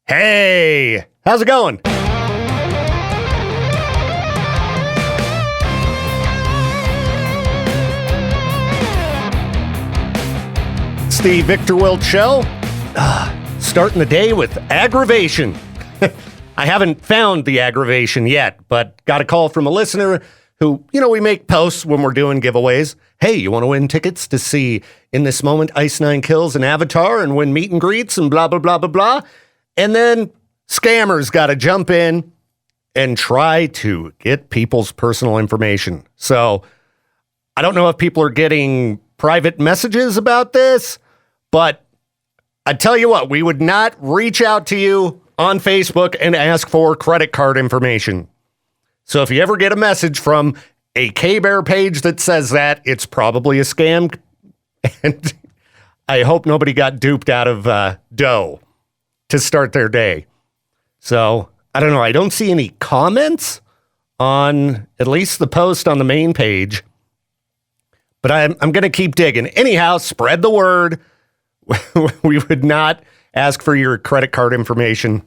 Hey, how's it going? It's the Victor Wilt Show. Starting the day with aggravation. I haven't found the aggravation yet, but got a call from a listener who, we make posts when we're doing giveaways. Hey, you want to win tickets to see In This Moment, Ice Nine Kills and Avatar and win meet and greets and blah, blah, blah, blah, blah. And then scammers got to jump in and try to get people's personal information. So I don't know if people are getting private messages about this, but I tell you what, we would not reach out to you on Facebook and ask for credit card information. So if you ever get a message from a K-Bear page that says that, it's probably a scam. And I hope nobody got duped out of dough to start their day. So I don't know. I don't see any comments on at least the post on the main page. But I'm going to keep digging. Anyhow, spread the word. We would not ask for your credit card information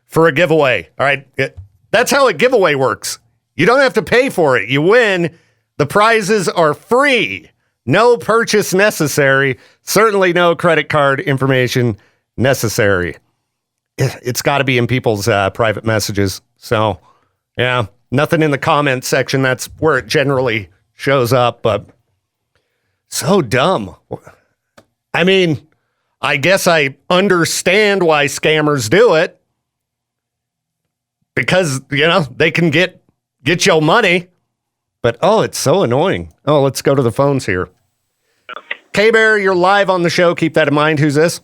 for a giveaway. All right. That's how a giveaway works. You don't have to pay for it. You win. The prizes are free. No purchase necessary. Certainly no credit card information necessary. It's got to be in people's private messages. So, yeah, nothing in the comment section. That's where it generally shows up. But so dumb. I mean, I guess I understand why scammers do it. Because, they can get your money. But, it's so annoying. Oh, let's go to the phones here. K-Bear, you're live on the show. Keep that in mind. Who's this?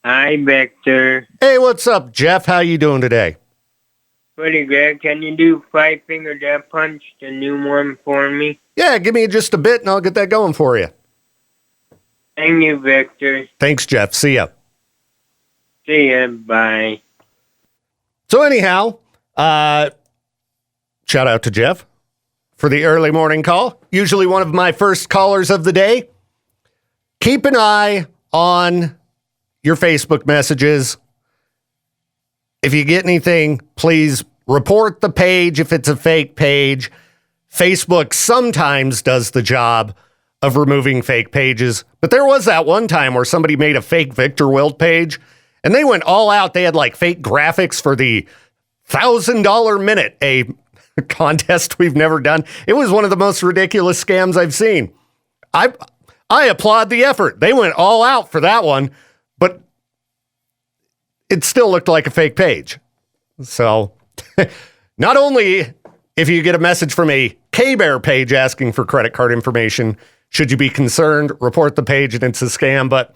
Hi, Victor. Hey, what's up, Jeff? How you doing today? Pretty good. Can you do Five Finger Death Punch, the new one, for me? Yeah, give me just a bit and I'll get that going for you. Thank you, Victor. Thanks, Jeff. See ya. See ya. Bye. So anyhow, shout out to Jeff for the early morning call. Usually one of my first callers of the day. Keep an eye on your Facebook messages. If you get anything, please report the page if it's a fake page. Facebook sometimes does the job of removing fake pages. But there was that one time where somebody made a fake Victor Wilt page and they went all out. They had like fake graphics for the $1,000 minute, a contest we've never done. It was one of the most ridiculous scams I've seen. I applaud the effort. They went all out for that one, but it still looked like a fake page. So not only if you get a message from a K-Bear page asking for credit card information, should you be concerned, report the page and it's a scam. But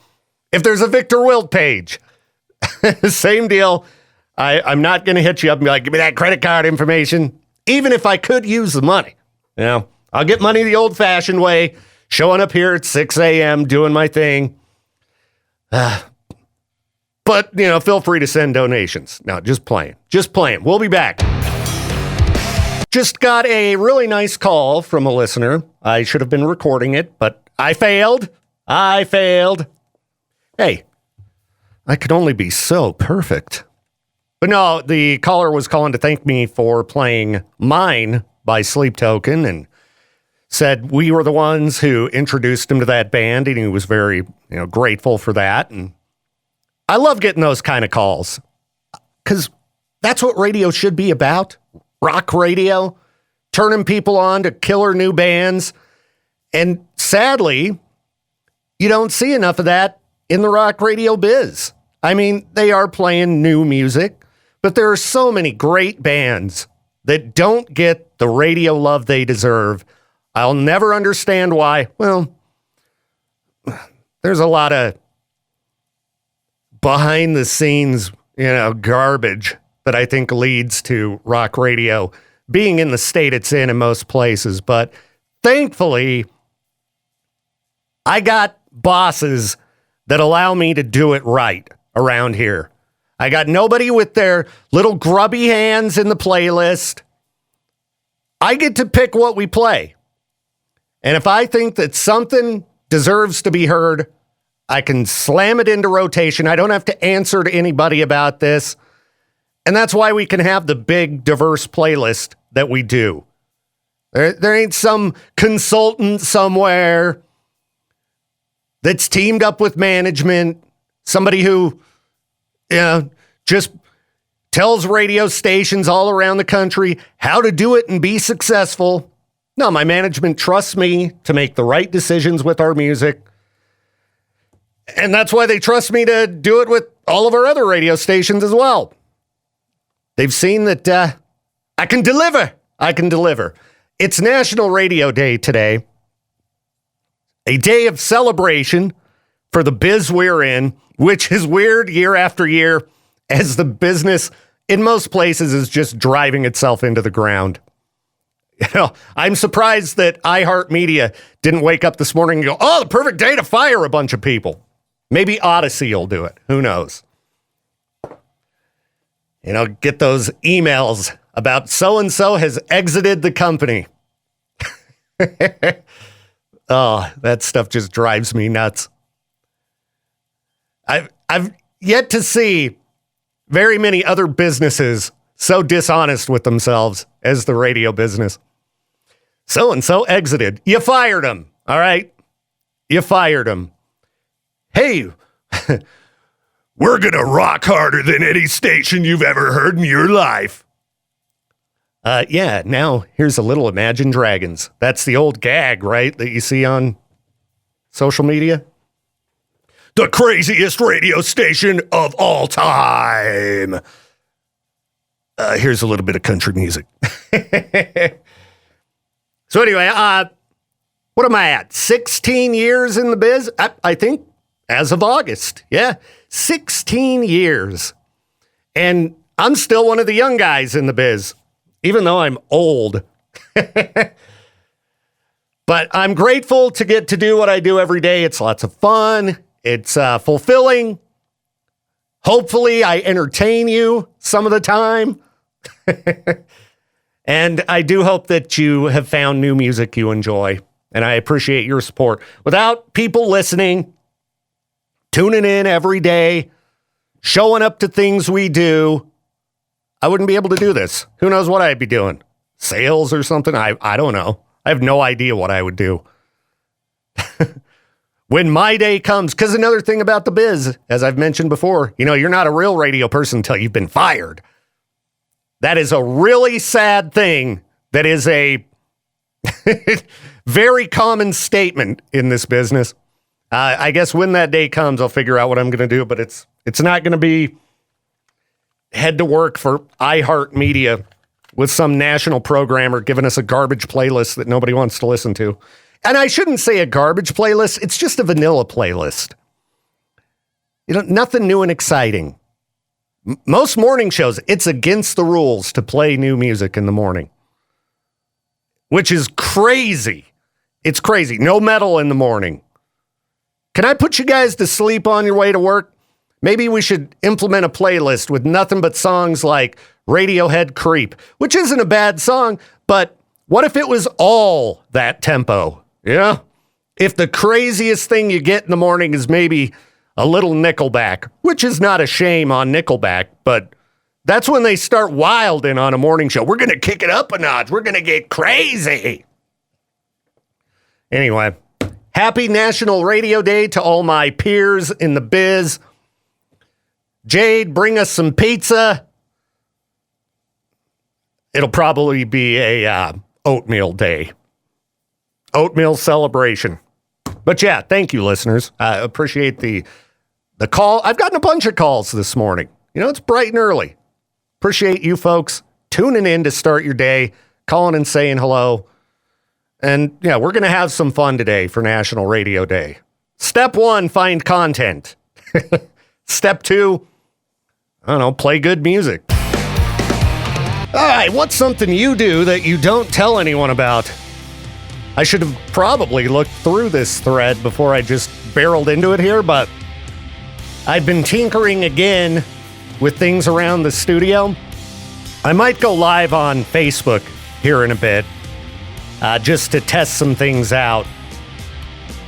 if there's a Victor Wilt page, same deal. I'm not going to hit you up and be like, give me that credit card information. Even if I could use the money, I'll get money the old fashioned way, showing up here at 6 a.m., doing my thing. But, feel free to send donations. No, just playing. We'll be back. Just got a really nice call from a listener. I should have been recording it, but I failed. Hey, I could only be so perfect. But no, the caller was calling to thank me for playing Mine by Sleep Token and said we were the ones who introduced him to that band, and he was very, grateful for that. And I love getting those kind of calls because that's what radio should be about. Rock radio, turning people on to killer new bands. And sadly, you don't see enough of that in the rock radio biz. I mean, they are playing new music, but there are so many great bands that don't get the radio love they deserve. I'll never understand why. Well, there's a lot of behind the scenes, garbage that I think leads to rock radio being in the state it's in most places. But thankfully, I got bosses that allow me to do it right around here. I got nobody with their little grubby hands in the playlist. I get to pick what we play. And if I think that something deserves to be heard, I can slam it into rotation. I don't have to answer to anybody about this. And that's why we can have the big, diverse playlist that we do. There ain't some consultant somewhere that's teamed up with management, somebody who just tells radio stations all around the country how to do it and be successful. No, my management trusts me to make the right decisions with our music. And that's why they trust me to do it with all of our other radio stations as well. They've seen that I can deliver. I can deliver. It's National Radio Day today, a day of celebration for the biz we're in, which is weird year after year as the business in most places is just driving itself into the ground. You know, I'm surprised that iHeartMedia didn't wake up this morning and go, oh, the perfect day to fire a bunch of people. Maybe Odyssey will do it. Who knows? You know, get those emails about so-and-so has exited the company. Oh, that stuff just drives me nuts. I've yet to see very many other businesses so dishonest with themselves as the radio business. So-and-so exited. You fired him. All right. You fired him. Hey, we're going to rock harder than any station you've ever heard in your life. Yeah, now here's a little Imagine Dragons. That's the old gag, right, that you see on social media? The craziest radio station of all time. Here's a little bit of country music. So anyway, what am I at? 16 years in the biz? I think as of August. Yeah, 16 years. And I'm still one of the young guys in the biz, even though I'm old. But I'm grateful to get to do what I do every day. It's lots of fun. It's fulfilling. Hopefully, I entertain you some of the time. And I do hope that you have found new music you enjoy. And I appreciate your support. Without people listening, tuning in every day, showing up to things we do, I wouldn't be able to do this. Who knows what I'd be doing? Sales or something? I don't know. I have no idea what I would do. When my day comes, because another thing about the biz, as I've mentioned before, you know, you're not a real radio person until you've been fired. That is a really sad thing. That is a very common statement in this business. I guess when that day comes, I'll figure out what I'm going to do, but it's not going to be head to work for iHeartMedia with some national programmer giving us a garbage playlist that nobody wants to listen to. And I shouldn't say a garbage playlist. It's just a vanilla playlist. You know, nothing new and exciting. Most morning shows, it's against the rules to play new music in the morning, which is crazy. It's crazy. No metal in the morning. Can I put you guys to sleep on your way to work? Maybe we should implement a playlist with nothing but songs like Radiohead Creep, which isn't a bad song, but what if it was all that tempo? Yeah? If the craziest thing you get in the morning is maybe a little Nickelback, which is not a shame on Nickelback, but that's when they start wilding on a morning show. We're going to kick it up a notch. We're going to get crazy. Anyway, happy National Radio Day to all my peers in the biz. Jade, bring us some pizza. It'll probably be a oatmeal day. Oatmeal celebration. But yeah, thank you, listeners. I appreciate the call. I've gotten a bunch of calls this morning. You know, it's bright and early. Appreciate you folks tuning in to start your day, calling and saying hello. And yeah, we're going to have some fun today for National Radio Day. Step 1, find content. Step 2, I don't know, play good music. All right, what's something you do that you don't tell anyone about? I should have probably looked through this thread before I just barreled into it here, but I've been tinkering again with things around the studio. I might go live on Facebook here in a bit, just to test some things out.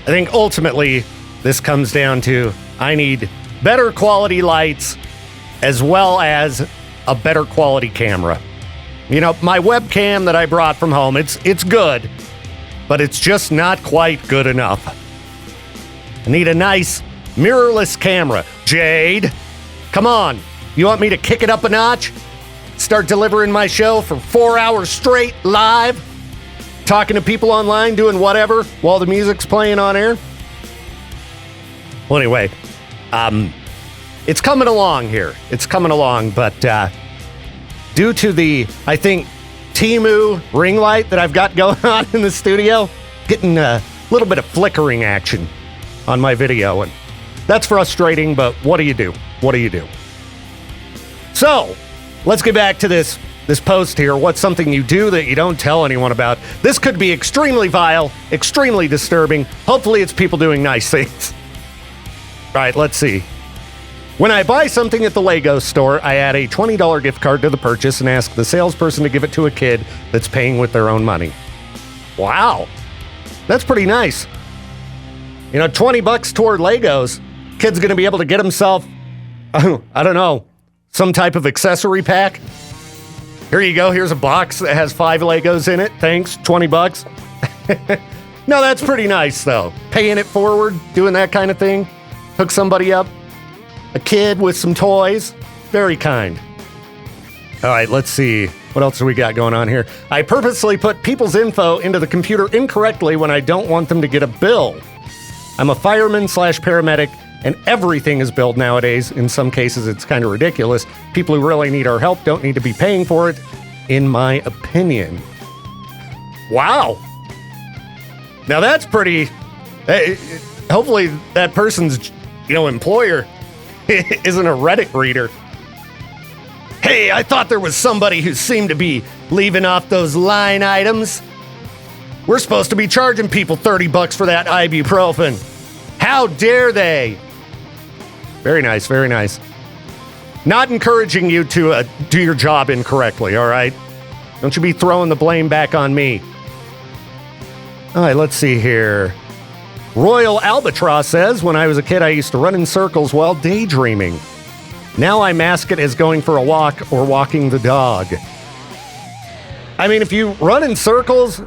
I think ultimately this comes down to I need better quality lights as well as a better quality camera. You know, my webcam that I brought from home, it's good, but it's just not quite good enough. I need a nice mirrorless camera. Jade, come on. You want me to kick it up a notch? Start delivering my show for 4 hours straight, live, talking to people online, doing whatever while the music's playing on air? Well, anyway, it's coming along here. It's coming along, but due to the, I think, Temu ring light that I've got going on in the studio, getting a little bit of flickering action on my video, and that's frustrating, but what do you do? What do you do? So, let's get back to this post here. What's something you do that you don't tell anyone about? This could be extremely vile, extremely disturbing. Hopefully it's people doing nice things. All right, let's see. When I buy something at the Lego store, I add a $20 gift card to the purchase and ask the salesperson to give it to a kid that's paying with their own money. Wow. That's pretty nice. You know, $20 toward Legos. Kid's going to be able to get himself, I don't know, some type of accessory pack. Here you go. Here's a box that has 5 Legos in it. Thanks. $20. No, that's pretty nice, though. Paying it forward, doing that kind of thing. Hook somebody up. A kid with some toys. Very kind. All right, let's see. What else do we got going on here? I purposely put people's info into the computer incorrectly when I don't want them to get a bill. I'm a fireman/paramedic, and everything is billed nowadays. In some cases, it's kind of ridiculous. People who really need our help don't need to be paying for it, in my opinion. Wow. Now that's pretty... hopefully that person's, employer isn't a Reddit reader. Hey, I thought there was somebody who seemed to be leaving off those line items. We're supposed to be charging people $30 for that ibuprofen. How dare they? Very nice, very nice. Not encouraging you to do your job incorrectly, all right? Don't you be throwing the blame back on me. All right, let's see here. Royal Albatross says, when I was a kid, I used to run in circles while daydreaming. Now I mask it as going for a walk or walking the dog. I mean, if you run in circles,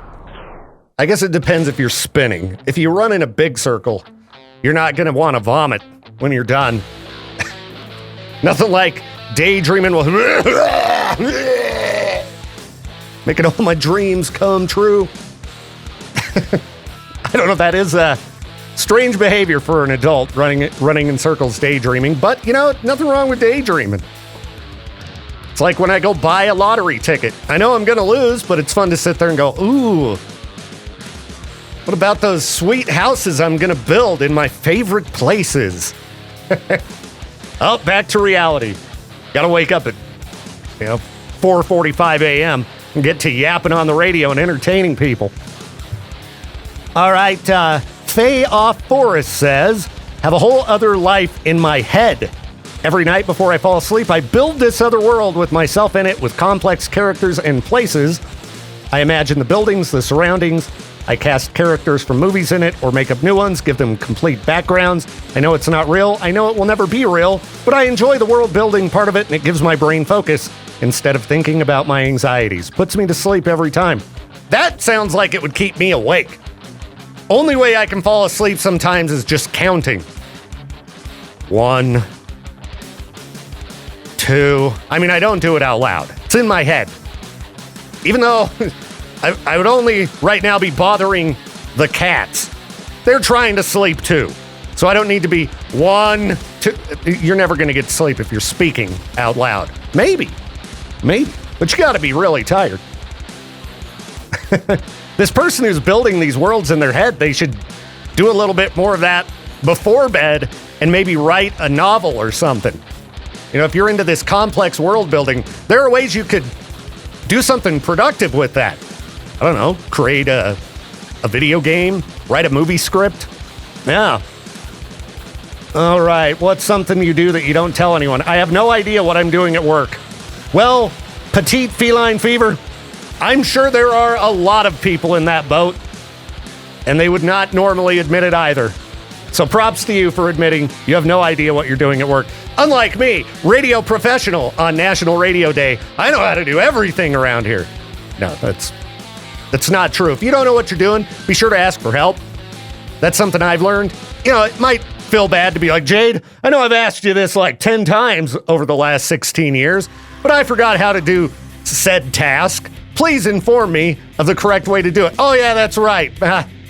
I guess it depends if you're spinning. If you run in a big circle, you're not going to want to vomit when you're done. Nothing like daydreaming while making all my dreams come true. I don't know if that is strange behavior for an adult, running in circles daydreaming, but nothing wrong with daydreaming. It's like when I go buy a lottery ticket. I know I'm going to lose, but it's fun to sit there and go, ooh, what about those sweet houses I'm going to build in my favorite places? Oh, back to reality. Got to wake up at 4:45 a.m. and get to yapping on the radio and entertaining people. All right, Faye Off Forest says, have a whole other life in my head. Every night before I fall asleep, I build this other world with myself in it with complex characters and places. I imagine the buildings, the surroundings. I cast characters from movies in it or make up new ones, give them complete backgrounds. I know it's not real. I know it will never be real, but I enjoy the world building part of it, and it gives my brain focus instead of thinking about my anxieties. Puts me to sleep every time. That sounds like it would keep me awake. Only way I can fall asleep sometimes is just counting. 1, 2. I mean, I don't do it out loud. It's in my head. Even though I would only right now be bothering the cats. They're trying to sleep too. So I don't need to be 1, 2. You're never going to get sleep if you're speaking out loud. Maybe. But you got to be really tired. This person who's building these worlds in their head, they should do a little bit more of that before bed and maybe write a novel or something. If you're into this complex world building, there are ways you could do something productive with that. I don't know, create a video game, write a movie script. Yeah. All right, what's something you do that you don't tell anyone? I have no idea what I'm doing at work. Well, petite feline fever. I'm sure there are a lot of people in that boat, and they would not normally admit it either. So props to you for admitting you have no idea what you're doing at work. Unlike me, radio professional on National Radio Day, I know how to do everything around here. No, that's not true. If you don't know what you're doing, be sure to ask for help. That's something I've learned. You know, it might feel bad to be like, Jade, I know I've asked you this like 10 times over the last 16 years, but I forgot how to do said task. Please inform me of the correct way to do it. Oh, yeah, that's right.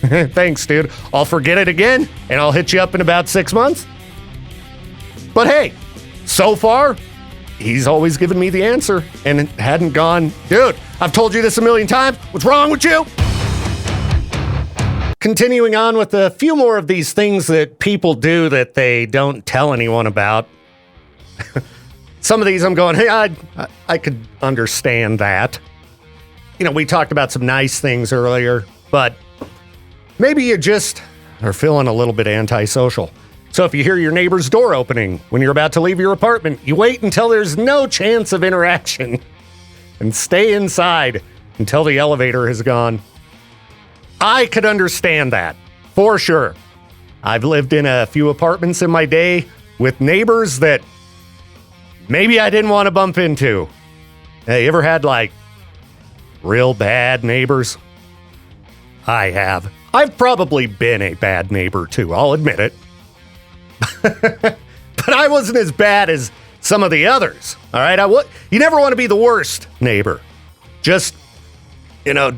Thanks, dude. I'll forget it again, and I'll hit you up in about 6 months. But hey, so far, he's always given me the answer, and it hadn't gone, dude, I've told you this a million times. What's wrong with you? Continuing on with a few more of these things that people do that they don't tell anyone about. Some of these I'm going, hey, I could understand that. You know, we talked about some nice things earlier, but maybe you just are feeling a little bit antisocial. So if you hear your neighbor's door opening when you're about to leave your apartment, you wait until there's no chance of interaction and stay inside until the elevator has gone. I could understand that, for sure. I've lived in a few apartments in my day with neighbors that maybe I didn't want to bump into. Hey, you ever had, like, real bad neighbors? I have. I've probably been a bad neighbor, too. I'll admit it. But I wasn't as bad as some of the others, all right? You never want to be the worst neighbor. Just, you know,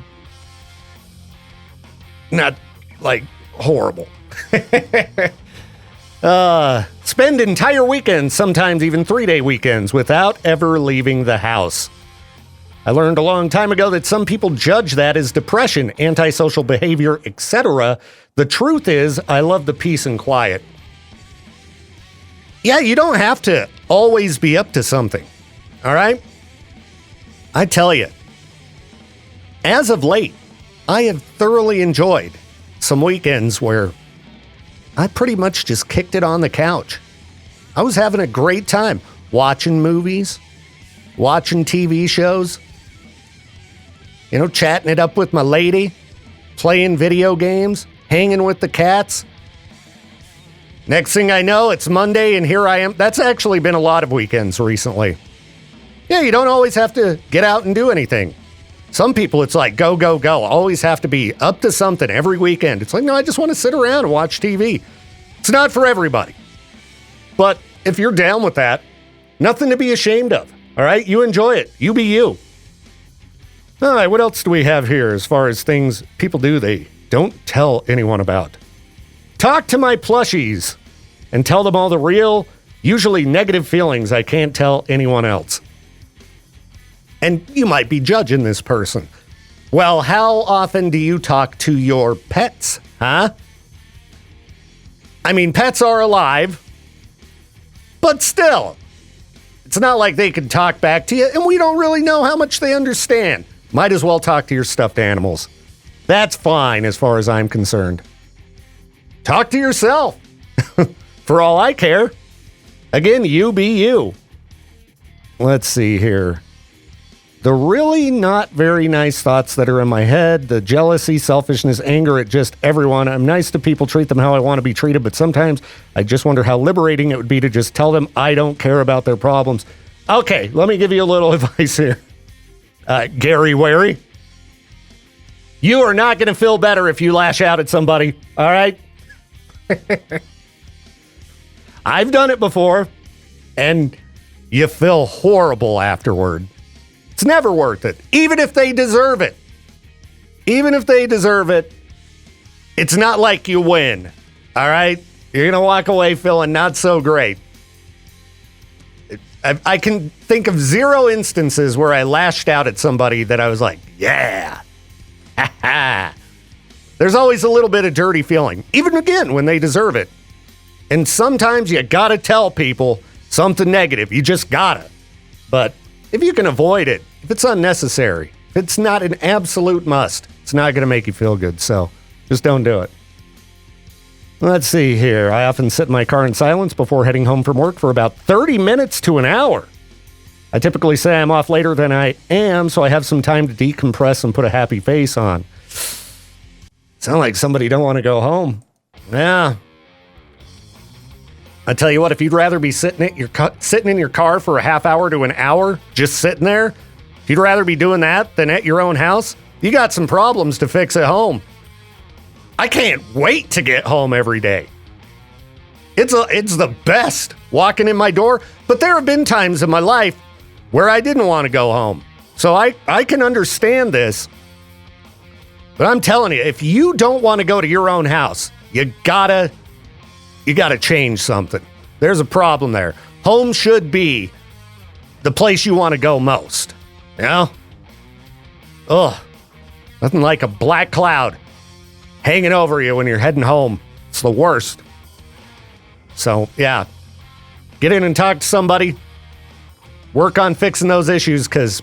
not, like, horrible. Spend entire weekends, sometimes even 3-day weekends, without ever leaving the house. I learned a long time ago that some people judge that as depression, antisocial behavior, etc. The truth is, I love the peace and quiet. Yeah, you don't have to always be up to something, all right? I tell you, as of late, I have thoroughly enjoyed some weekends where I pretty much just kicked it on the couch. I was having a great time watching movies, watching TV shows, you know, chatting it up with my lady, playing video games, hanging with the cats. Next thing I know, it's Monday and here I am. That's actually been a lot of weekends recently. Yeah, you don't always have to get out and do anything. Some people, it's like, go, go, go. Always have to be up to something every weekend. It's like, no, I just want to sit around and watch TV. It's not for everybody. But if you're down with that, nothing to be ashamed of. All right? You enjoy it. You be you. All right, what else do we have here as far as things people do they don't tell anyone about? Talk to my plushies and tell them all the real, usually negative feelings I can't tell anyone else. And you might be judging this person. Well, how often do you talk to your pets, huh? I mean, pets are alive, but still, it's not like they can talk back to you, and we don't really know how much they understand. Might as well talk to your stuffed animals. That's fine as far as I'm concerned. Talk to yourself. For all I care. Again, you be you. Let's see here. The really not very nice thoughts that are in my head, the jealousy, selfishness, anger at just everyone. I'm nice to people, treat them how I want to be treated, but sometimes I just wonder how liberating it would be to just tell them I don't care about their problems. Okay, let me give you a little advice here. Gary Wary, you are not going to feel better if you lash out at somebody, all right? I've done it before, and you feel horrible afterward. It's never worth it, even if they deserve it. Even if they deserve it, it's not like you win, all right? You're going to walk away feeling not so great. I can think of 0 instances where I lashed out at somebody that I was like, yeah, ha. There's always a little bit of dirty feeling, even again when they deserve it. And sometimes you gotta tell people something negative. You just gotta. But if you can avoid it, if it's unnecessary, if it's not an absolute must, it's not gonna make you feel good. So just don't do it. Let's see here. I often sit in my car in silence before heading home from work for about 30 minutes to an hour. I typically say I'm off later than I am, so I have some time to decompress and put a happy face on. Sound like somebody don't want to go home. Yeah. I tell you what, if you'd rather be sitting in your car for a half hour to an hour, just sitting there, if you'd rather be doing that than at your own house, you got some problems to fix at home. I can't wait to get home every day. It's the best walking in my door, but there have been times in my life where I didn't want to go home. So I can understand this. But I'm telling you, if you don't want to go to your own house, you gotta change something. There's a problem there. Home should be the place you want to go most. You know? Ugh. Nothing like a black cloud hanging over you when you're heading home. It's the worst. So, yeah. Get in and talk to somebody. Work on fixing those issues, because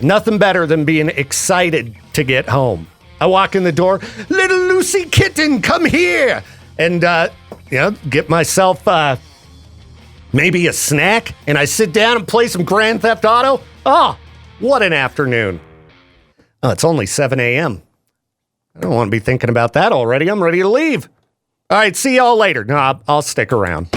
nothing better than being excited to get home. I walk in the door, little Lucy kitten, come here. And, get myself maybe a snack, and I sit down and play some Grand Theft Auto. Oh, what an afternoon. Oh, it's only 7 a.m. I don't want to be thinking about that already. I'm ready to leave. All right, see y'all later. No, I'll stick around.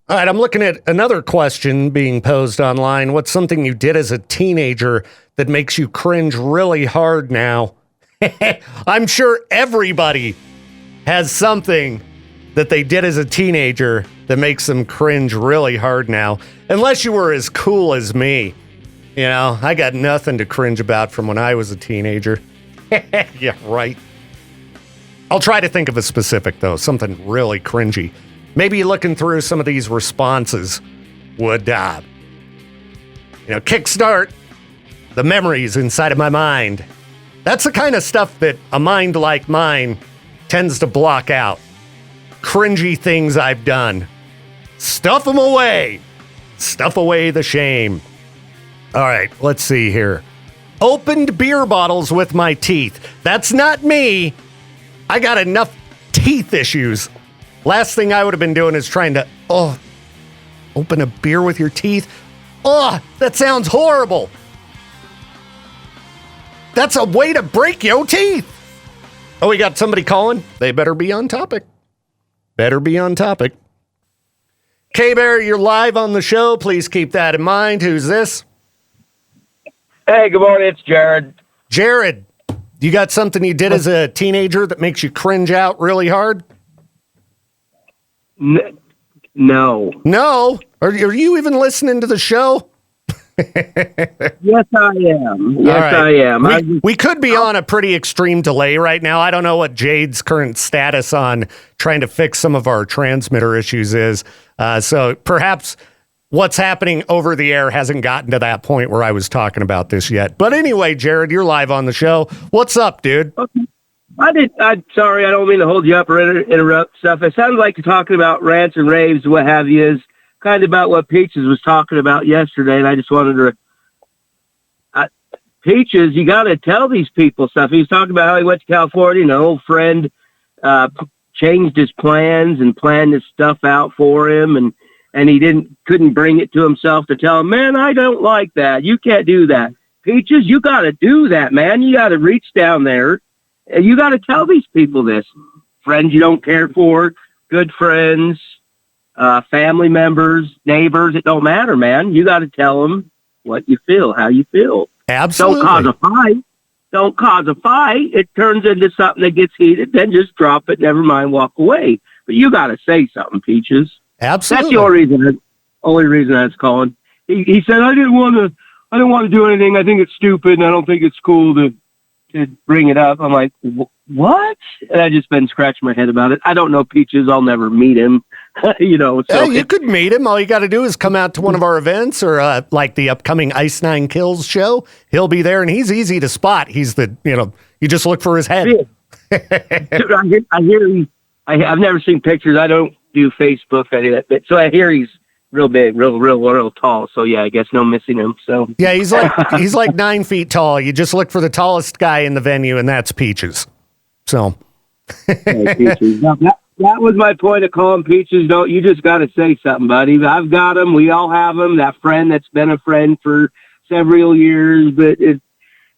All right, I'm looking at another question being posed online. What's something you did as a teenager that makes you cringe really hard now? I'm sure everybody has something that they did as a teenager that makes them cringe really hard now. Unless you were as cool as me. You know, I got nothing to cringe about from when I was a teenager. Yeah, right. I'll try to think of a specific, though, something really cringy. Maybe looking through some of these responses would, kickstart the memories inside of my mind. That's the kind of stuff that a mind like mine tends to block out. Cringy things I've done. Stuff them away. Stuff away the shame. All right, let's see here. Opened beer bottles with my teeth. That's not me. I got enough teeth issues. Last thing I would have been doing is trying to, open a beer with your teeth. Oh, that sounds horrible. That's a way to break your teeth. Oh, we got somebody calling. They better be on topic. Better be on topic. K-Bear, you're live on the show. Please keep that in mind. Who's this? Hey, good morning. It's Jared. Jared, you got something you did as a teenager that makes you cringe out really hard? No. No? Are you even listening to the show? Yes, I am. Yes, right. I am. We could be on a pretty extreme delay right now. I don't know what Jade's current status on trying to fix some of our transmitter issues is. So perhaps what's happening over the air hasn't gotten to that point where I was talking about this yet. But anyway, Jared, you're live on the show. What's up, dude? Okay. I'm sorry, I don't mean to hold you up or interrupt stuff. It sounds like you're talking about rants and raves, what have you, is kind of about what Peaches was talking about yesterday, and I just wanted to... Peaches, you got to tell these people stuff. He was talking about how he went to California, and an old friend changed his plans and planned his stuff out for him, and he couldn't bring it to himself to tell him, man, I don't like that. You can't do that. Peaches, you got to do that, man. You got to reach down there. And you got to tell these people this. Friends you don't care for, good friends, family members, neighbors, it don't matter, man. You got to tell them what you feel, how you feel. Absolutely. Don't cause a fight. It turns into something that gets heated, then just drop it, never mind, walk away. But you got to say something, Peaches. Absolutely. That's the only reason I was calling. He said, I didn't want to do anything. I think it's stupid, and I don't think it's cool to bring it up. I'm like, what? And I just been scratching my head about it. I don't know Peaches. I'll never meet him. So you could meet him. All you got to do is come out to one of our events or like the upcoming Ice Nine Kills show. He'll be there, and he's easy to spot. He's you just look for his head. I hear I've never seen pictures. I don't do Facebook, any of that. So I hear he's real big, real tall. So yeah, I guess no missing him. So yeah, he's like 9 feet tall. You just look for the tallest guy in the venue, and that's Peaches. So hey, Peaches. That was my point of calling Peaches. You just got to say something, buddy. I've got him. We all have him. That friend that's been a friend for several years, but it's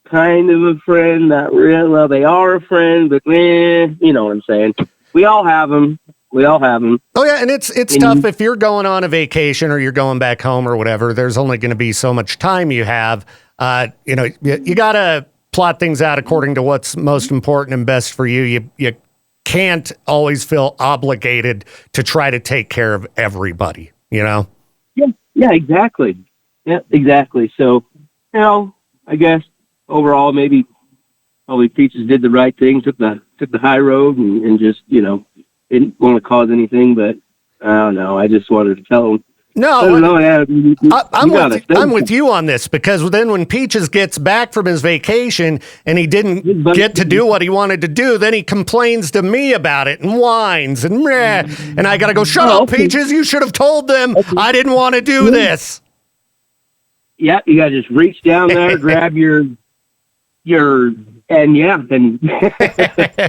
kind of a friend. Not real. Well, they are a friend, but you know what I'm saying. We all have them. We all have them. Oh yeah, and it's tough if you're going on a vacation or you're going back home or whatever. There's only going to be so much time you have. You got to plot things out according to what's most important and best for you. You can't always feel obligated to try to take care of everybody, you know? Yeah, exactly. Yeah, exactly. So, I guess overall, maybe Peaches did the right thing, took the high road and just, didn't want to cause anything, but I don't know. I just wanted to tell him. No, I'm with you on this, because then when Peaches gets back from his vacation and he didn't get to do what he wanted to do, then he complains to me about it and whines and I got to go, shut up, Peaches. You should have told them I didn't want to do this. Yeah, you got to just reach down there, grab and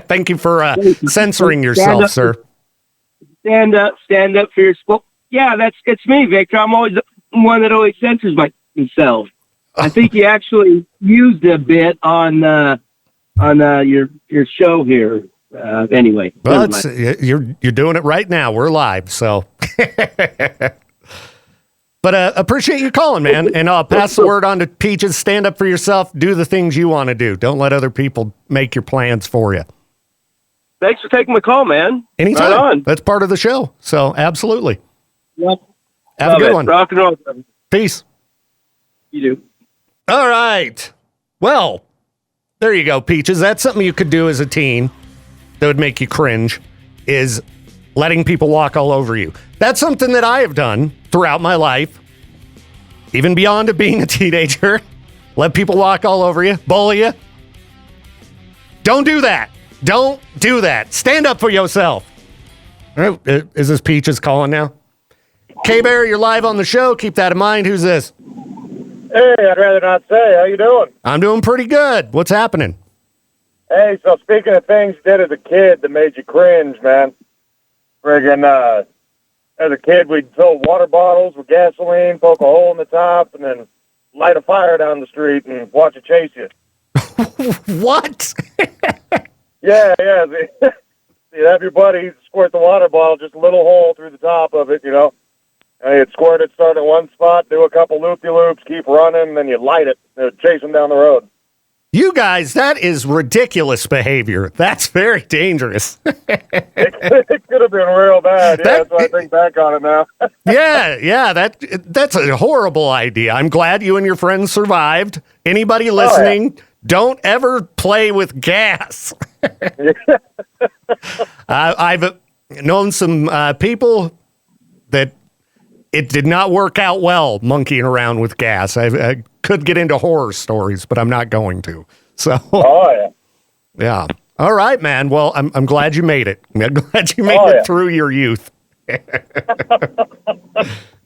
Thank you for censoring yourself, sir. Stand up for your school. Yeah, it's me, Victor. I'm always the one that always censors myself. I think you actually used a bit on your show here. Anyway, well, you're doing it right now. We're live, so. But appreciate you calling, man, and I'll pass the word on to Peaches. Stand up for yourself. Do the things you want to do. Don't let other people make your plans for you. Thanks for taking my call, man. Anytime. Right on. That's part of the show. So absolutely. Yep. Have a good one. Rock and roll. Peace. You do. All right. Well, there you go, Peaches. That's something you could do as a teen that would make you cringe, is letting people walk all over you. That's something that I have done throughout my life, even beyond being a teenager. Let people walk all over you, bully you. Don't do that. Don't do that. Stand up for yourself. All right. Is this Peaches calling now? K-Bear, you're live on the show. Keep that in mind. Who's this? Hey, I'd rather not say. How you doing? I'm doing pretty good. What's happening? Hey, so speaking of things you did as a kid that made you cringe, man. Friggin', as a kid, we'd fill water bottles with gasoline, poke a hole in the top, and then light a fire down the street and watch it chase you. What? Yeah. You'd have your buddies squirt the water bottle, just a little hole through the top of it, And you'd squirt it, start at one spot, do a couple loop-de-loops, keep running, and then you'd light it. It would chase them down the road. You guys, that is ridiculous behavior. That's very dangerous. It could have been real bad. Yeah, that's why I think back on it now. Yeah, that's a horrible idea. I'm glad you and your friends survived. Anybody listening, don't ever play with gas. I've known some people that it did not work out well monkeying around with gas. I could get into horror stories, but I'm not going to. So, yeah. All right, man. Well, I'm glad you made it. I'm glad you made it through your youth. Thanks,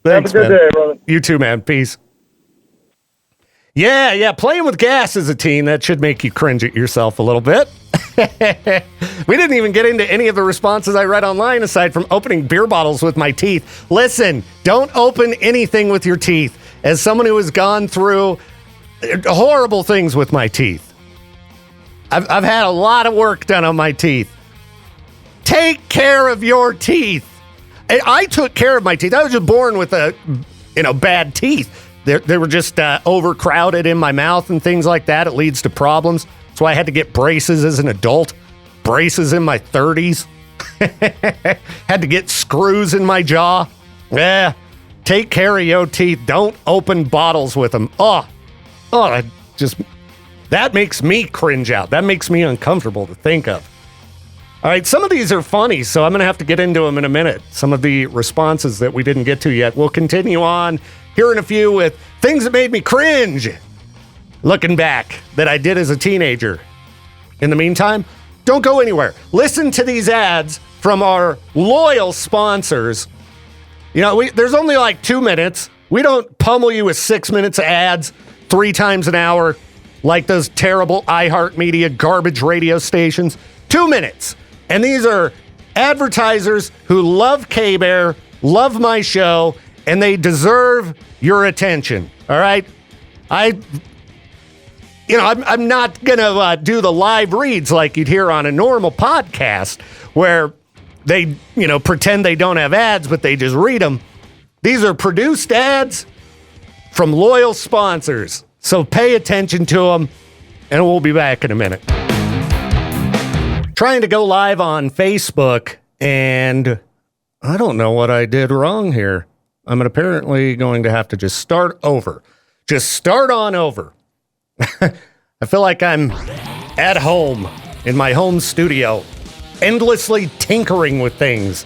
Have a good day, brother. You too, man. Peace. Yeah. Playing with gas as a teen, that should make you cringe at yourself a little bit. We didn't even get into any of the responses I read online aside from opening beer bottles with my teeth. Listen, don't open anything with your teeth. As someone who has gone through horrible things with my teeth, I've had a lot of work done on my teeth. Take care of your teeth. I took care of my teeth. I was just born with bad teeth. They were just overcrowded in my mouth and things like that. It leads to problems. That's why I had to get braces as an adult. Braces in my 30s. Had to get screws in my jaw. Yeah. Take care of your teeth. Don't open bottles with them. That makes me cringe out. That makes me uncomfortable to think of. All right, some of these are funny, so I'm going to have to get into them in a minute. Some of the responses that we didn't get to yet. We'll continue on here in a few with things that made me cringe looking back that I did as a teenager. In the meantime, don't go anywhere. Listen to these ads from our loyal sponsors. There's only like 2 minutes. We don't pummel you with 6 minutes of ads 3 times an hour like those terrible iHeartMedia garbage radio stations. 2 minutes. And these are advertisers who love K-Bear, love my show, and they deserve your attention. All right? I'm not going to do the live reads like you'd hear on a normal podcast where they, pretend they don't have ads, but they just read them. These are produced ads from loyal sponsors. So pay attention to them, and we'll be back in a minute. Trying to go live on Facebook, and I don't know what I did wrong here. I'm apparently going to have to just start over. Just start on over. I feel like I'm at home in my home studio, endlessly tinkering with things.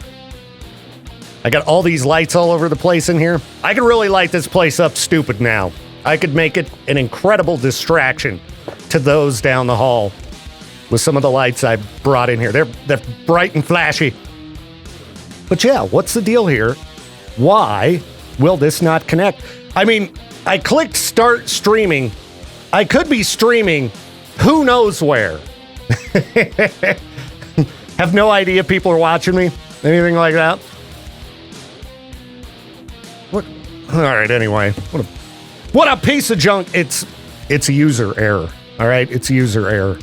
I got all these lights all over the place in here. I could really light this place up stupid now. I could make it an incredible distraction to those down the hall with some of the lights I brought in here. They're bright and flashy. But yeah, what's the deal here? Why will this not connect? I mean, I clicked start streaming. I could be streaming who knows where. Have no idea people are watching me. Anything like that. What? All right, anyway. What a piece of junk. It's a user error. All right, it's a user error.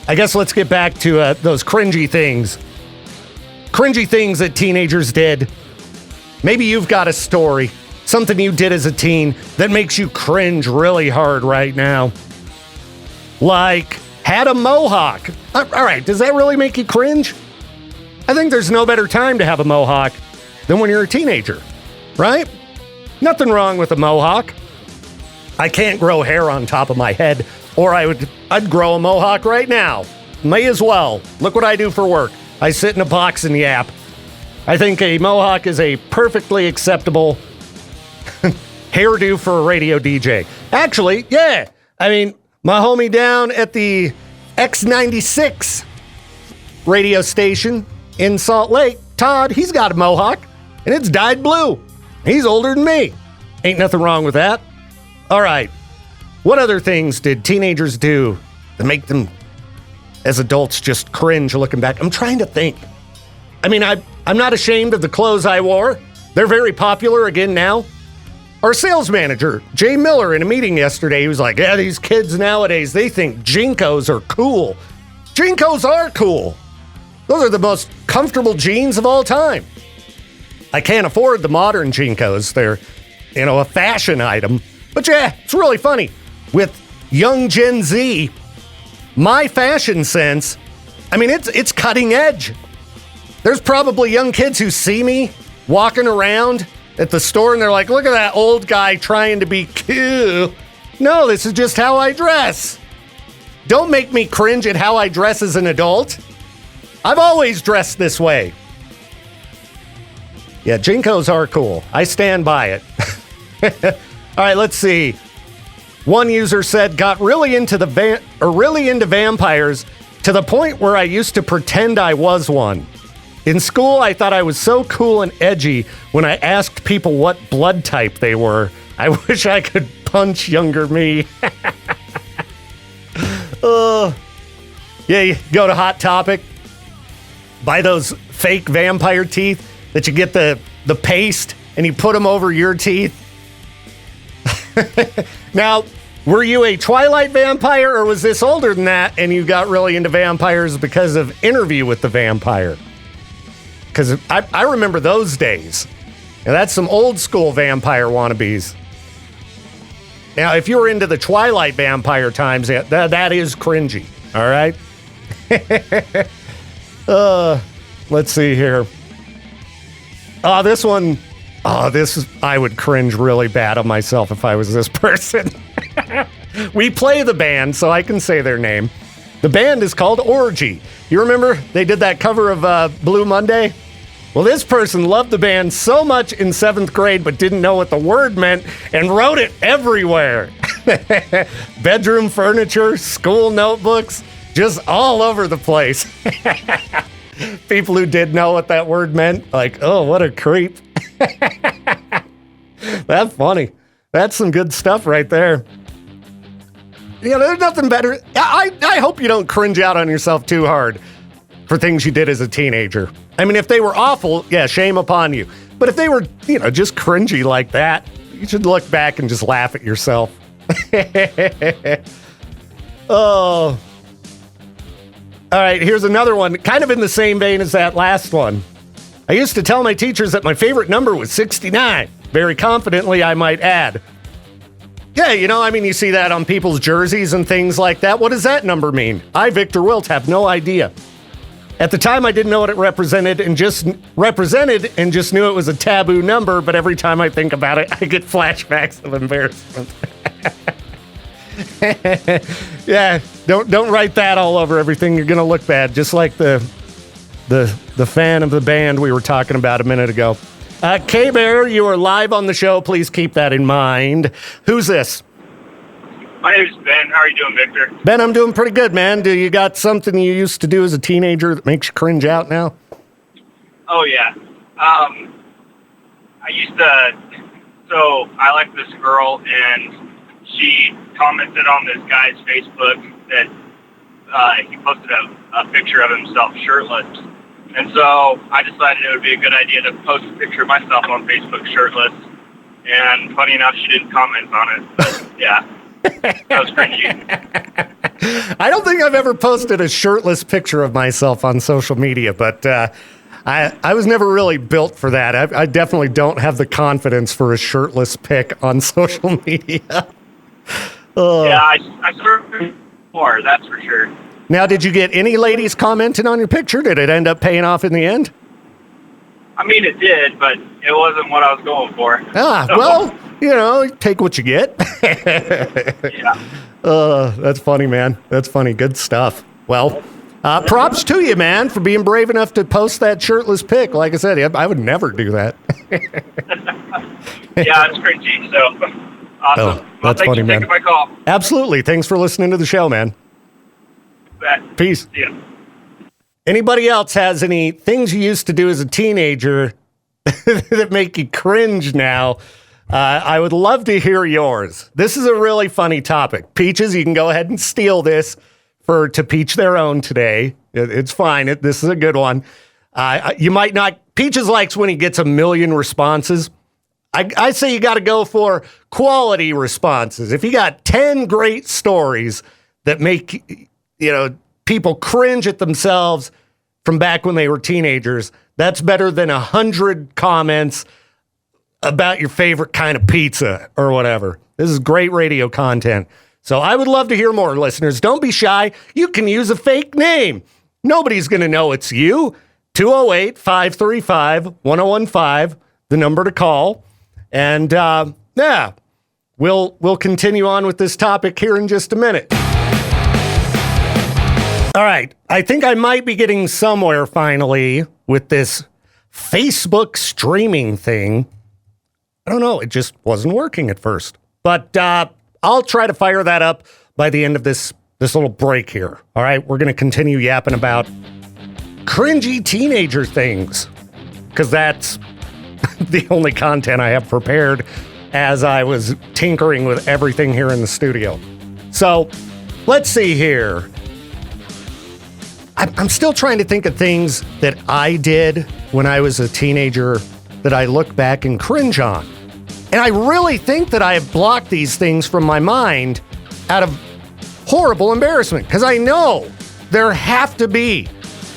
I guess let's get back to those cringy things. Cringy things that teenagers did. Maybe you've got a story, something you did as a teen that makes you cringe really hard right now. Like, had a mohawk. All right, does that really make you cringe? I think there's no better time to have a mohawk than when you're a teenager, right? Nothing wrong with a mohawk. I can't grow hair on top of my head, or I'd grow a mohawk right now. May as well. Look what I do for work. I sit in a box and yap. I think a mohawk is a perfectly acceptable hairdo for a radio DJ. Actually, yeah. I mean, my homie down at the X96 radio station in Salt Lake, Todd, he's got a mohawk, and it's dyed blue. He's older than me. Ain't nothing wrong with that. All right. What other things did teenagers do that make them, as adults, just cringe looking back? I'm trying to think. I mean, I'm not ashamed of the clothes I wore. They're very popular again now. Our sales manager, Jay Miller, in a meeting yesterday, he was like, yeah, these kids nowadays, they think JNCOs are cool. JNCOs are cool. Those are the most comfortable jeans of all time. I can't afford the modern JNCOs. They're, a fashion item. But yeah, it's really funny. With young Gen Z, my fashion sense, I mean, it's cutting edge. There's probably young kids who see me walking around at the store and they're like, look at that old guy trying to be cool. No, this is just how I dress. Don't make me cringe at how I dress as an adult. I've always dressed this way. Yeah, JNCOs are cool. I stand by it. All right, let's see. One user said, got really into vampires to the point where I used to pretend I was one. In school, I thought I was so cool and edgy when I asked people what blood type they were. I wish I could punch younger me. Yeah, you go to Hot Topic, buy those fake vampire teeth that you get the paste and you put them over your teeth. Now, were you a Twilight vampire or was this older than that and you got really into vampires because of Interview with the Vampire? Because I remember those days. Now, that's some old school vampire wannabes. Now, if you're into the Twilight vampire times, that is cringy. All right? Let's see here. This one. I would cringe really bad on myself if I was this person. We play the band, so I can say their name. The band is called Orgy. You remember they did that cover of Blue Monday? Well, this person loved the band so much in 7th grade, but didn't know what the word meant and wrote it everywhere. Bedroom furniture, school notebooks, just all over the place. People who did know what that word meant, like, oh, what a creep. That's funny. That's some good stuff right there. There's nothing better. I hope you don't cringe out on yourself too hard for things you did as a teenager. I mean, if they were awful, yeah, shame upon you. But if they were, just cringy like that, you should look back and just laugh at yourself. Oh. All right, here's another one, kind of in the same vein as that last one. I used to tell my teachers that my favorite number was 69. Very confidently, I might add. Yeah, you see that on people's jerseys and things like that. What does that number mean? I, Victor Wilt, have no idea. At the time, I didn't know what it represented and just knew it was a taboo number, but every time I think about it, I get flashbacks of embarrassment. Yeah, don't write that all over everything. You're going to look bad, just like the fan of the band we were talking about a minute ago. K-Bear, you are live on the show. Please keep that in mind. Who's this? My name is Ben. How are you doing, Victor? Ben, I'm doing pretty good, man. Do you got something you used to do as a teenager that makes you cringe out now? Oh, yeah. I liked this girl, and she commented on this guy's Facebook that he posted a picture of himself shirtless. And so I decided it would be a good idea to post a picture of myself on Facebook shirtless. And funny enough, she didn't comment on it. But, yeah. That was cringy. I don't think I've ever posted a shirtless picture of myself on social media, but I was never really built for that. I definitely don't have the confidence for a shirtless pic on social media. Yeah, I served more, that's for sure. Now, did you get any ladies commenting on your picture? Did it end up paying off in the end? I mean, it did, but it wasn't what I was going for. Well, take what you get. Yeah. That's funny, man. That's funny. Good stuff. Well, props to you, man, for being brave enough to post that shirtless pic. Like I said, I would never do that. Yeah, it's cringy, so awesome. That's funny, man. Thanks for taking my call. Absolutely. Thanks for listening to the show, man. Peace. Yeah. Anybody else has any things you used to do as a teenager that make you cringe now? I would love to hear yours. This is a really funny topic. Peaches, you can go ahead and steal this to Peach their own today. It's fine. This is a good one. You might not. Peaches likes when he gets a million responses. I say you got to go for quality responses. If you got 10 great stories that make people cringe at themselves from back when they were teenagers, that's better than 100 comments about your favorite kind of pizza or whatever. This is great radio content. So I would love to hear more, listeners. Don't be shy. You can use a fake name. Nobody's going to know it's you. 208-535-1015, the number to call. And we'll continue on with this topic here in just a minute. All right, I think I might be getting somewhere finally with this Facebook streaming thing. I don't know, it just wasn't working at first. But I'll try to fire that up by the end of this little break here. All right, we're going to continue yapping about cringy teenager things, because that's the only content I have prepared as I was tinkering with everything here in the studio. So let's see here. I'm still trying to think of things that I did when I was a teenager that I look back and cringe on. And I really think that I have blocked these things from my mind out of horrible embarrassment, because I know there have to be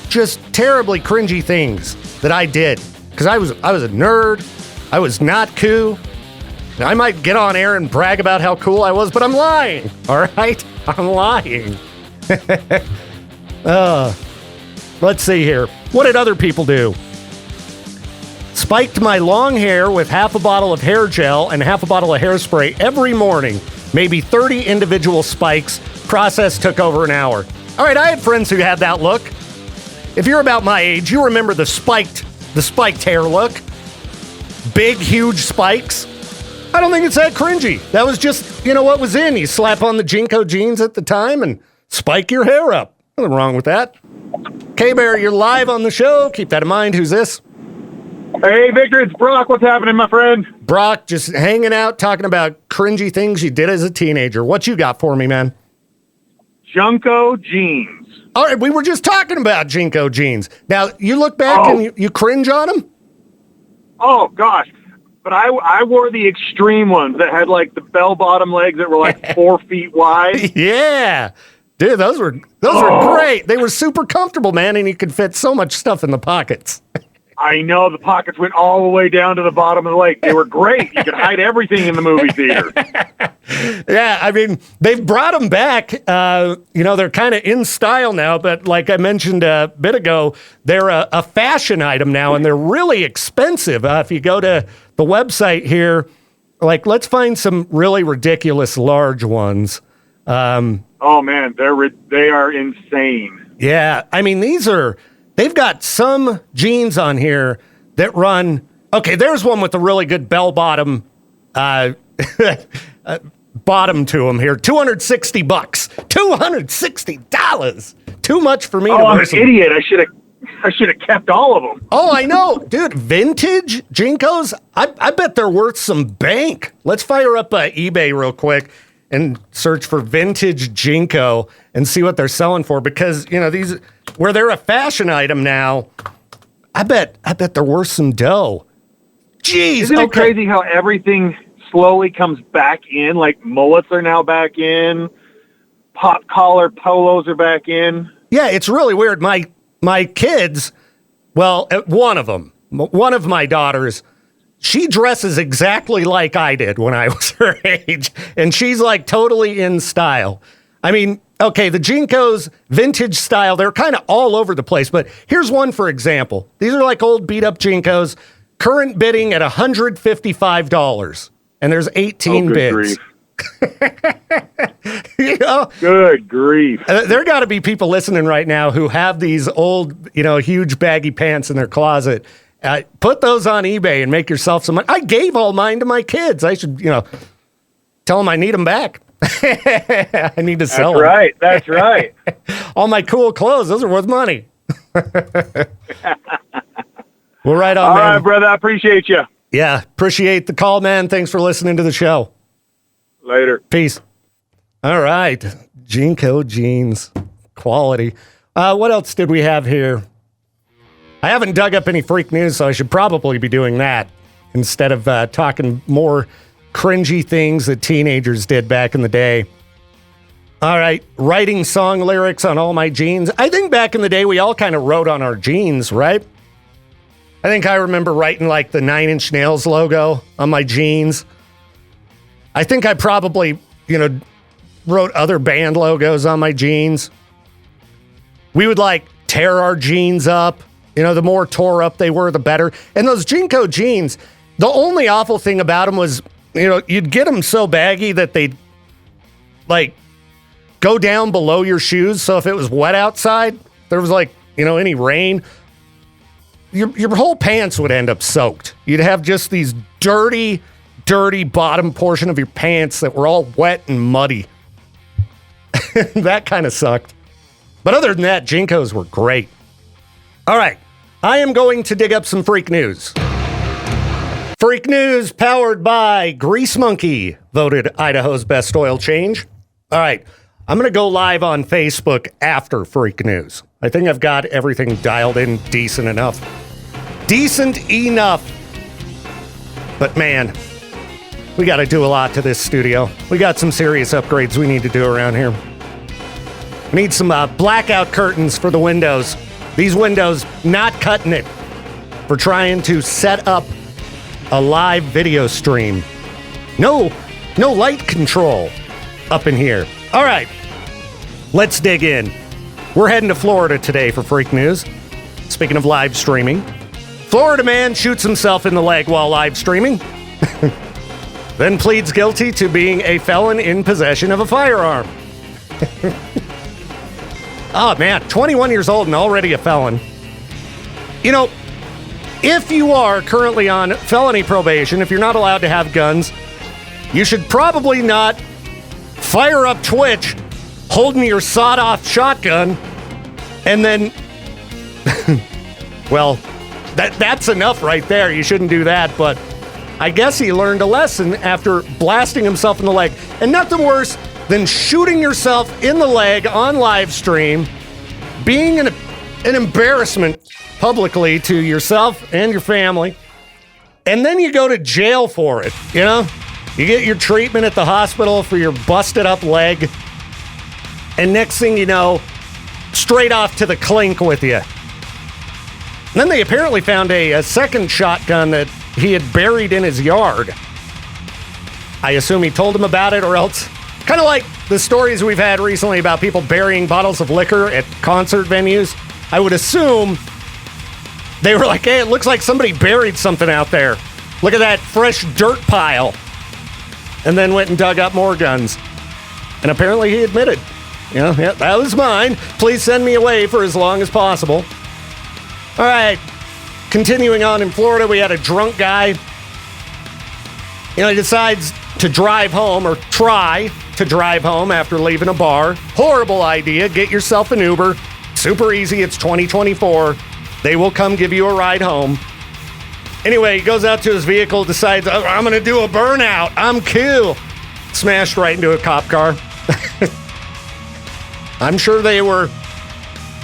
just terribly cringy things that I did, because I was a nerd. I was not cool. I might get on air and brag about how cool I was, but I'm lying. All right? I'm lying. Let's see here. What did other people do? Spiked my long hair with half a bottle of hair gel and half a bottle of hairspray every morning. Maybe 30 individual spikes. Process took over an hour. All right, I had friends who had that look. If you're about my age, you remember the spiked hair look. Big, huge spikes. I don't think it's that cringy. That was just, what was in. You slap on the Jinko jeans at the time and spike your hair up. Nothing wrong with that. K-Bear, you're live on the show. Keep that in mind. Who's this? Hey, Victor, it's Brock. What's happening, my friend? Brock, just hanging out, talking about cringy things you did as a teenager. What you got for me, man? Junko jeans. All right, we were just talking about Jinko jeans. Now, you look back and you cringe on them? Oh, gosh. But I wore the extreme ones that had, like, the bell-bottom legs that were, like, 4 feet wide. Yeah. Dude, those were great. They were super comfortable, man, and you could fit so much stuff in the pockets. I know the pockets went all the way down to the bottom of the lake. They were great. You could hide everything in the movie theater. Yeah, I mean, they've brought them back. They're kind of in style now, but like I mentioned a bit ago, they're a fashion item now, and they're really expensive. If you go to the website here, like, let's find some really ridiculous large ones. Oh, man, they are insane. Yeah, I mean, they've got some jeans on here that run, okay, there's one with a really good bell bottom, bottom to them here, $260. $260. Too much for me to I'm wear an some. idiot. I should have kept all of them. Oh, I know. Dude, vintage Jinkos, I bet they're worth some bank. Let's fire up eBay real quick and search for vintage Jinko and see what they're selling for, because, these, where they're a fashion item now, I bet they're worth some dough. Jeez. Isn't it crazy how everything slowly comes back in? Like mullets are now back in, pop collar polos are back in. Yeah, it's really weird. My kids, well, one of my daughters, she dresses exactly like I did when I was her age, and she's like totally in style. I mean, okay, the Jinkos, vintage style, they're kind of all over the place, but here's one for example. These are like old beat up Jinkos, current bidding at $155, and there's 18 bids. Good grief. There got to be people listening right now who have these old, huge baggy pants in their closet. Put those on eBay and make yourself some money. I gave all mine to my kids. I should, tell them I need them back. I need to sell them. That's right. All my cool clothes, those are worth money. Well, right on, all man. right, brother. I appreciate you. Yeah, appreciate the call, man. Thanks for listening to the show. Later. Peace. All right. Jinko jeans. Quality. What else did we have here? I haven't dug up any freak news, so I should probably be doing that instead of talking more cringy things that teenagers did back in the day. All right. Writing song lyrics on all my jeans. I think back in the day, we all kind of wrote on our jeans, right? I think I remember writing like the 9 Inch Nails logo on my jeans. I think I probably, wrote other band logos on my jeans. We would like tear our jeans up. The more tore up they were, the better. And those Jinko jeans, the only awful thing about them was, you'd get them so baggy that they'd like go down below your shoes. So if it was wet outside, there was like, any rain, your whole pants would end up soaked. You'd have just these dirty bottom portion of your pants that were all wet and muddy. That kind of sucked. But other than that, Jinkos were great. All right. I am going to dig up some freak news. Freak news powered by Grease Monkey, voted Idaho's best oil change. All right. I'm going to go live on Facebook after freak news. I think I've got everything dialed in decent enough. Decent enough. But man, we got to do a lot to this studio. We got some serious upgrades we need to do around here. We need some blackout curtains for the windows. These windows not cutting it for trying to set up a live video stream. No light control up in here. All right, let's dig in. We're heading to Florida today for Freak News. Speaking of live streaming, Florida man shoots himself in the leg while live streaming, then pleads guilty to being a felon in possession of a firearm. Oh, man, 21 years old and already a felon. If you are currently on felony probation, if you're not allowed to have guns, you should probably not fire up Twitch holding your sawed-off shotgun and then, well, that's enough right there. You shouldn't do that, but I guess he learned a lesson after blasting himself in the leg. And nothing worse than shooting yourself in the leg on live stream, being an embarrassment publicly to yourself and your family, and then you go to jail for it, You get your treatment at the hospital for your busted up leg. And next thing you know, straight off to the clink with you. And then they apparently found a second shotgun that he had buried in his yard. I assume he told him about it, or else, kind of like the stories we've had recently about people burying bottles of liquor at concert venues. I would assume they were like, hey, it looks like somebody buried something out there. Look at that fresh dirt pile. And then went and dug up more guns. And apparently he admitted, yeah, that was mine. Please send me away for as long as possible. All right, continuing on in Florida, we had a drunk guy. He decides to drive home, or try to drive home after leaving a bar. Horrible idea. Get yourself an Uber. Super easy. It's 2024. They will come give you a ride home. Anyway, he goes out to his vehicle, decides, I'm going to do a burnout. I'm cool. Smashed right into a cop car. I'm sure they were,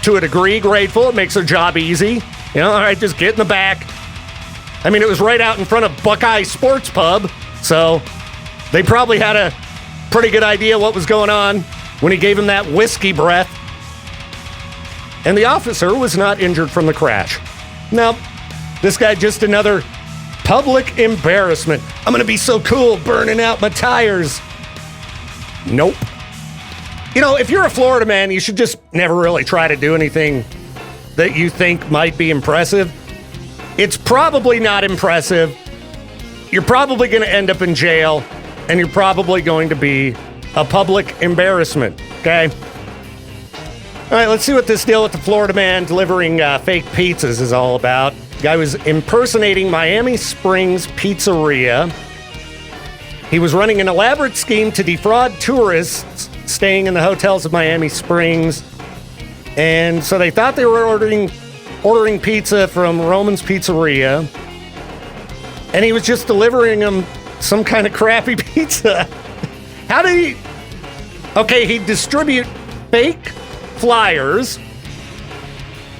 to a degree, grateful. It makes their job easy. All right, just get in the back. I mean, it was right out in front of Buckeye Sports Pub, so they probably had a pretty good idea what was going on when he gave him that whiskey breath. And the officer was not injured from the crash. Nope. This guy, just another public embarrassment. I'm going to be so cool burning out my tires. Nope. If you're a Florida man, you should just never really try to do anything that you think might be impressive. It's probably not impressive. You're probably going to end up in jail, and you're probably going to be a public embarrassment, okay? All right, let's see what this deal with the Florida man delivering fake pizzas is all about. Guy was impersonating Miami Springs Pizzeria. He was running an elaborate scheme to defraud tourists staying in the hotels of Miami Springs. And so they thought they were ordering pizza from Roman's Pizzeria. And he was just delivering them some kind of crappy pizza. How did he... Okay, he'd distribute fake flyers.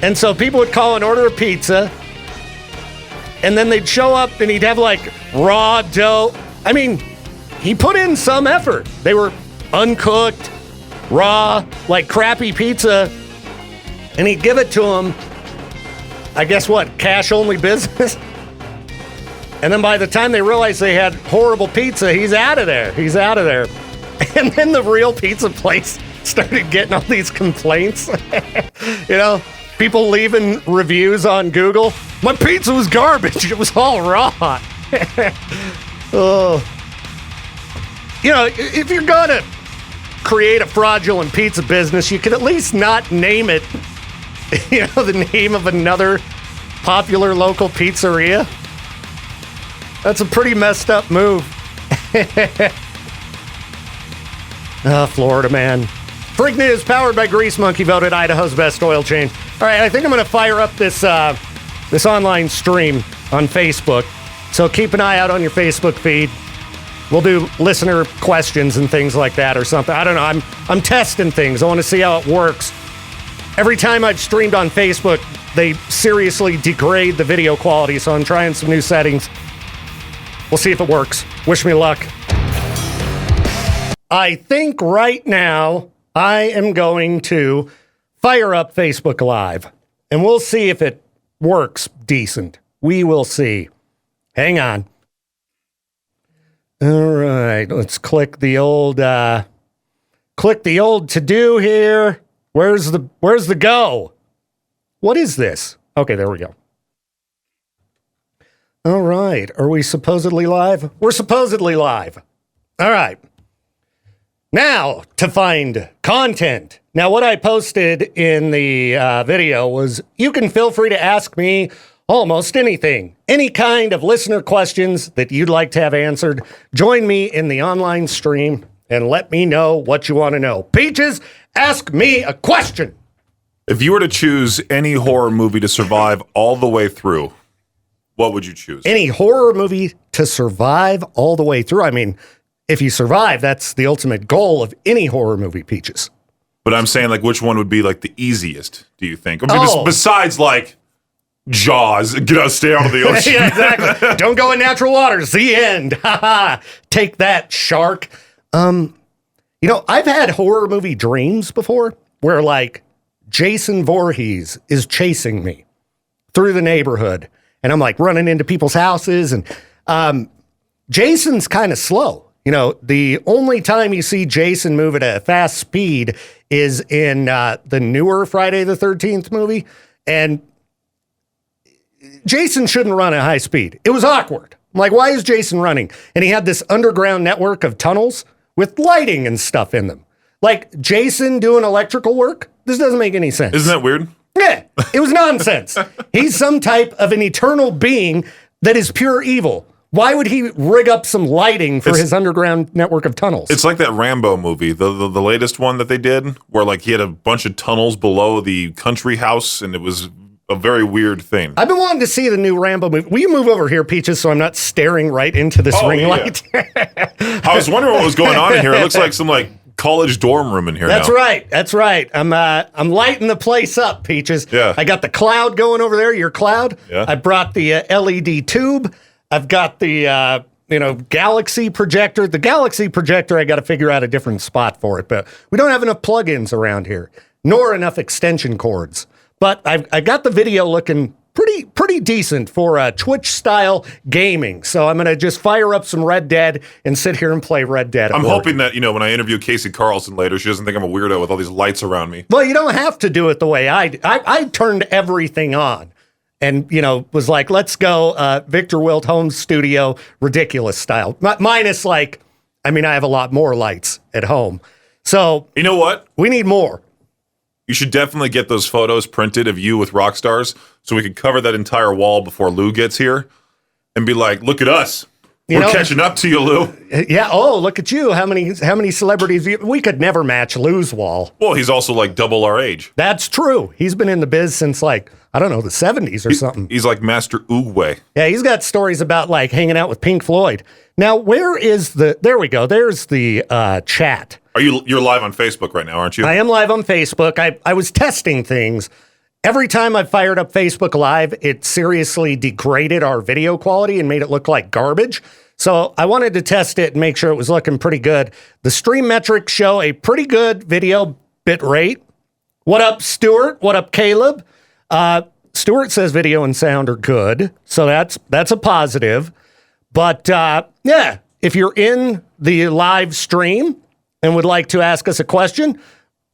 And so people would call and order a pizza. And then they'd show up and he'd have like raw dough. I mean, he put in some effort. They were uncooked, raw, like crappy pizza. And he'd give it to them. I guess what? Cash only business? And then by the time they realized they had horrible pizza, he's out of there. He's out of there. And then the real pizza place started getting all these complaints. People leaving reviews on Google. My pizza was garbage. It was all raw. Oh. If you're going to create a fraudulent pizza business, you can at least not name it, the name of another popular local pizzeria. That's a pretty messed up move. Florida man. Freak News, powered by Grease Monkey, voted Idaho's best oil change. All right, I think I'm going to fire up this online stream on Facebook. So keep an eye out on your Facebook feed. We'll do listener questions and things like that or something. I don't know. I'm testing things. I want to see how it works. Every time I've streamed on Facebook, they seriously degrade the video quality, so I'm trying some new settings. We'll see if it works. Wish me luck. I think right now I am going to fire up Facebook Live, and we'll see if it works decent. We will see. Hang on. All right, let's click the old to do here. Where's the go? What is this? Okay, there we go. All right, are we supposedly live? We're supposedly live. All right. Now, to find content. Now, what I posted in the video was, you can feel free to ask me almost anything. Any kind of listener questions that you'd like to have answered. Join me in the online stream and let me know what you want to know. Peaches, ask me a question. If you were to choose any horror movie to survive all the way through, what would you choose? Any horror movie to survive all the way through? I mean, if you survive, that's the ultimate goal of any horror movie, Peaches. But I'm saying, like, which one would be, like, the easiest, do you think? I mean, besides, like, Jaws, stay out of the ocean. Yeah, exactly. Don't go in natural waters. The end. Take that, shark. You know, I've had horror movie dreams before where like Jason Voorhees is chasing me through the neighborhood and I'm like running into people's houses and Jason's kind of slow. You know, the only time you see Jason move at a fast speed is in the newer Friday the 13th movie. And Jason shouldn't run at high speed. It was awkward. I'm like, why is Jason running? And he had this underground network of tunnels with lighting and stuff in them. Like Jason doing electrical work? This doesn't make any sense. Isn't that weird? Yeah, it was nonsense. He's some type of an eternal being that is pure evil. Why would he rig up some lighting for his underground network of tunnels? It's like that Rambo movie, the latest one that they did, where like he had a bunch of tunnels below the country house, and it was a very weird thing. I've been wanting to see the new Rambo movie. Will you move over here, Peaches, so I'm not staring right into this ring light? I was wondering what was going on in here. It looks like some like college dorm room in here. That's now. right. That's right. I'm lighting the place up, Peaches. Yeah. I got the cloud going over there. Your cloud. Yeah. I brought the LED tube. I've got the Galaxy projector. The Galaxy projector, I got to figure out a different spot for it, but we don't have enough plugins around here, nor enough extension cords. But I got the video looking pretty decent for Twitch style gaming. So I'm gonna just fire up some Red Dead and sit here and play Red Dead. I'm hoping that when I interview Casey Carlson later, she doesn't think I'm a weirdo with all these lights around me. Well, you don't have to do it the way I turned everything on. And, was like, let's go Victor Wilt home studio, ridiculous style. Minus, I have a lot more lights at home. So, you know what? We need more. You should definitely get those photos printed of you with rock stars so we can cover that entire wall before Lou gets here and be like, look at us. We're catching up to you, Lou. Yeah. Oh, look at you. How many celebrities? We could never match Lou's wall. Well, he's also like double our age. That's true. He's been in the biz since the 70s or something. He's like Master Oogway. Yeah, he's got stories about hanging out with Pink Floyd. Now, where is there we go. There's the chat. You're live on Facebook right now, aren't you? I am live on Facebook. I was testing things. Every time I fired up Facebook Live, it seriously degraded our video quality and made it look like garbage. So I wanted to test it and make sure it was looking pretty good. The stream metrics show a pretty good video bit rate. What up, Stuart? What up, Caleb? Stuart says video and sound are good. So that's a positive. But if you're in the live stream and would like to ask us a question,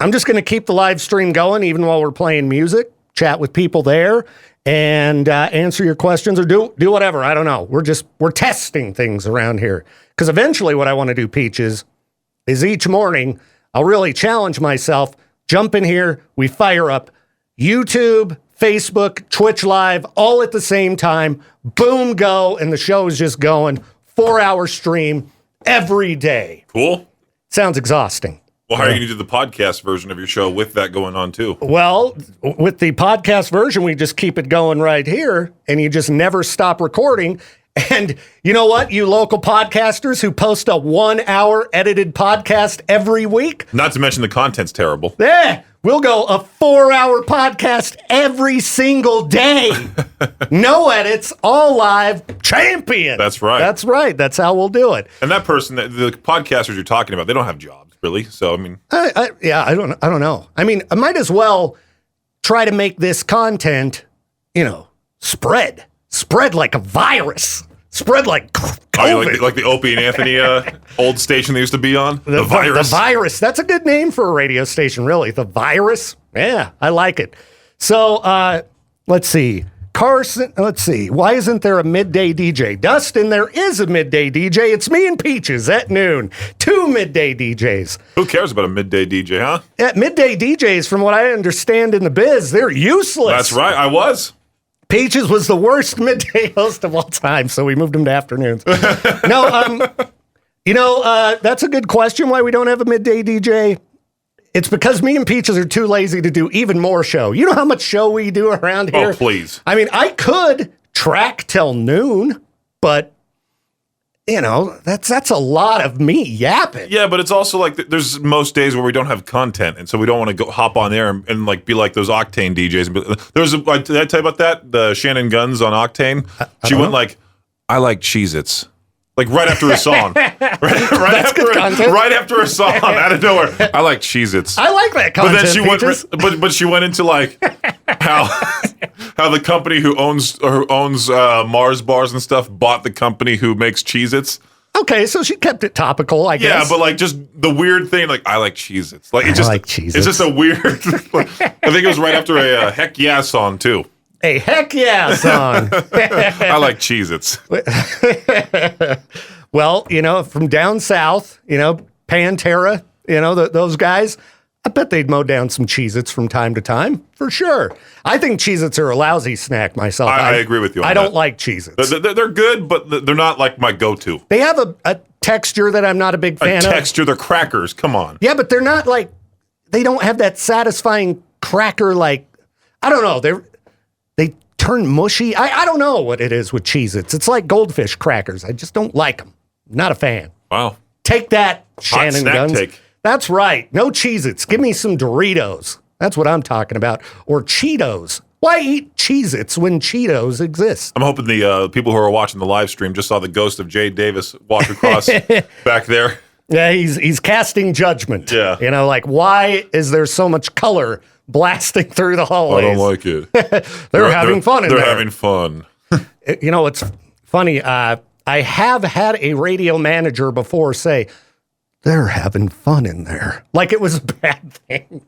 I'm just going to keep the live stream going even while we're playing music, chat with people there, and answer your questions or do whatever. I don't know. We're testing things around here. Because eventually what I want to do, Peaches, is each morning I'll really challenge myself, jump in here, we fire up YouTube, Facebook, Twitch Live, all at the same time, boom, go, and the show is just going, 4-hour stream every day. Cool. Sounds exhausting. Well, how are you going to do the podcast version of your show with that going on, too? Well, with the podcast version, we just keep it going right here, and you just never stop recording. And you know what, you local podcasters who post a 1-hour edited podcast every week? Not to mention the content's terrible. Yeah, we'll go a 4-hour podcast every single day. No edits, all live, champion. That's right. That's right. That's how we'll do it. And that person, the podcasters you're talking about, they don't have jobs, really. So, I mean. I don't know. I mean, I might as well try to make this content, spread like a virus. Spread like COVID. Like the Opie and Anthony old station they used to be on? The virus. The virus. That's a good name for a radio station, really. The virus. Yeah, I like it. So, let's see. Carson, let's see. Why isn't there a midday DJ? Dustin, there is a midday DJ. It's me and Peaches at noon. 2 midday DJs. Who cares about a midday DJ, huh? Yeah, midday DJs, from what I understand in the biz, they're useless. That's right. I was. Peaches was the worst midday host of all time, so we moved him to afternoons. No, that's a good question why we don't have a midday DJ. It's because me and Peaches are too lazy to do even more show. You know how much show we do around here? Oh, please. I mean, I could track till noon, but, that's a lot of me yapping. Yeah, but it's also like there's most days where we don't have content, and so we don't want to go hop on there and be like those Octane DJs. Did I tell you about that? The Shannon Guns on Octane? She went like, I like Cheez-Its. Like right after a song. right after a song out of nowhere. I like Cheez-Its. I like that content. But then she Peaches. but she went into like how the company who owns Mars bars and stuff bought the company who makes Cheez-Its. Okay, so she kept it topical, I guess. Yeah, but like just the weird thing, like I like Cheez-Its. Like I like Cheez-Its. It's just a weird. I think it was right after a Heck Yeah song too. A heck yeah song. I like Cheez-Its. Well, from down south, Pantera, those guys, I bet they'd mow down some Cheez-Its from time to time, for sure. I think Cheez-Its are a lousy snack myself. I agree with you on I that. don't like Cheez-Its. They're good, but they're not like my go-to. They have a texture that I'm not a big fan of. Texture, they're crackers. Come on. Yeah, but they're not like, they don't have that satisfying cracker, like, I don't know. They turn mushy. I don't know what it is with Cheez-Its. It's like goldfish crackers. I just don't like them. Not a fan. Wow. Take that, Hot Shannon snack Guns. take. That's right. No Cheez-Its. Give me some Doritos. That's what I'm talking about. Or Cheetos. Why eat Cheez-Its when Cheetos exist? I'm hoping the people who are watching the live stream just saw the ghost of Jay Davis walk across back there. Yeah, he's casting judgment. Yeah. Like, why is there so much color blasting through the hallways? I don't like it. They're having fun in there. there. They're having fun. It's funny. I have had a radio manager before say, they're having fun in there. Like it was a bad thing.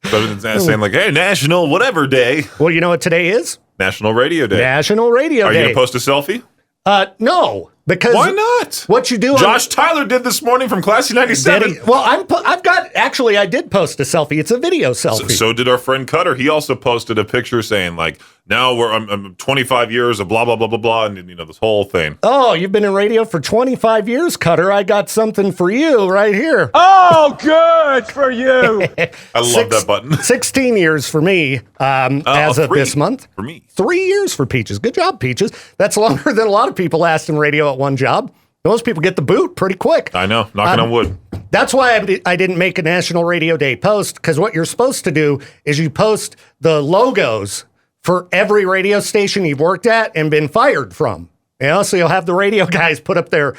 Better than saying like, hey, National whatever day. Well, you know what today is? National Radio Day. National Radio Are Day. you going to post a selfie? No, because Why not? what you do Josh Tyler did this morning from Classy 97. I did post a selfie. It's a video selfie. So did our friend Cutter. He also posted a picture saying like, now I'm 25 years of blah, blah, blah, blah, blah. And this whole thing. Oh, you've been in radio for 25 years, Cutter. I got something for you right here. Oh, good for you. I love that button. 16 years for me as of 3 this month. For me. 3 years for Peaches. Good job, Peaches. That's longer than a lot of people last in radio at one job. Most people get the boot pretty quick. I know. Knocking on wood. That's why I didn't make a National Radio Day post, because what you're supposed to do is you post the logos for every radio station you've worked at and been fired from. So you'll have the radio guys put up their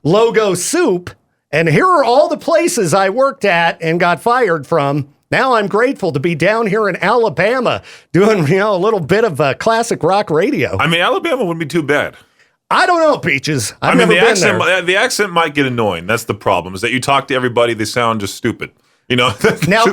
logo soup, and here are all the places I worked at and got fired from. Now I'm grateful to be down here in Alabama doing, a little bit of classic rock radio. I mean, Alabama wouldn't be too bad. I don't know, Peaches. I've never been there. The accent might get annoying. That's the problem, is that you talk to everybody, they sound just stupid. Now,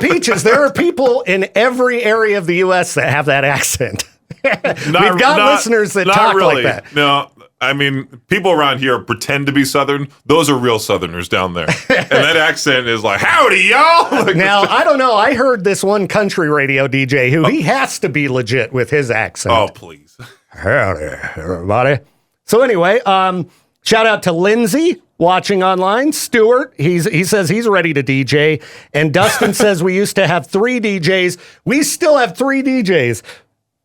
Peaches, there are people in every area of the U.S. that have that accent. We've got listeners that talk really. like that. No, I mean, people around here pretend to be Southern. Those are real Southerners down there. And that accent is like, howdy, y'all. Now, I don't know. I heard this one country radio DJ who he has to be legit with his accent. Oh, please. Howdy, everybody. So anyway, shout out to Lindsay watching online. Stuart, he says he's ready to DJ. And Dustin says we used to have 3 DJs. We still have 3 DJs.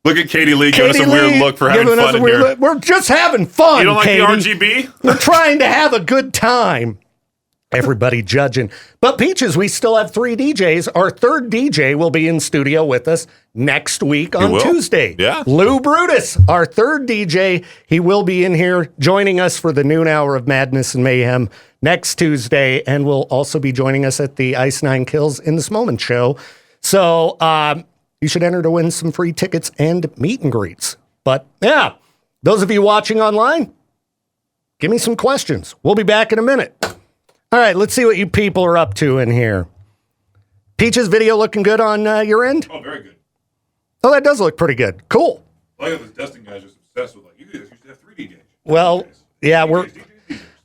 Look at Katie Lee giving us a weird look for having fun in here. We're just having fun, You don't like Katie. the RGB? We're trying to have a good time. Everybody judging. But Peaches, we still have 3 DJs. Our 3rd DJ will be in studio with us next week on Tuesday. Yeah. Lou Brutus, our 3rd DJ. He will be in here joining us for the noon hour of Madness and Mayhem next Tuesday, and will also be joining us at the Ice Nine Kills in This Moment show. So you should enter to win some free tickets and meet and greets. But yeah, those of you watching online, give me some questions. We'll be back in a minute. All right, let's see what you people are up to in here. Peach's video looking good on your end? Oh, very good. Oh, that does look pretty good. Cool. Like this Dustin guy's just obsessed with you guys used to have 3 DJs. Well, yeah,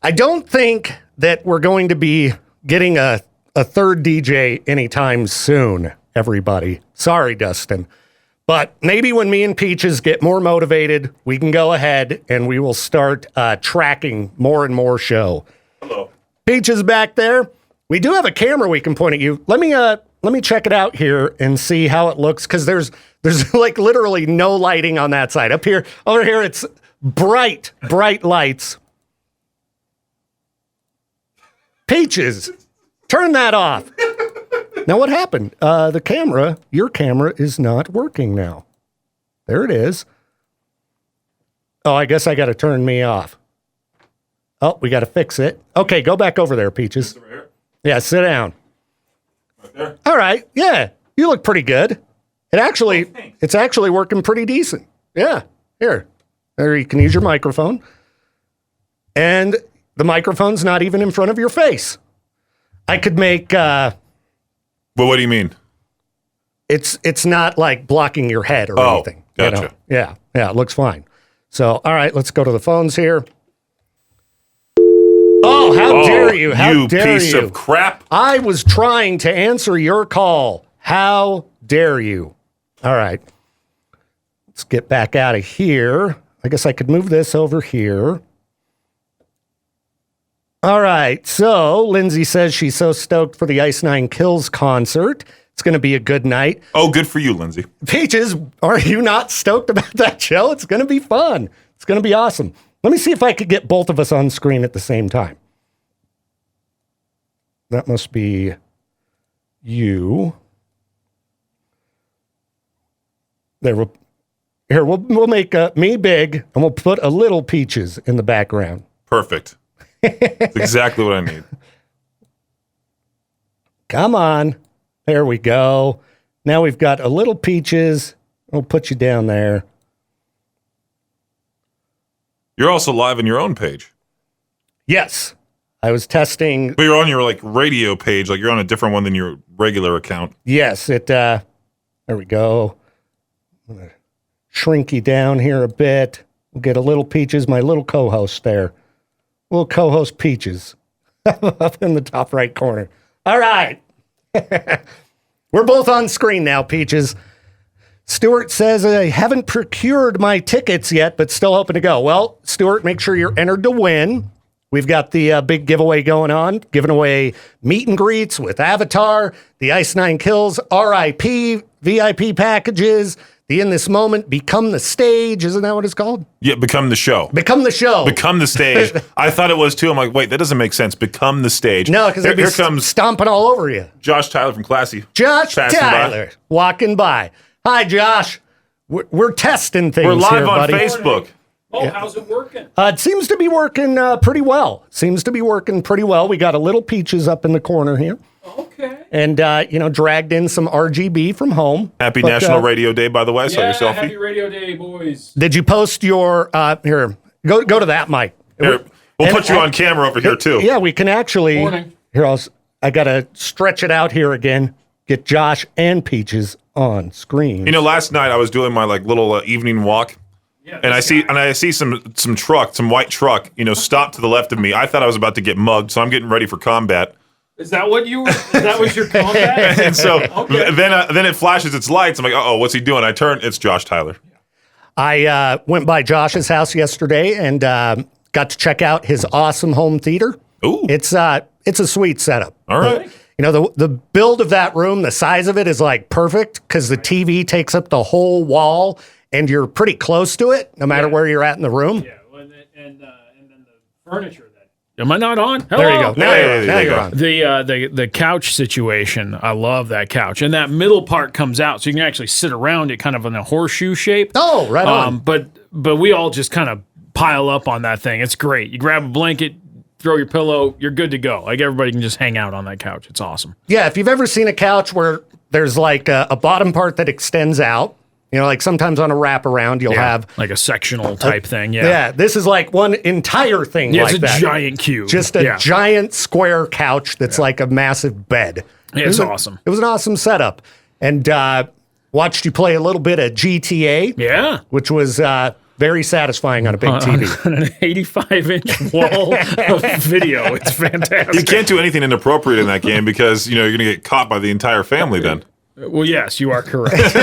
I don't think that we're going to be getting a 3rd DJ anytime soon, everybody. Sorry, Dustin. But maybe when me and Peaches get more motivated, we can go ahead and we will start tracking more and more show. Hello. Peaches back there. We do have a camera we can point at you. Let me check it out here and see how it looks, because there's like literally no lighting on that side. Over here, it's bright lights. Peaches, turn that off. Now what happened? Your camera is not working now. There it is. Oh, I guess I got to turn me off. Oh, we got to fix it. Okay, go back over there, Peaches. Over here. Yeah, sit down. Right there. All right. Yeah, you look pretty good. Thanks. It's actually working pretty decent. Yeah. Here. There, you can use your microphone. And the microphone's not even in front of your face. I could make But what do you mean? it's not like blocking your head or Oh, anything. you know? gotcha. Yeah, it looks fine. So, all right, let's go to the phones here. Oh, how dare you? How you dare piece you? of crap. I was trying to answer your call. How dare you? All right. Let's get back out of here. I guess I could move this over here. All right. So Lindsay says she's so stoked for the Ice Nine Kills concert. It's going to be a good night. Oh, good for you, Lindsay. Peaches, are you not stoked about that show? It's going to be fun. It's going to be awesome. Let me see if I could get both of us on screen at the same time. That must be you. There, we'll make me big, and we'll put a little Peaches in the background. Perfect. That's exactly what I need. Come on. There we go. Now we've got a little Peaches. We'll put you down there. You're also live on your own page. Yes. I was testing. But you're on your like radio page, like you're on a different one than your regular account. Yes, there we go. I'm going to shrink you down here a bit. We'll get a little Peaches, my little co-host there. Little co-host Peaches up in the top right corner. All right. We're both on screen now, Peaches. Stuart says, I haven't procured my tickets yet, but still hoping to go. Well, Stuart, make sure you're entered to win. We've got the big giveaway going on, giving away meet and greets with Avatar, the Ice Nine Kills, RIP, VIP packages, the In This Moment, Become the Stage. Isn't that what it's called? Yeah, become the show. Become the show. Become the stage. I thought it was too. I'm like, wait, that doesn't make sense. Become the stage. No, because here comes stomping all over you. Josh Tyler from Classy. Josh Passing by. Tyler walking by. Hi, Josh. We're testing things. We're live here, on buddy. Facebook. Oh, how's it working? It seems to be working pretty well. We got a little Peaches up in the corner here. Okay. And, dragged in some RGB from home. Happy But, National Radio Day, by the way. I saw Yeah, your selfie. happy radio day, boys. Did you post your, here, go to that mic. Here, we'll And put you on camera over here, too. Yeah, we can actually, Morning. here, I got to stretch it out here again. Get Josh and Peaches on screen. You know, last night I was doing my like little evening walk, Yeah, and I see some white truck, stop to the left of me. I thought I was about to get mugged, so I'm getting ready for combat. Is that what you were? That was your combat? And so Okay. then it flashes its lights. I'm like, oh, what's he doing? I turn, it's Josh Tyler. I went by Josh's house yesterday and got to check out his awesome home theater. Ooh, It's a sweet setup. all right. The build of that room, the size of it is like perfect because the TV takes up the whole wall and you're pretty close to it no matter where you're at in the room. Yeah, and then the furniture. Am I not on? Hello? There you go. Now There you're you on. The couch situation. I love that couch, and that middle part comes out, so you can actually sit around it, kind of in a horseshoe shape. Oh, right on. But we all just kind of pile up on that thing. It's great. You grab a blanket, throw your pillow, you're good to go. Like everybody can just hang out on that couch. It's awesome. Yeah, if you've ever seen a couch where there's like a bottom part that extends out, like sometimes on a wraparound you'll have like a sectional type thing. Yeah. Yeah, this is like one entire thing Yeah, like it's a that. giant cube. Just a Yeah. giant square couch that's like a massive bed. Yeah, it's awesome. It was an awesome setup. And watched you play a little bit of GTA, Yeah. which was very satisfying on a big TV. On an 85-inch wall of video. It's fantastic. You can't do anything inappropriate in that game because, you're going to get caught by the entire family then. Well, yes, you are correct.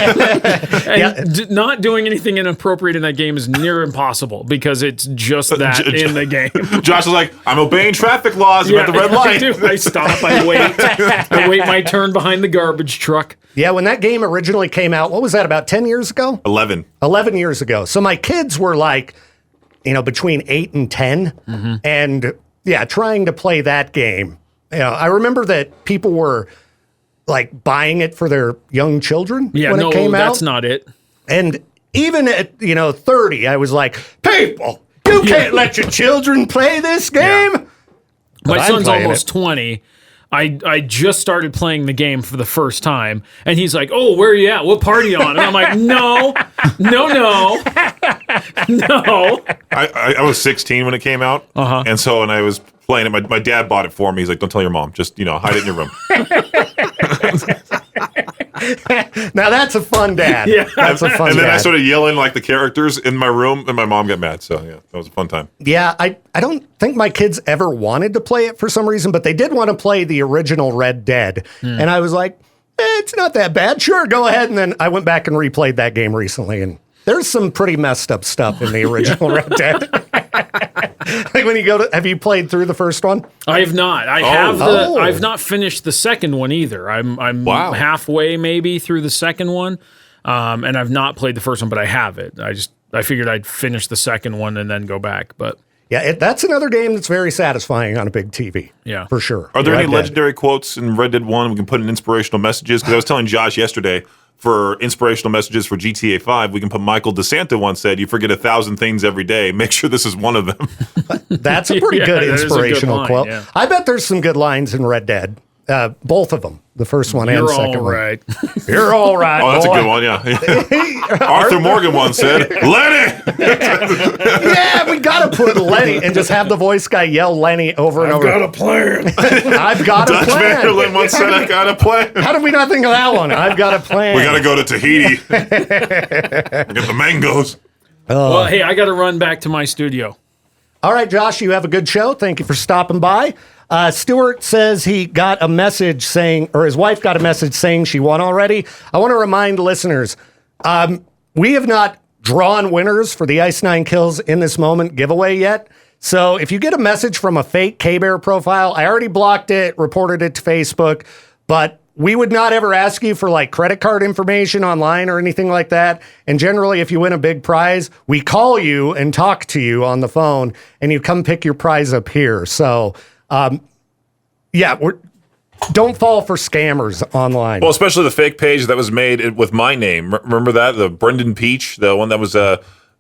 And not doing anything inappropriate in that game is near impossible because it's just that in the game. Josh is like, I'm obeying traffic laws. I'm at the red I light. do. I stop. I wait. I wait my turn behind the garbage truck. Yeah, when that game originally came out, what was that, about 10 years ago? 11. 11 years ago. So my kids were like, between 8 and 10. Mm-hmm. And yeah, trying to play that game. I remember that people were like buying it for their young children Yeah, when no, it came out. that's not it. And even at 30, I was like, people, you can't let your children play this game. Yeah. But My I'm son's playing almost 20. I just started playing the game for the first time, and he's like, "Oh, where are you at? What party on?" And I'm like, "No. I was 16 when it came out, and so when I was playing it, my dad bought it for me. He's like, "Don't tell your mom. Just hide it in your room." Now that's a fun dad. Yeah. That's a fun And then dad. I started yelling like the characters in my room, and my mom got mad. So yeah, that was a fun time. Yeah, I don't think my kids ever wanted to play it for some reason, but they did want to play the original Red Dead. And I was like, it's not that bad. Sure, go ahead. And then I went back and replayed that game recently, and there's some pretty messed up stuff in the original Red Dead. Like when you have you played through the first one? I have not. I've not finished the second one either. I'm Wow. halfway maybe through the second one, and I've not played the first one, but I have it. I figured I'd finish the second one and then go back, but Yeah, that's another game that's very satisfying on a big TV. Yeah. For sure. Are there Red any Dead. legendary quotes in Red Dead 1 we can put in inspirational messages? Because I was telling Josh yesterday, for inspirational messages for GTA 5, we can put Michael DeSanta once said, "You forget 1,000 things every day. Make sure this is one of them." That's a pretty Yeah, good that is a good inspirational line, quote. yeah. I bet there's some good lines in Red Dead. Both of them, the first one and you're second all one. right. You're all right. Oh, that's boy. a good one, yeah. Arthur Morgan once said, "Lenny!" Yeah, we gotta put Lenny and just have the voice guy yell Lenny over and over. Got a plan. I've got a Dutch plan. Vanderlyn once said, "I got a plan." How did we not think of that one? I've got a plan. We got to go to Tahiti. Get the mangoes. Well, hey, I got to run back to my studio. All right, Josh, you have a good show. Thank you for stopping by. Stuart says he got a message saying, or his wife got a message saying she won already. I want to remind listeners, we have not drawn winners for the Ice 9 Kills in this moment giveaway yet. So if you get a message from a fake K-Bear profile, I already blocked it, reported it to Facebook, but we would not ever ask you for like credit card information online or anything like that. And generally, if you win a big prize, we call you and talk to you on the phone and you come pick your prize up here. So, don't fall for scammers online. Well, especially the fake page that was made with my name. Remember that? The Brendan Peach, the one that was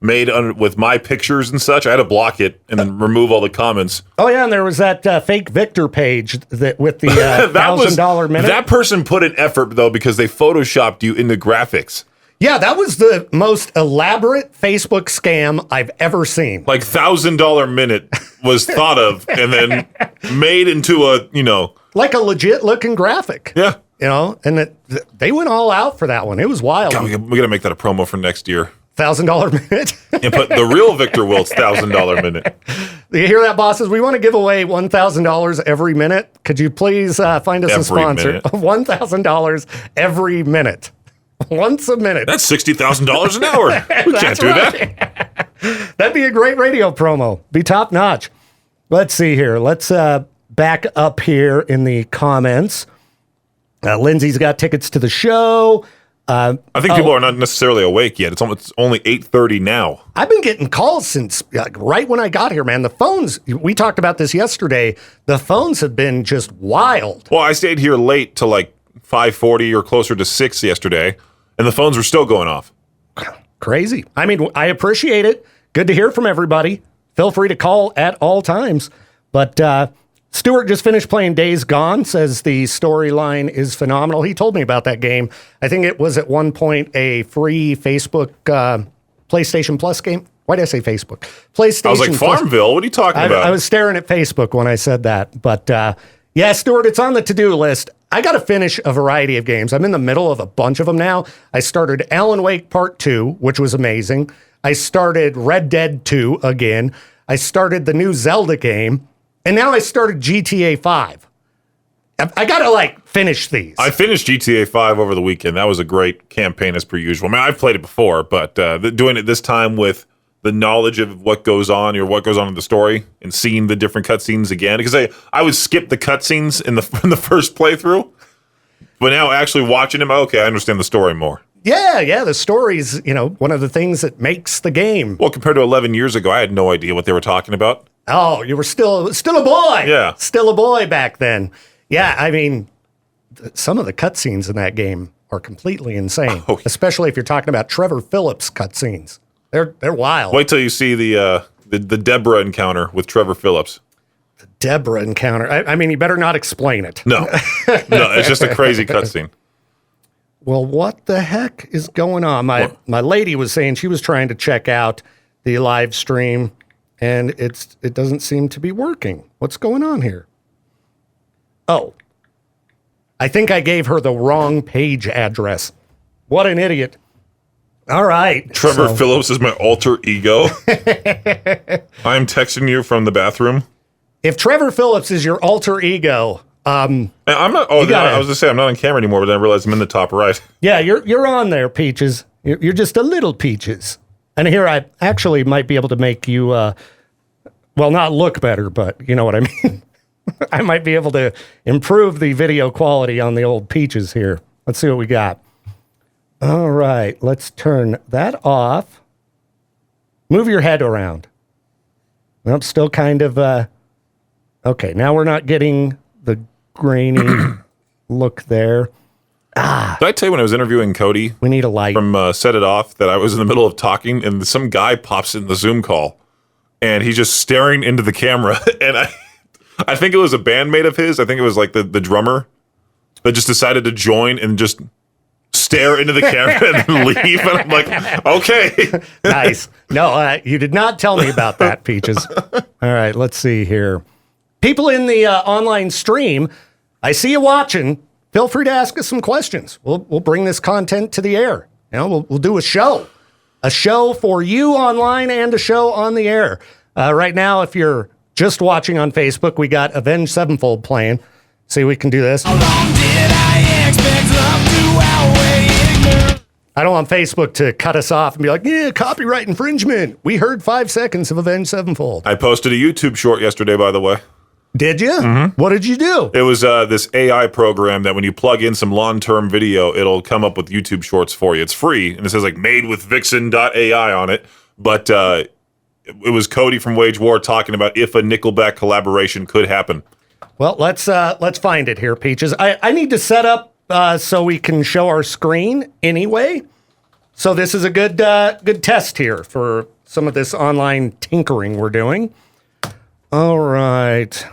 made with my pictures and such. I had to block it and then remove all the comments. Oh, yeah, and there was that fake Victor page that with the $1,000 minute. That person put an effort, though, because they photoshopped you into graphics. Yeah, that was the most elaborate Facebook scam I've ever seen. Like $1,000 minute was thought of and then made into a, Like a legit looking graphic. Yeah. And they went all out for that one. It was wild. God, we got to make that a promo for next year. $1,000 minute. And put the real Victor Wiltz $1,000 minute. You hear that, bosses? We want to give away $1,000 every minute. Could you please find us a Every sponsor? minute. $1,000 every minute. Once a minute. That's $60,000 an hour. We can't do that. That'd be a great radio promo. Be top notch. Let's see here. Let's back up here in the comments. Lindsay's got tickets to the show. I think people are not necessarily awake yet. It's only 8:30 now. I've been getting calls since right when I got here, man. The phones, we talked about this yesterday. The phones have been just wild. Well, I stayed here late till like 5:40 or closer to 6 yesterday, and the phones were still going off. Crazy. I mean, I appreciate it. Good to hear from everybody. Feel free to call at all times. But Stuart just finished playing Days Gone, says the storyline is phenomenal. He told me about that game. I think it was at one point a free Facebook PlayStation Plus game. Why did I say Facebook? PlayStation I was like, Plus. Farmville? What are you talking about? I was staring at Facebook when I said that. But yeah, Stuart, it's on the to-do list. I got to finish a variety of games. I'm in the middle of a bunch of them now. I started Alan Wake Part 2, which was amazing. I started Red Dead 2 again. I started the new Zelda game. And now I started GTA 5. I got to finish these. I finished GTA 5 over the weekend. That was a great campaign as per usual. I mean, I've played it before, but doing it this time with the knowledge of what goes on or what goes on in the story and seeing the different cutscenes again. Because I would skip the cutscenes in the first playthrough, but now actually watching them, okay, I understand the story more. Yeah, the story's, one of the things that makes the game. Well, compared to 11 years ago, I had no idea what they were talking about. Oh, you were still a boy. Yeah. Still a boy back then. Yeah, I mean, some of the cutscenes in that game, are completely insane, Oh, yeah. especially if you're talking about Trevor Phillips cutscenes. They're wild. Wait till you see the Deborah encounter with Trevor Phillips. Deborah encounter. I mean, you better not explain it. No, it's just a crazy cutscene. Well, what the heck is going on? My lady was saying she was trying to check out the live stream, and it doesn't seem to be working. What's going on here? Oh, I think I gave her the wrong page address. What an idiot. All right. Trevor Phillips is my alter ego. I'm texting you from the bathroom. If Trevor Phillips is your alter ego, I'm not. Oh, I was gonna say I'm not on camera anymore, but then I realized I'm in the top right. yeah, you're on there, Peaches. You're just a little Peaches. And here I actually might be able to make you, well, not look better, but you know what I mean. I might be able to improve the video quality on the old Peaches here. Let's see what we got. All right, let's turn that off. Move your head around. I'm still kind of, okay, now we're not getting the grainy look there. Did I tell you when I was interviewing Cody We need a light. from Set It Off that I was in the middle of talking and some guy pops in the Zoom call and he's just staring into the camera and I think it was a bandmate of his. I think it was like the drummer that just decided to join and just stare into the camera and then leave. And I'm like, okay. Nice. No, you did not tell me about that, Peaches. All right, let's see here. People in the online stream, I see you watching. Feel free to ask us some questions. We'll bring this content to the air. You know, we'll do a show for you online and a show on the air. Right now, if you're just watching on Facebook, we got Avenged Sevenfold playing. See, we can do this. I don't want Facebook to cut us off and be like, yeah, copyright infringement. We heard 5 seconds of Avenged Sevenfold. I posted a YouTube short yesterday, by the way. Did you? Mm-hmm. What did you do? It was this AI program that when you plug in some long-term video, it'll come up with YouTube shorts for you. It's free, and it says like made with Vixen.ai on it. But it was Cody from Wage War talking about if a Nickelback collaboration could happen. Well, let's find it here, Peaches. I need to set up so we can show our screen anyway. So this is a good test here for some of this online tinkering we're doing. All right.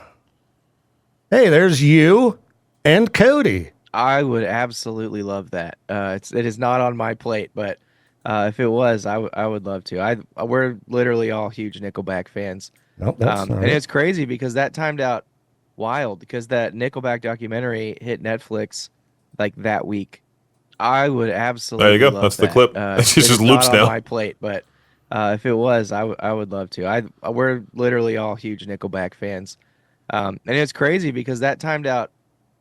Hey, there's you and Cody. I would absolutely love that. It is not on my plate, but if it was, I would love to. We're literally all huge Nickelback fans. Nope, that's not and it. it's crazy because that timed out wild because that Nickelback documentary hit Netflix like that week. I would absolutely. There you go. love That's that. the clip. It just loops not now. on my plate, but if it was, I would love to. We're literally all huge Nickelback fans. And it's crazy because that timed out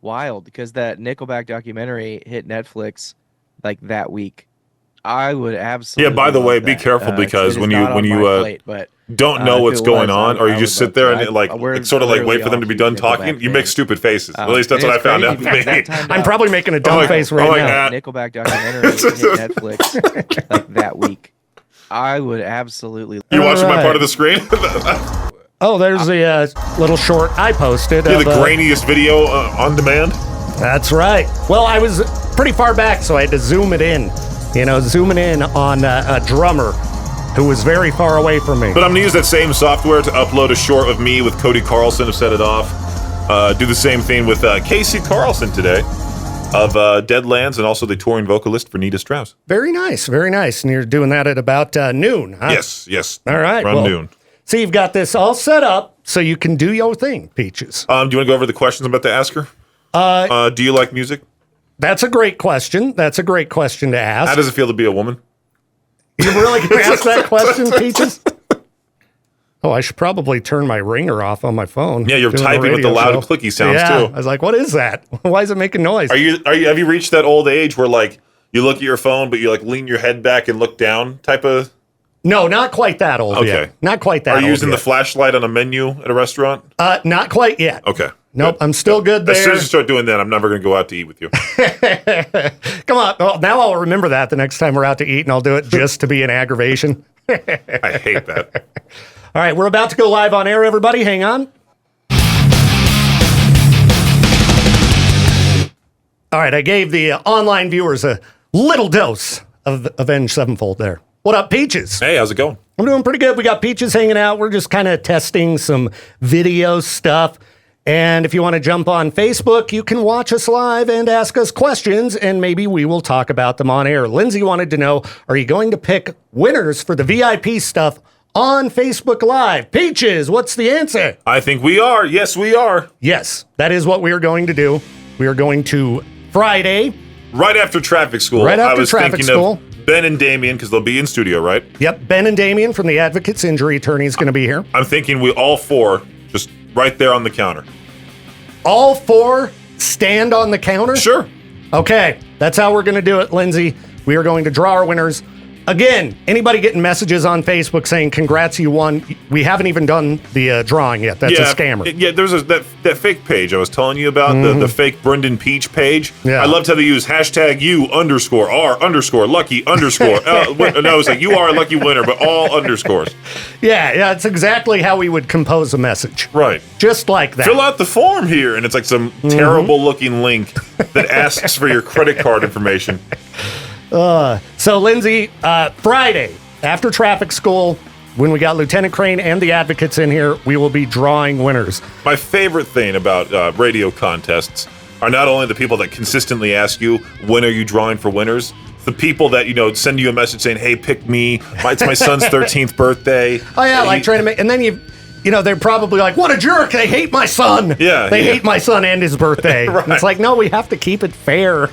wild because that Nickelback documentary hit Netflix like that week. I would absolutely. Yeah, by the love way, be that. careful because it is when not on you my plate, but don't know if what's it going was, on, or you I just would sit there love and to. like We're sort of like wait literally for them to be all done huge talking, Nickelback you make fans. stupid faces. At least And that's what I it's found crazy out for because that me. timed I'm out probably making a dumb like- face I'm right like, now. Nickelback documentary hit Netflix like that week. I would absolutely. You watching my Alright. part of the screen? Oh, there's a little short I posted. You're of, the grainiest video on demand. That's right. Well, I was pretty far back, so I had to zoom it in. You know, zooming in on a drummer who was very far away from me. But I'm gonna use that same software to upload a short of me with Cody Carlson of Set It Off. Do the same thing with Casey Carlson today of Deadlands and also the touring vocalist for Nita Strauss. Very nice, very nice. And you're doing that at about noon, huh? Yes. All right. Around well, noon. So you've got this all set up so you can do your thing, Peaches. Do you want to go over the questions I'm about to ask her? Do you like music? That's a great question. That's a great question to ask. How does it feel to be a woman? You really going to ask that question, Peaches? Oh, I should probably turn my ringer off on my phone. Yeah, you're doing a typing with the radio loud show. clicky sounds yeah, too. I was like, what is that? Why is it making noise? Have you reached that old age where like you look at your phone but you like lean your head back and look down type of? No, not quite that old Okay. yet. Not quite that Are old you using the yet. flashlight on a menu at a restaurant? Not quite yet. Okay. Nope, Good. I'm still good As soon there. as you start doing that, I'm never going to go out to eat with you. Come on. Well, now I'll remember that the next time we're out to eat, and I'll do it just to be an aggravation. I hate that. All right, we're about to go live on air, everybody. Hang on. All right, I gave the online viewers a little dose of Avenged Sevenfold there. What up, Peaches? Hey, how's it going? I'm doing pretty good. We got Peaches hanging out. We're just kind of testing some video stuff. And if you want to jump on Facebook, you can watch us live and ask us questions, and maybe we will talk about them on air. Lindsay wanted to know, are you going to pick winners for the VIP stuff on Facebook Live? Peaches, what's the answer? I think we are. Yes, we are. Yes, that is what we are going to do. We are going to Friday. Right after traffic school. Right after I was traffic thinking school. of Ben and Damien because they'll be in studio, right? Yep, Ben and Damien from the Advocates Injury Attorney is going to be here. I'm thinking we all four just right there on the counter. All four stand on the counter? Sure. Okay, that's how we're going to do it, Lindsay. We are going to draw our winners. Again, anybody getting messages on Facebook saying, congrats, you won, we haven't even done the drawing yet. That's a scammer. Yeah, there's that fake page I was telling you about, the fake Brendan Peach page. Yeah. I loved how they use hashtag #U_R_lucky_. No, it's like you are a lucky winner, but all underscores. Yeah, it's exactly how we would compose a message. Right. Just like that. Fill out the form here, and it's like some terrible looking link that asks for your credit card information. So, Lindsay, Friday, after traffic school, when we got Lieutenant Crane and the advocates in here, we will be drawing winners. My favorite thing about radio contests are not only the people that consistently ask you, when are you drawing for winners? The people that, send you a message saying, hey, pick me. It's my son's 13th birthday. Oh, yeah, like trying to make, and then they're probably like, what a jerk, they hate my son. Yeah. They hate my son and his birthday. Right. And it's like, no, we have to keep it fair.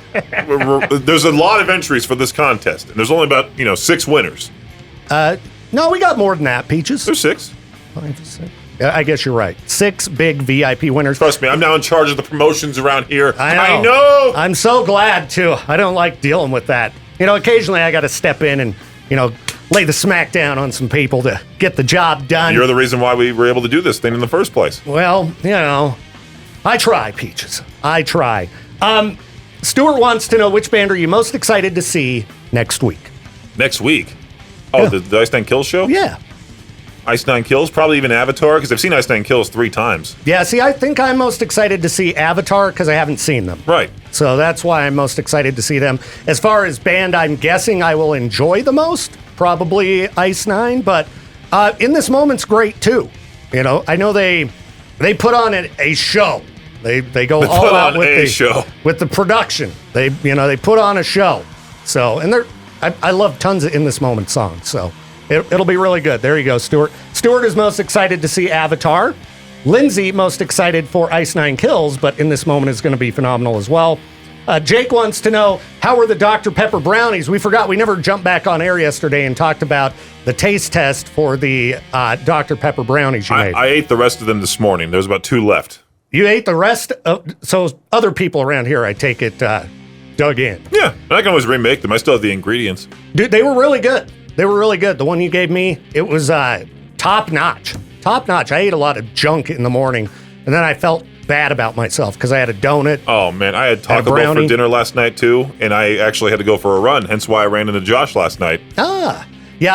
There's a lot of entries for this contest, and there's only about, 6 winners. No, we got more than that, Peaches. There's 6. 5, 6. I guess you're right. 6 big VIP winners. Trust me, I'm now in charge of the promotions around here. I know. I'm so glad, too. I don't like dealing with that. Occasionally I got to step in and, lay the smack down on some people to get the job done. You're the reason why we were able to do this thing in the first place. Well, I try, Peaches. I try. Stuart wants to know, which band are you most excited to see next week? Next week? Oh, Yeah. the Ice Nine Kills show? Yeah. Ice Nine Kills? Probably even Avatar, because I've seen Ice Nine Kills 3 times. Yeah, see, I think I'm most excited to see Avatar because I haven't seen them. Right. So that's why I'm most excited to see them. As far as band I'm guessing I will enjoy the most, probably Ice Nine, but In This Moment's great too. I know they put on a show. They go all out with the production. They put on a show. So, and I love tons of In This Moment songs. So it'll be really good. There you go, Stuart. Stuart is most excited to see Avatar. Lindsay most excited for Ice Nine Kills, but In This Moment is going to be phenomenal as well. Jake wants to know, how were the Dr. Pepper brownies? We forgot, we never jumped back on air yesterday and talked about the taste test for the Dr. Pepper brownies you made. I ate the rest of them this morning. There's about 2 left. You ate the rest? So other people around here, I take it, dug in. Yeah, I can always remake them. I still have the ingredients. Dude, they were really good. They were really good. The one you gave me, it was top notch. Top notch. I ate a lot of junk in the morning, and then I felt bad about myself because I had a donut. Oh, man. I had Taco Bell for dinner last night, too, and I actually had to go for a run, hence why I ran into Josh last night. Yeah,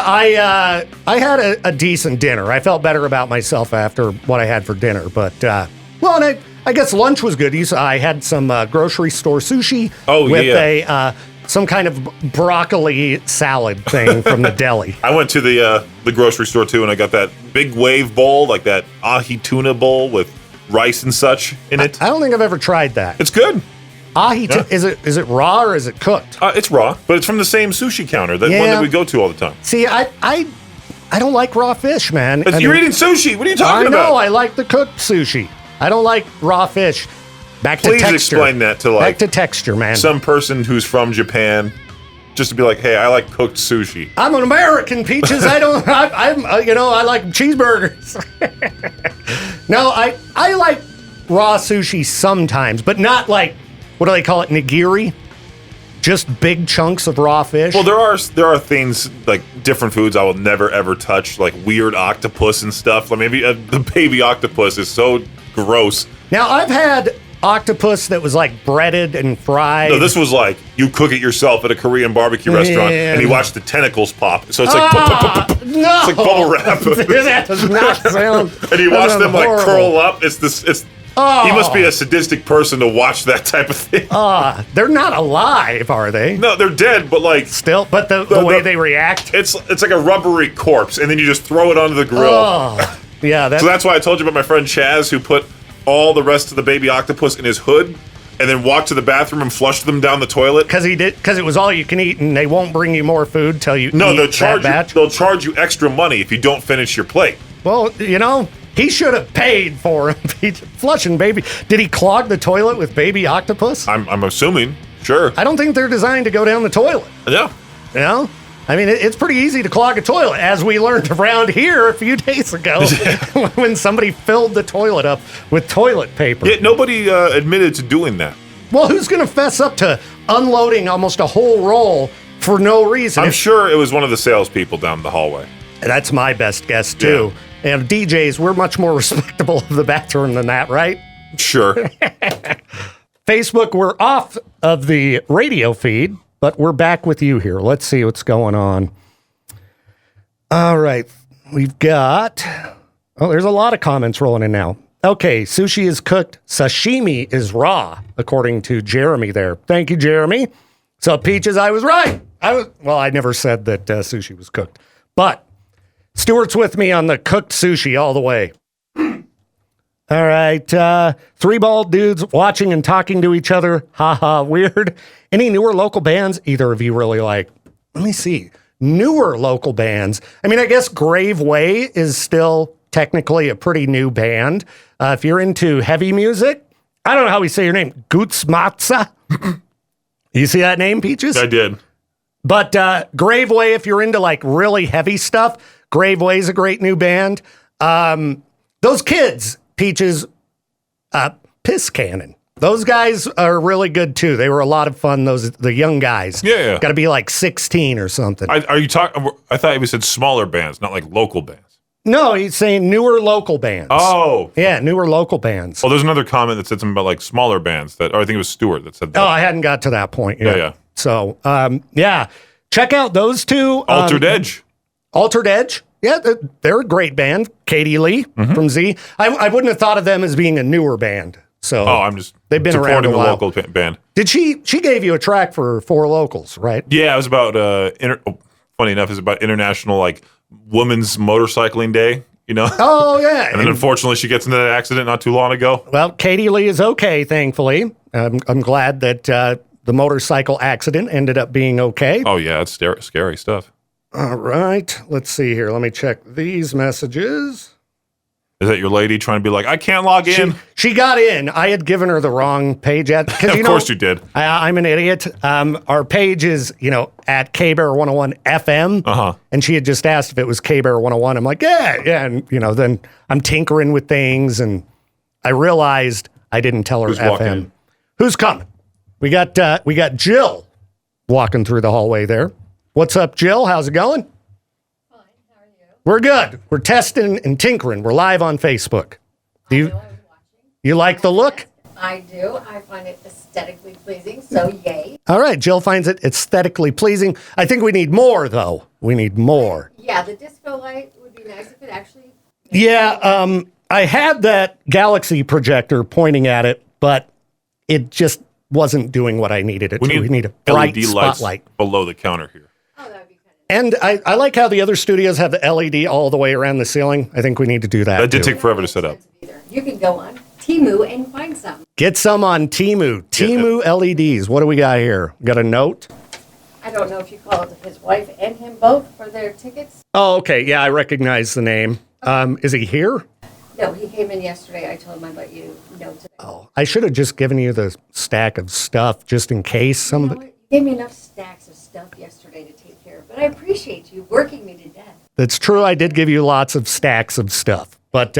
I had a decent dinner. I felt better about myself after what I had for dinner, but, and I guess lunch was good. I had some grocery store sushi with some kind of broccoli salad thing from the deli. I went to the grocery store, too, and I got that big wave bowl, like that ahi tuna bowl with rice and such in it. I don't think I've ever tried that. It's good. Ahi, is it raw or is it cooked? It's raw, but it's from the same sushi counter, that one that we go to all the time. See, I don't like raw fish, man. You're eating sushi. What are you talking about? I know. I like the cooked sushi. I don't like raw fish. Please explain that to back to texture, man. Some person who's from Japan, just to be like, hey, I like cooked sushi. I'm an American, Peaches. I like cheeseburgers. No, I like raw sushi sometimes, but not like, what do they call it, nigiri? Just big chunks of raw fish. Well, there are things like different foods I will never ever touch, like weird octopus and stuff. Like maybe the baby octopus is so gross. Now I've had octopus that was like breaded and fried. No, this was like you cook it yourself at a Korean barbecue restaurant, and you watch the tentacles pop. So it's like no, it's like bubble wrap. That does not sound. And you watch them like curl up. It's He must be a sadistic person to watch that type of thing. They're not alive, are they? No, they're dead, but like Still, but the way they react. it's like a rubbery corpse, and then you just throw it onto the grill. Oh, yeah. So that's why I told you about my friend Chaz, who put all the rest of the baby octopus in his hood, and then walked to the bathroom and flushed them down the toilet. because it was all you can eat, and they won't bring you more food till you No, eat they'll charge that batch. they'll charge you extra money if you don't finish your plate. Well, he should have paid for him. Flushing baby. Did he clog the toilet with baby octopus? I'm assuming, sure. I don't think they're designed to go down the toilet. Yeah. I mean, it's pretty easy to clog a toilet, as we learned around here a few days ago when somebody filled the toilet up with toilet paper. Yet nobody admitted to doing that. Well, who's going to fess up to unloading almost a whole roll for no reason? I'm sure it was one of the salespeople down the hallway. That's my best guess, too. And DJs, we're much more respectable of the bathroom than that, right? Sure. Facebook, we're off of the radio feed, but we're back with you here. Let's see what's going on. All right. We've got... Oh, there's a lot of comments rolling in now. Okay, sushi is cooked, sashimi is raw, according to Jeremy there. Thank you, Jeremy. So, Peaches, I was right. I never said that sushi was cooked. But Stuart's with me on the cooked sushi all the way. All right, three bald dudes watching and talking to each other. Haha, weird. Any newer local bands either of you really like? Let me see. Newer local bands. I mean, I guess Grave Way is still technically a pretty new band. If you're into heavy music, I don't know how we say your name. Gutsmatza. You see that name, Peaches? I did. But Grave Way, if you're into like really heavy stuff, Grave Way is a great new band. Those kids, Peaches, Piss Cannon. Those guys are really good too. They were a lot of fun. The young guys. Yeah. Got to be like 16 or something. Are you talking? I thought you said smaller bands, not like local bands. No, he's saying newer local bands. Oh. Yeah, newer local bands. Well, there's another comment that said something about like smaller bands or I think it was Stuart that said that. Oh, I hadn't got to that point yet. Yeah. So, check out those two. Altered Edge. Altered Edge. Yeah, they're a great band. Katie Lee from Z. I wouldn't have thought of them as being a newer band. So I'm just they've been around a supporting the while. local band. Did she gave you a track for Four Locals, right? Yeah, it was about funny enough, it's about International like Women's Motorcycling Day. Oh yeah. And then unfortunately, she gets into that accident not too long ago. Well, Katie Lee is okay, thankfully. I'm glad that the motorcycle accident ended up being okay. Oh yeah, it's scary stuff. All right, let's see here. Let me check these messages. Is that your lady trying to be like, I can't log in? She got in. I had given her the wrong page at. Of course you did. I'm an idiot. Our page is, at KBear 101 FM. And she had just asked if it was KBear 101. I'm like, yeah. And, then I'm tinkering with things. And I realized I didn't tell her Who's FM. walking in? Who's coming? We got Jill walking through the hallway there. What's up, Jill? How's it going? We're good. We're testing and tinkering. We're live on Facebook. You like the look? I do. I find it aesthetically pleasing, so yay. All right. Jill finds it aesthetically pleasing. I think we need more, though. We need more. Yeah, the disco light would be nice if it actually... Yeah, I had that Galaxy projector pointing at it, but it just wasn't doing what I needed it to. We need a bright LED spotlight. lights below the counter here. Oh, that would be kind of... And I like how the other studios have the LED all the way around the ceiling. I think we need to do that. That did too. take forever to set up. You can go on Temu and find some. Get some on Temu. Temu LEDs. What do we got here? Got a note? I don't know if you called his wife and him both for their tickets. Oh, okay. Yeah, I recognize the name. Is he here? No, he came in yesterday. I told him I'd let you know today. Oh, I should have just given you the stack of stuff just in case somebody... You gave me enough stacks of stuff yesterday to take care of, but I appreciate you working me to death. That's true. I did give you lots of stacks of stuff. But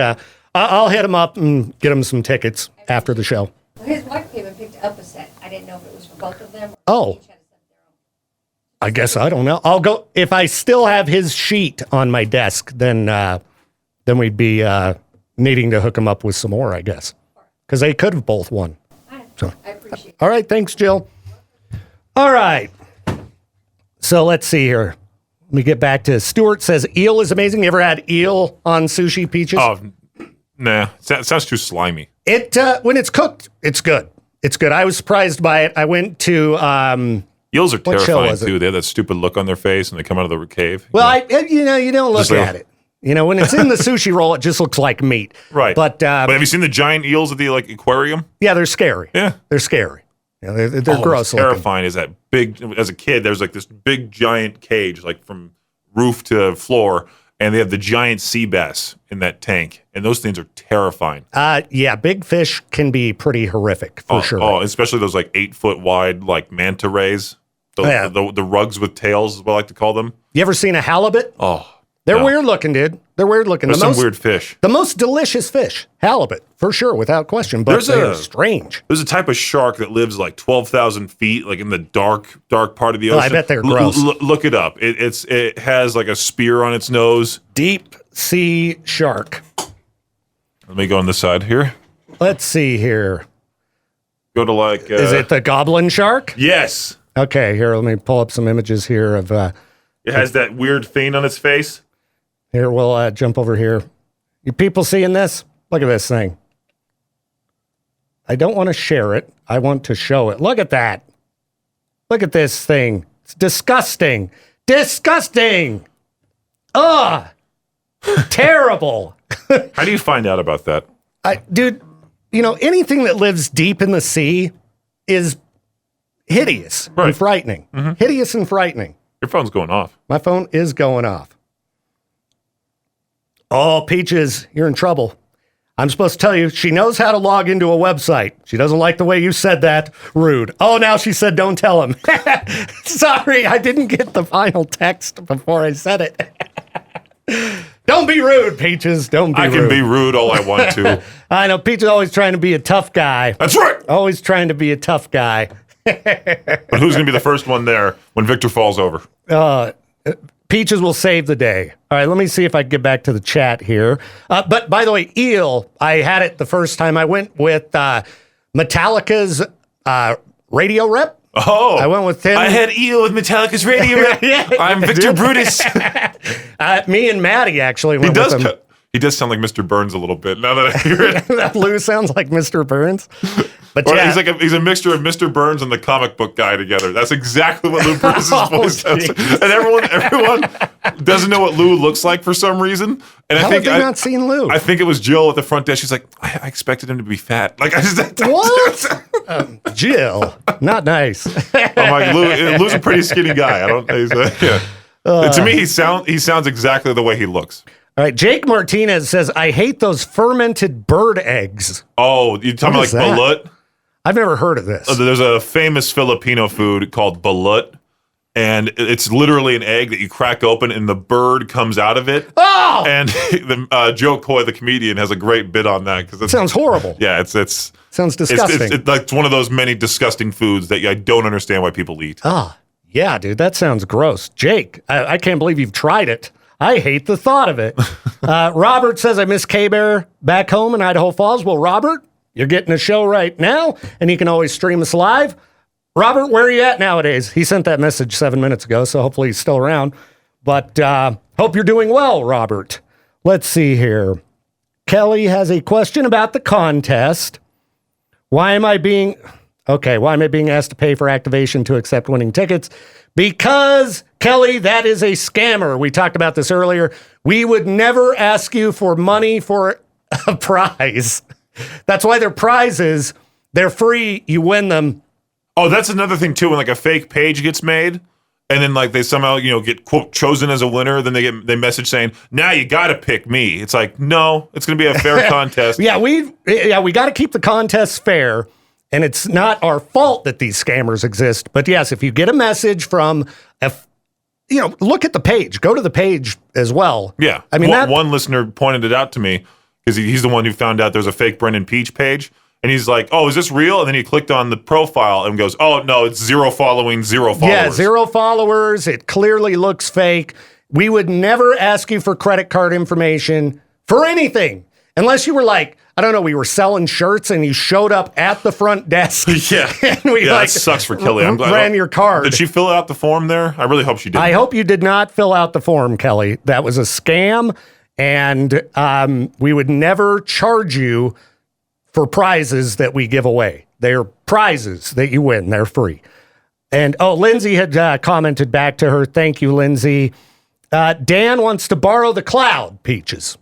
I'll hit him up and get him some tickets after the show. Well, his wife came and picked up a set. I didn't know if it was for both of them. Or Oh. each had a set of their own. I guess I don't know. I'll go... If I still have his sheet on my desk, then we'd be needing to hook him up with some more, I guess. Because they could have both won. So. I appreciate it. All right. Thanks, Jill. All right. So let's see here. Let me get back to Stuart says eel is amazing. You ever had eel on sushi, Peaches? Oh, nah. Sounds too slimy. It when it's cooked, it's good. It's good. I was surprised by it. I went to Eels are What show terrifying was it? too. They have that stupid look on their face when they come out of the cave. well, you don't look Just like- at it. When it's in the sushi roll, it just looks like meat. Right. But But have you seen the giant eels at the aquarium? yeah, they're scary. Yeah. They're scary. They're Oh, gross what's looking. terrifying is that big. As a kid, there's like this big giant cage, like from roof to floor, and they have the giant sea bass in that tank, and those things are terrifying. Yeah, big fish can be pretty horrific for sure. Oh, especially those like 8-foot wide like manta rays. Yeah. The rugs with tails is what I like to call them. You ever seen a halibut? Oh, They're no. weird looking, dude. They're weird looking. There's some weird fish. The most delicious fish, halibut, for sure, without question. But they're strange. There's a type of shark that lives like 12,000 feet, like in the dark part of the Oh, ocean. I bet they're gross. Look it up. It has like a spear on its nose. Deep sea shark. Let me go on this side here. Let's see here. Go to like. Is it the goblin shark? Yes. Okay, here, let me pull up some images here of. It has that weird thing on its face. Here, we'll jump over here. You people seeing this? Look at this thing. I don't want to share it. I want to show it. Look at that. Look at this thing. It's disgusting. Disgusting. Ugh. Terrible. How do you find out about that? Dude, anything that lives deep in the sea is hideous and frightening. Hideous and frightening. Your phone's going off. My phone is going off. Oh, Peaches, you're in trouble. I'm supposed to tell you, she knows how to log into a website. She doesn't like the way you said that. Rude. Oh, now she said don't tell him. Sorry, I didn't get the final text before I said it. Don't be rude, Peaches. Don't be rude. I can be rude all I want to. I know, Peaches is always trying to be a tough guy. That's right. Always trying to be a tough guy. But who's going to be the first one there when Victor falls over? Peaches will save the day. All right, let me see if I can get back to the chat here. But by the way, Eel, I had it the first time. I went with Metallica's radio rep. Oh, I went with him. I had Eel with Metallica's radio rep. Yeah, I'm Victor Brutus. Me and Maddie actually went with him. He does sound like Mr. Burns a little bit now that I hear it. Lou sounds like Mr. Burns. But Or yeah. he's a mixture of Mr. Burns and the comic book guy together. That's exactly what Lou Burns' voice sounds like. And everyone doesn't know what Lou looks like for some reason. And How have they not seen Lou? I think it was Jill at the front desk. She's like, I expected him to be fat. Like I just What? Jill, not nice. I'm like, Lou's a pretty skinny guy. To me, he sounds exactly the way he looks. All right, Jake Martinez says, I hate those fermented bird eggs. Oh, you talking What about like is that? balut? I've never heard of this. There's a famous Filipino food called balut, and it's literally an egg that you crack open and the bird comes out of it. Oh! And Joe Coy, the comedian, has a great bit on that because it Sounds horrible. Yeah, it's Sounds disgusting. It's like one of those many disgusting foods that I don't understand why people eat. Yeah, dude, that sounds gross. Jake, I can't believe you've tried it. I hate the thought of it. Robert says, I miss K-Bear back home in Idaho Falls. Well, Robert, you're getting a show right now, and you can always stream us live. Robert, where are you at nowadays? He sent that message 7 minutes ago, so hopefully he's still around. But hope you're doing well, Robert. Let's see here. Kelly has a question about the contest. Why am I being asked to pay for activation to accept winning tickets? Because, Kelly, that is a scammer. We talked about this earlier. We would never ask you for money for a prize. That's why they're prizes. They're free. You win them. Oh, that's another thing, too, when like a fake page gets made and then like they somehow, get, quote, chosen as a winner. Then they message saying, now you got to pick me. It's like, no, it's going to be a fair contest. Yeah, we got to keep the contests fair. And it's not our fault that these scammers exist. But yes, if you get a message from, look at the page. Go to the page as well. Yeah. I mean, one listener pointed it out to me because he's the one who found out there's a fake Brendan Peach page. And he's like, oh, is this real? And then he clicked on the profile and goes, oh, no, it's 0 following, 0 followers. Yeah, 0 followers. It clearly looks fake. We would never ask you for credit card information for anything. Unless you were like, I don't know, we were selling shirts and you showed up at the front desk. Yeah. And we that sucks for Kelly. I'm glad. Ran your card. Did she fill out the form there? I really hope she did. I hope you did not fill out the form, Kelly. That was a scam. And we would never charge you for prizes that we give away. They're prizes that you win. They're free. And, Lindsay had commented back to her. Thank you, Lindsay. Dan wants to borrow the cloud, Peaches.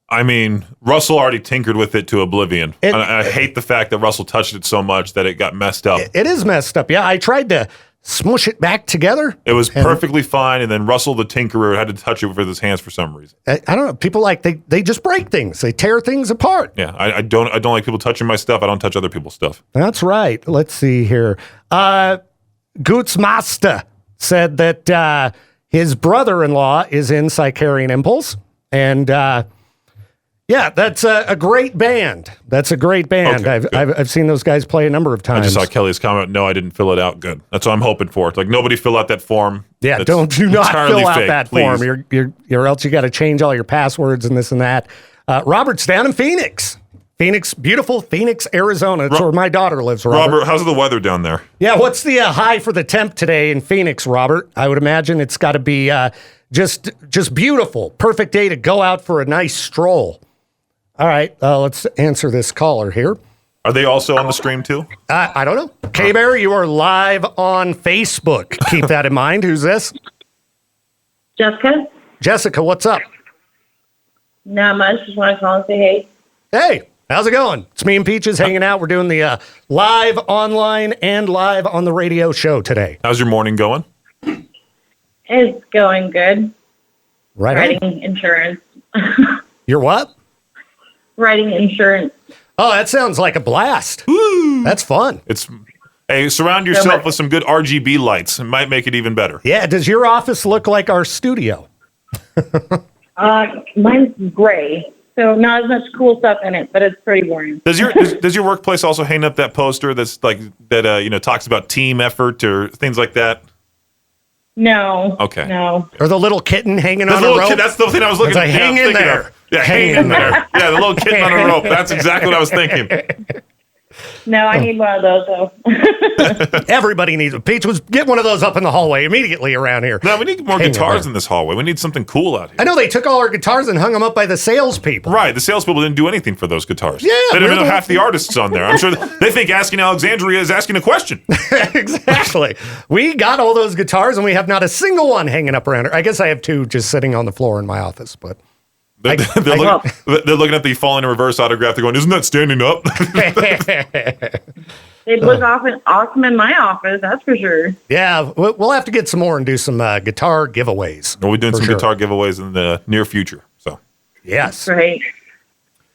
I mean, Russell already tinkered with it to oblivion. And I hate the fact that Russell touched it so much that it got messed up. It is messed up. Yeah, I tried to smush it back together. It was perfectly fine, and then Russell the tinkerer had to touch it with his hands for some reason. I don't know. People they just break things. They tear things apart. Yeah, I don't like people touching my stuff. I don't touch other people's stuff. That's right. Let's see here. Goots Master said that his brother-in-law is in Sicarian Impulse, and yeah, that's a great band. That's a great band. Okay, I've seen those guys play a number of times. I just saw Kelly's comment. No, I didn't fill it out. Good. That's what I'm hoping for. Like nobody fill out that form. Yeah, That's do not entirely fill out fake, that please. form. You're else you got to change all your passwords and this and that. Robert's down in Phoenix. Beautiful Phoenix, Arizona. That's where my daughter lives, Robert. How's the weather down there? Yeah, what's the high for the temp today in Phoenix, Robert? I would imagine it's got to be just beautiful. Perfect day to go out for a nice stroll. All right, let's answer this caller here. Are they also on the stream too? I don't know. K-Bear, you are live on Facebook. Keep that in mind. Who's this? Jessica? Jessica, what's up? Not much. Just want to call and say hey. Hey, how's it going? It's me and Peaches hanging out. We're doing the live online and live on the radio show today. How's your morning going? It's going good. Right on. Writing insurance. You're what? Writing insurance. Oh, that sounds like a blast. That's fun. Hey, surround yourself with some good RGB lights. It might make it even better. Yeah, does your office look like our studio? Mine's gray, so not as much cool stuff in it, but it's pretty boring. Does your workplace also hang up that poster that's like that talks about team effort or things like that? No. Okay. No. Or the little kitten hanging on a little rope? That's the thing I was looking It's like, at. hang in there. Yeah, hang in there. Yeah, the little kitten on a rope. That's exactly what I was thinking. No, I need one of those, though. Everybody needs a Peach. Get one of those up in the hallway immediately around here. No, we need more guitars in this hallway. We need something cool out here. I know they took all our guitars and hung them up by the salespeople. Right, the salespeople didn't do anything for those guitars. Yeah, they didn't even know really. half the artists on there. I'm sure they think Asking Alexandria is asking a question. Exactly. We got all those guitars and we have not a single one hanging up around here. I guess I have two just sitting on the floor in my office, but They're looking at the Falling in Reverse autograph. They're going, isn't that standing up? They look awesome in my office, that's for sure. Yeah, we'll have to get some more and do some guitar giveaways. We'll be doing For some sure. guitar giveaways in the near future. So, yes. Great.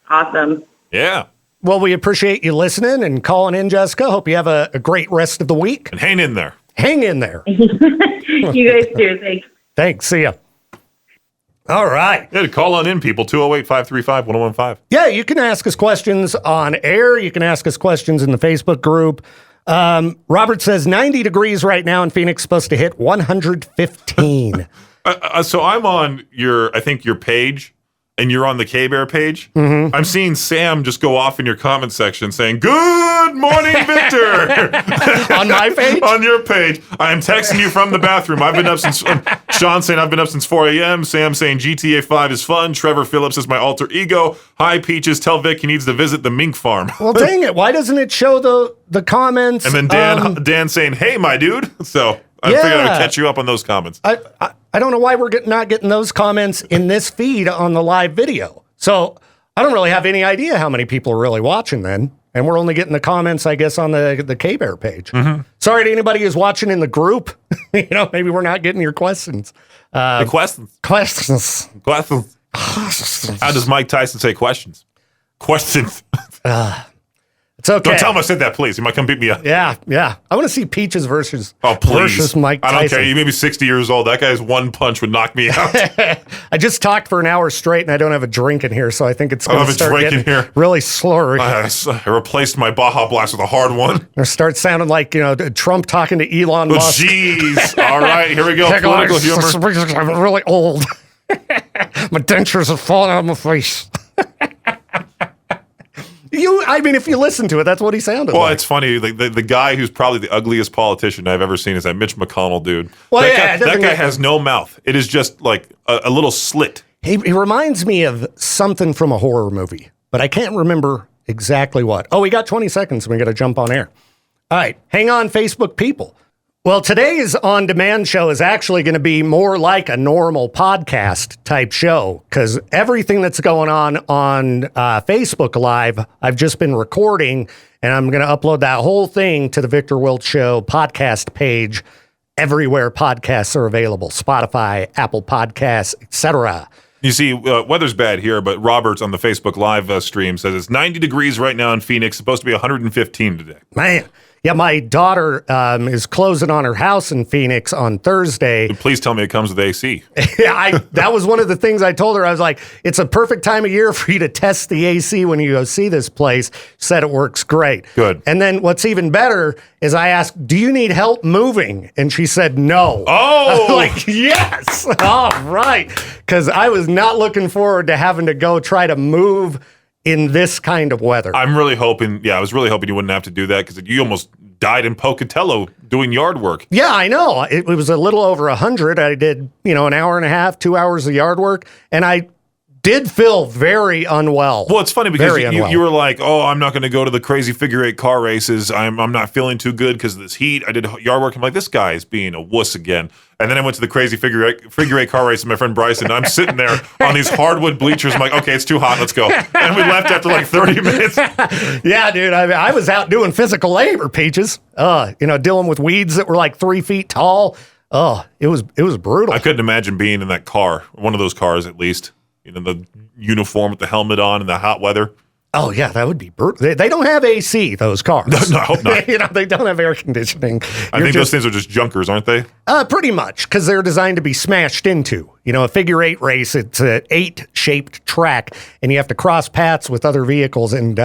Awesome. yeah. Well, we appreciate you listening and calling in, Jessica. Hope you have a great rest of the week. And hang in there. Hang in there. You guys too. Thanks. Thanks. See ya. All right. Yeah, call on in, people. 208-535-1015. Yeah, you can ask us questions on air. You can ask us questions in the Facebook group. Robert says 90 degrees right now in Phoenix, supposed to hit 115. So I'm on your page, and you're on the K-Bear page. Mm-hmm. I'm seeing Sam just go off in your comment section saying, "Good morning, Victor." On my page? On your page. I am texting you from the bathroom. I've been up since, Sean saying I've been up since 4 a.m. Sam saying GTA 5 is fun. Trevor Phillips is my alter ego. Hi, Peaches. Tell Vic he needs to visit the mink farm. Well, dang it. Why doesn't it show the comments? And then Dan saying, "Hey, my dude." So I figured I would catch you up on those comments. I don't know why we're not getting those comments in this feed on the live video. So I don't really have any idea how many people are really watching then. And we're only getting the comments, I guess, on the K-Bear page. Mm-hmm. Sorry to anybody who's watching in the group. Maybe we're not getting your questions. The questions. Questions. How does Mike Tyson say questions? Questions. It's okay. Don't tell him I said that, please. He might come beat me up. Yeah. I want to see Peaches versus Please. Mike Tyson. I don't care. You may be 60 years old. That guy's one punch would knock me out. I just talked for an hour straight, and I don't have a drink in here, so I think it's I don't going to have a start drink in getting here. really slurry. I replaced my Baja Blast with a hard one. Or start sounding like Trump talking to Elon Oh, Musk. jeez. All right, here we go. Political humor. I'm really old. My dentures have fallen out of my face. If you listen to it, that's what he sounded Well, like. it's funny. The guy who's probably the ugliest politician I've ever seen is that Mitch McConnell dude. Well, that guy has no mouth. It is just like a little slit. He reminds me of something from a horror movie, but I can't remember exactly what. Oh, we got 20 seconds and we got to jump on air. All right. Hang on, Facebook people. Well, today's on-demand show is actually going to be more like a normal podcast type show because everything that's going on Facebook Live, I've just been recording, and I'm going to upload that whole thing to the Victor Wilt Show podcast page everywhere podcasts are available, Spotify, Apple Podcasts, etc. You see, weather's bad here, but Roberts on the Facebook Live stream says it's 90 degrees right now in Phoenix, supposed to be 115 today. Man. Yeah, my daughter is closing on her house in Phoenix on Thursday. Please tell me it comes with AC. Yeah, that was one of the things I told her. I was like, it's a perfect time of year for you to test the AC when you go see this place. She said it works great. Good. And then what's even better is I asked, do you need help moving? And she said no. Oh! I'm like, yes. All right. Because I was not looking forward to having to go try to move in this kind of weather. I'm really hoping, I was really hoping you wouldn't have to do that because you almost died in Pocatello doing yard work. Yeah, I know. It was a little over 100. I did, an hour and a half, 2 hours of yard work, and I did feel very unwell. Well, it's funny because you were like, oh, I'm not going to go to the crazy figure eight car races. I'm not feeling too good because of this heat. I did yard work. I'm like, this guy is being a wuss again. And then I went to the crazy figure eight car race with my friend Bryson. And I'm sitting there on these hardwood bleachers. I'm like, okay, it's too hot. Let's go. And we left after like 30 minutes. Yeah, dude. I was out doing physical labor, Peaches. Dealing with weeds that were like 3 feet tall. Oh, it was brutal. I couldn't imagine being in that car, one of those cars at least. The uniform with the helmet on in the hot weather. Oh, yeah, that would be brutal. They don't have AC, those cars. No, I hope not. They don't have air conditioning. I think those things are just junkers, aren't they? Pretty much, because they're designed to be smashed into. A figure eight race, it's an 8-shaped track, and you have to cross paths with other vehicles. And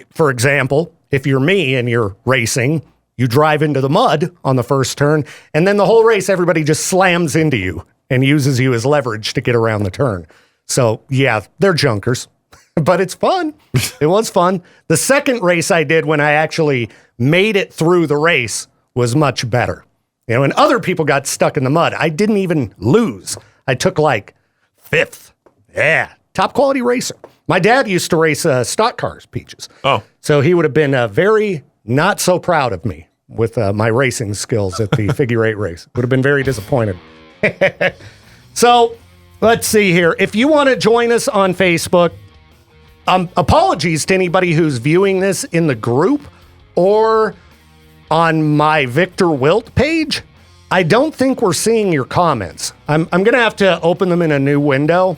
for example, if you're me and you're racing, you drive into the mud on the first turn, and then the whole race, everybody just slams into you and uses you as leverage to get around the turn. So, yeah, they're junkers, but it's fun. It was fun. The second race I did when I actually made it through the race was much better. And other people got stuck in the mud. I didn't even lose. I took like 5th. Yeah, top quality racer. My dad used to race stock cars, Peaches. Oh. So he would have been very not so proud of me with my racing skills at the figure eight race. Would have been very disappointed. So let's see here. If you want to join us on Facebook, apologies to anybody who's viewing this in the group or on my Victor Wilt page. I don't think we're seeing your comments. I'm going to have to open them in a new window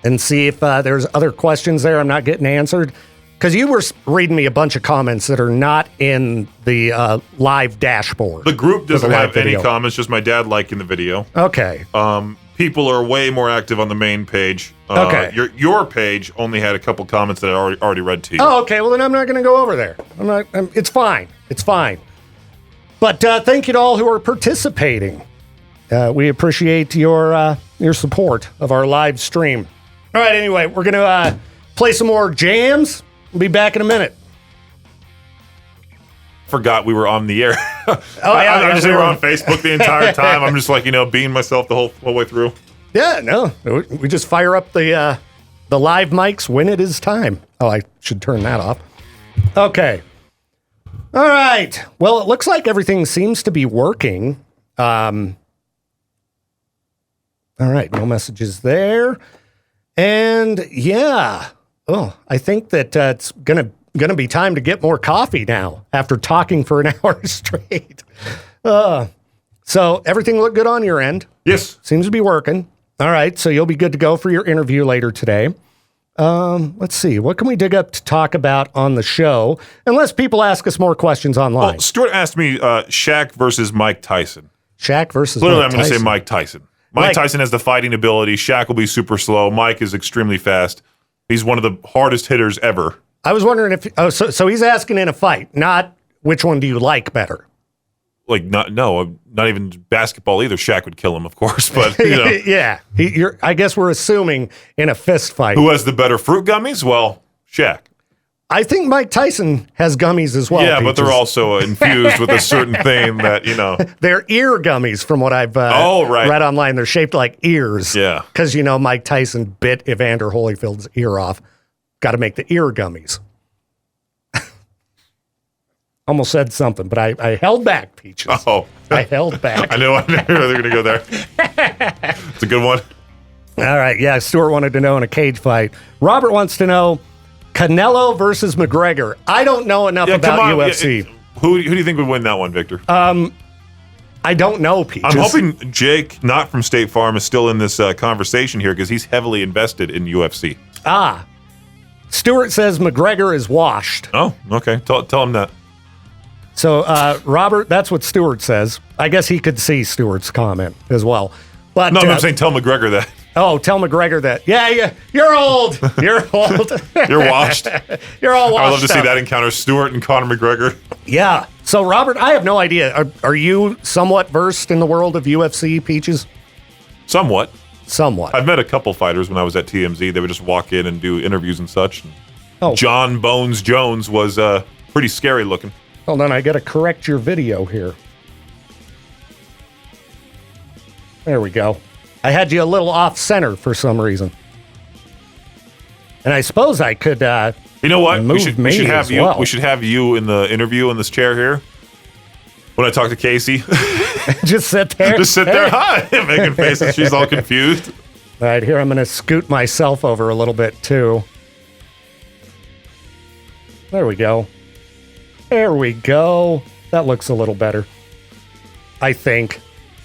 and see if there's other questions there I'm not getting answered. Because you were reading me a bunch of comments that are not in the live dashboard. The group doesn't have any video. comments, just my dad liking the video. Okay. People are way more active on the main page. Okay. Your page only had a couple comments that I already read to you. Oh, okay. Well, then I'm not going to go over there. It's fine. It's fine. But thank you to all who are participating. We appreciate your support of our live stream. All right. Anyway, we're going to play some more jams. We'll be back in a minute. Forgot we were on the air. Yeah, we were on Facebook the entire time. I'm just like, being myself the whole way through. Yeah, no. We just fire up the live mics when it is time. Oh, I should turn that off. Okay. All right. Well, it looks like everything seems to be working. All right. No messages there. And yeah. Oh, I think that it's gonna be time to get more coffee now after talking for an hour straight. So everything looked good on your end? Yes. Seems to be working. All right, so you'll be good to go for your interview later today. Let's see. What can we dig up to talk about on the show? Unless people ask us more questions online. Well, Stuart asked me Shaq versus Mike Tyson. Shaq versus Literally, Mike I'm going to Tyson. say Mike Tyson. Mike Tyson has the fighting ability. Shaq will be super slow. Mike is extremely fast. He's one of the hardest hitters ever. I was wondering if... so he's asking in a fight, not which one do you like better? Like, not even basketball either. Shaq would kill him, of course, but, Yeah. I guess we're assuming in a fist fight. Who has the better fruit gummies? Well, Shaq. I think Mike Tyson has gummies as well. Yeah, but they're Peaches. also infused with a certain thing that, They're ear gummies from what I've read online. They're shaped like ears. Yeah. Because, Mike Tyson bit Evander Holyfield's ear off. got to make the ear gummies. Almost said something, but I held back, Peaches. Oh. I held back. I knew they were going to go there. It's a good one. All right, yeah, Stuart wanted to know in a cage fight. Robert wants to know Canelo versus McGregor. I don't know enough about UFC. Who do you think would win that one, Victor? I don't know, Peaches. I'm hoping Jake, not from State Farm, is still in this conversation here because he's heavily invested in UFC. Stuart says McGregor is washed. Oh, okay. Tell him that. So, Robert, that's what Stuart says. I guess he could see Stuart's comment as well. But no, I'm saying tell McGregor that. Oh, tell McGregor that. Yeah, you're old. You're old. You're washed. You're all washed. I would love to see that encounter, Stuart and Conor McGregor. Yeah. So, Robert, I have no idea. Are you somewhat versed in the world of UFC, Peaches? Somewhat. Somewhat. I've met a couple fighters when I was at TMZ. They would just walk in and do interviews and such. John Bones Jones was pretty scary looking. Hold on, I got to correct your video here. There we go. I had you a little off center for some reason. And I suppose I could you know what? We should have you. well. We should have you in the interview in this chair here. When I talk to Casey, just sit there. Just sit there. Hi, making faces. She's all confused. All right, here I'm going to scoot myself over a little bit too. There we go. There we go. That looks a little better. I think.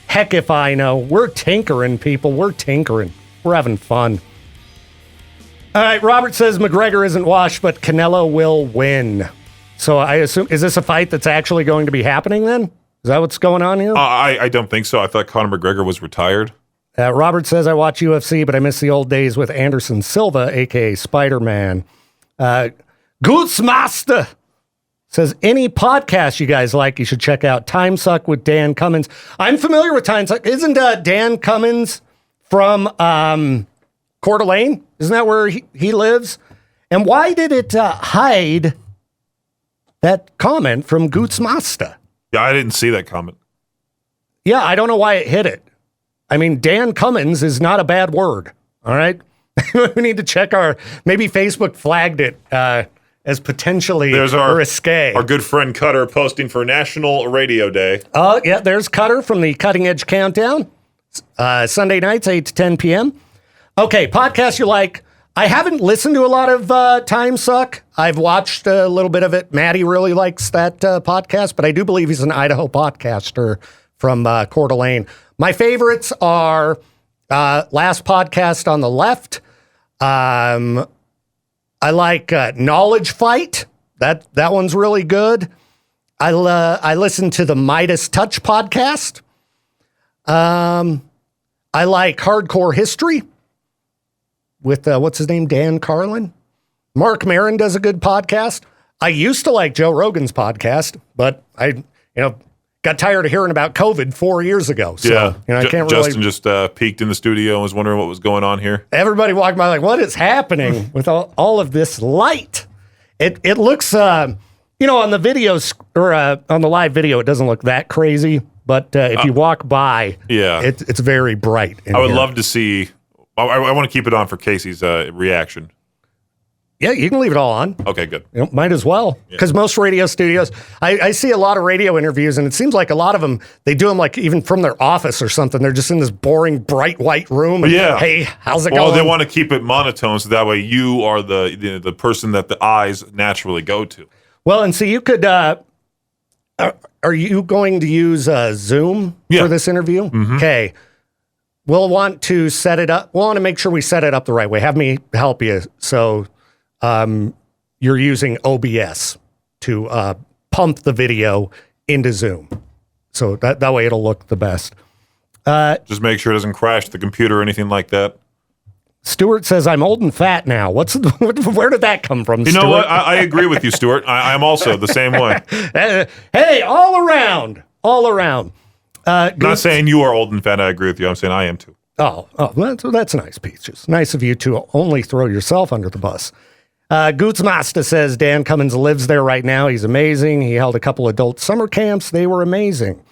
Heck if I know. We're tinkering, people. We're tinkering. We're having fun. All right, Robert says McGregor isn't washed, but Canelo will win. So I assume, is this a fight that's actually going to be happening then? Is that what's going on here? I don't think so. I thought Conor McGregor was retired. Robert says, I watch UFC, but I miss the old days with Anderson Silva, a.k.a. Spider-Man. Gootsmaster says, any podcast you guys like, you should check out Time Suck with Dan Cummins. I'm familiar with Time Suck. Isn't Dan Cummins from Coeur d'Alene? Isn't that where he lives? And why did it hide that comment from Gootsmaster? Yeah, I didn't see that comment. Yeah, I don't know why it hid it. I mean, Dan Cummins is not a bad word, all right? We need to check maybe Facebook flagged it as potentially risque. Our good friend Cutter posting for National Radio Day. Oh, yeah, there's Cutter from the Cutting Edge Countdown. Sunday nights, 8 to 10 p.m. Okay, podcast you like. I haven't listened to a lot of Time Suck. I've watched a little bit of it. Maddie really likes that podcast, but I do believe he's an Idaho podcaster from Coeur d'Alene. My favorites are Last Podcast on the Left. I like Knowledge Fight. That one's really good. I listen to the Midas Touch podcast. I like Hardcore History with what's his name, Dan Carlin. Mark Maron does a good podcast. I used to like Joe Rogan's podcast, but I got tired of hearing about COVID 4 years ago. So, I can't Justin just peeked in the studio and was wondering what was going on here. Everybody walked by like, what is happening with all of this light? It looks, on the videos or on the live video, it doesn't look that crazy. But if you walk by, it's very bright. I would love to see. I want to keep it on for Casey's reaction. Yeah, you can leave it all on. Okay, good. Might as well. Because most radio studios, I see a lot of radio interviews, and it seems like a lot of them, they do them like even from their office or something. They're just in this boring, bright white room. And, hey, how's it going? Well, they want to keep it monotone, so that way you are the person that the eyes naturally go to. Well, and so you could, are you going to use Zoom for this interview? Mm-hmm. Okay. We'll want to set it up. We'll want to make sure we set it up the right way. Have me help you. So you're using OBS to pump the video into Zoom. So that way it'll look the best. Just make sure it doesn't crash the computer or anything like that. Stuart says, I'm old and fat now. Where did that come from, Stuart? You know what? I agree with you, Stuart. I'm also the same way. Hey, all around. Not saying you are old and fat. I agree with you. I'm saying I am too. Oh, that's nice, Peaches. Nice of you to only throw yourself under the bus. Gootsmaster says Dan Cummins lives there right now. He's amazing. He held a couple adult summer camps. They were amazing.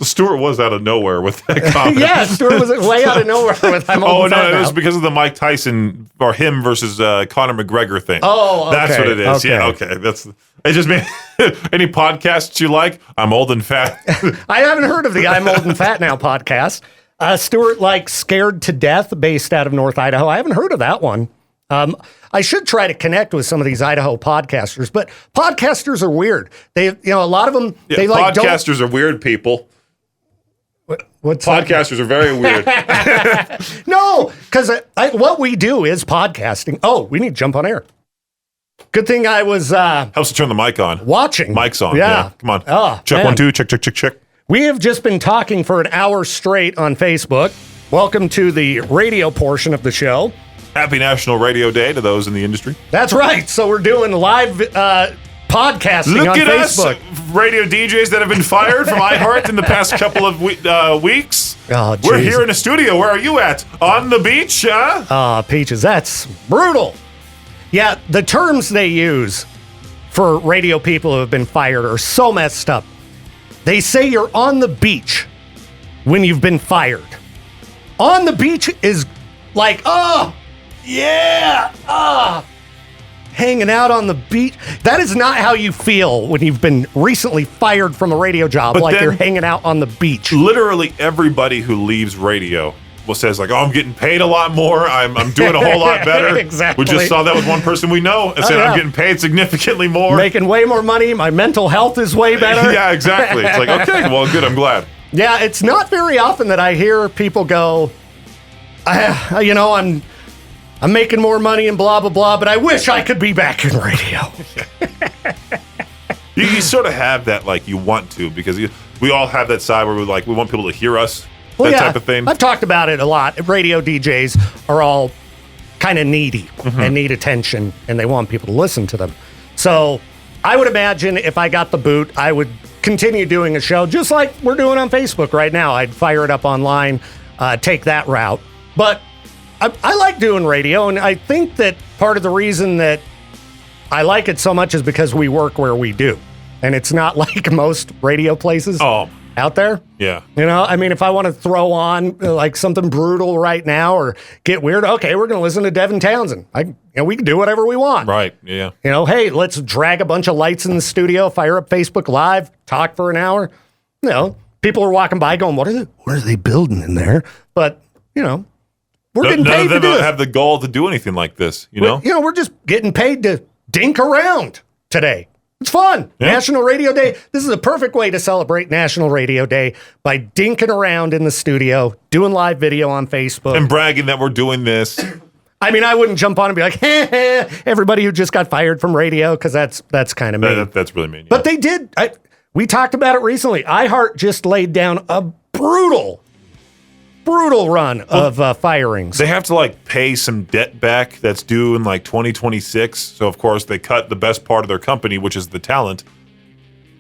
Stuart was out of nowhere with that comment. Yeah, Stuart was way out of nowhere with I'm old and fat it now. was because of the Mike Tyson or him versus Conor McGregor thing. Oh, okay. That's what it is. Okay. Yeah, okay. It just mean any podcasts you like? I'm old and fat. I haven't heard of the I'm Old and Fat Now podcast. Stuart, like Scared to Death, based out of North Idaho. I haven't heard of that one. I should try to connect with some of these Idaho podcasters, but podcasters are weird. They, a lot of them, they like podcasters are weird people. What's podcasters are very weird. No, because what we do is podcasting. Oh, we need to jump on air. Good thing I was helps to turn the mic on. Watching. Mic's on. Yeah. Come on. Oh, check man. 1 2. Check. We have just been talking for an hour straight on Facebook. Welcome to the radio portion of the show. Happy National Radio Day to those in the industry. That's right. So we're doing live podcasting Look on at Facebook. us, radio DJs that have been fired from iHeart in the past couple of weeks. Oh, we're geez. here in a studio. Where are you at? On the beach, huh? Peaches, that's brutal. Yeah, the terms they use for radio people who have been fired are so messed up. They say you're on the beach when you've been fired. On the beach is like, hanging out on the beach. That is not how you feel when you've been recently fired from a radio job, But like then- you're hanging out on the beach. Literally everybody who leaves radio says like, "Oh, I'm getting paid a lot more. I'm doing a whole lot better." Exactly. We just saw that with one person we know and said, yeah. "I'm getting paid significantly more, Making way more money. My mental health is way better. Yeah, exactly. It's like, okay, well, good. I'm glad. Yeah, it's not very often that I hear people go, I'm making more money and blah, blah, blah, but I wish I could be back in radio. You sort of have that, like, you want to, because we all have that side where we want people to hear us, type of thing. I've talked about it a lot. Radio DJs are all kind of needy and need attention, and they want people to listen to them. So I would imagine if I got the boot, I would continue doing a show just like we're doing on Facebook right now. I'd fire it up online, take that route. But I like doing radio, and I think that part of the reason that I like it so much is because we work where we do. And it's not like most radio places out there. Yeah. I mean, if I want to throw on like something brutal right now or get weird, okay, we're going to listen to Devin Townsend. We can do whatever we want. Right, yeah. Hey, let's drag a bunch of lights in the studio, fire up Facebook Live, talk for an hour. People are walking by going, what are they building in there? But, we're getting None paid of to them do it. have the goal to do anything like this, you know? We're just getting paid to dink around today. It's fun. Yeah. National Radio Day. This is a perfect way to celebrate National Radio Day by dinking around in the studio, doing live video on Facebook. And bragging that we're doing this. I mean, I wouldn't jump on and be like, hey, everybody who just got fired from radio, because that's kind of mean. That's really mean. Yeah. But they did. We talked about it recently. iHeart just laid down a brutal run of firings. They have to pay some debt back that's due in 2026. So of course they cut the best part of their company, which is the talent.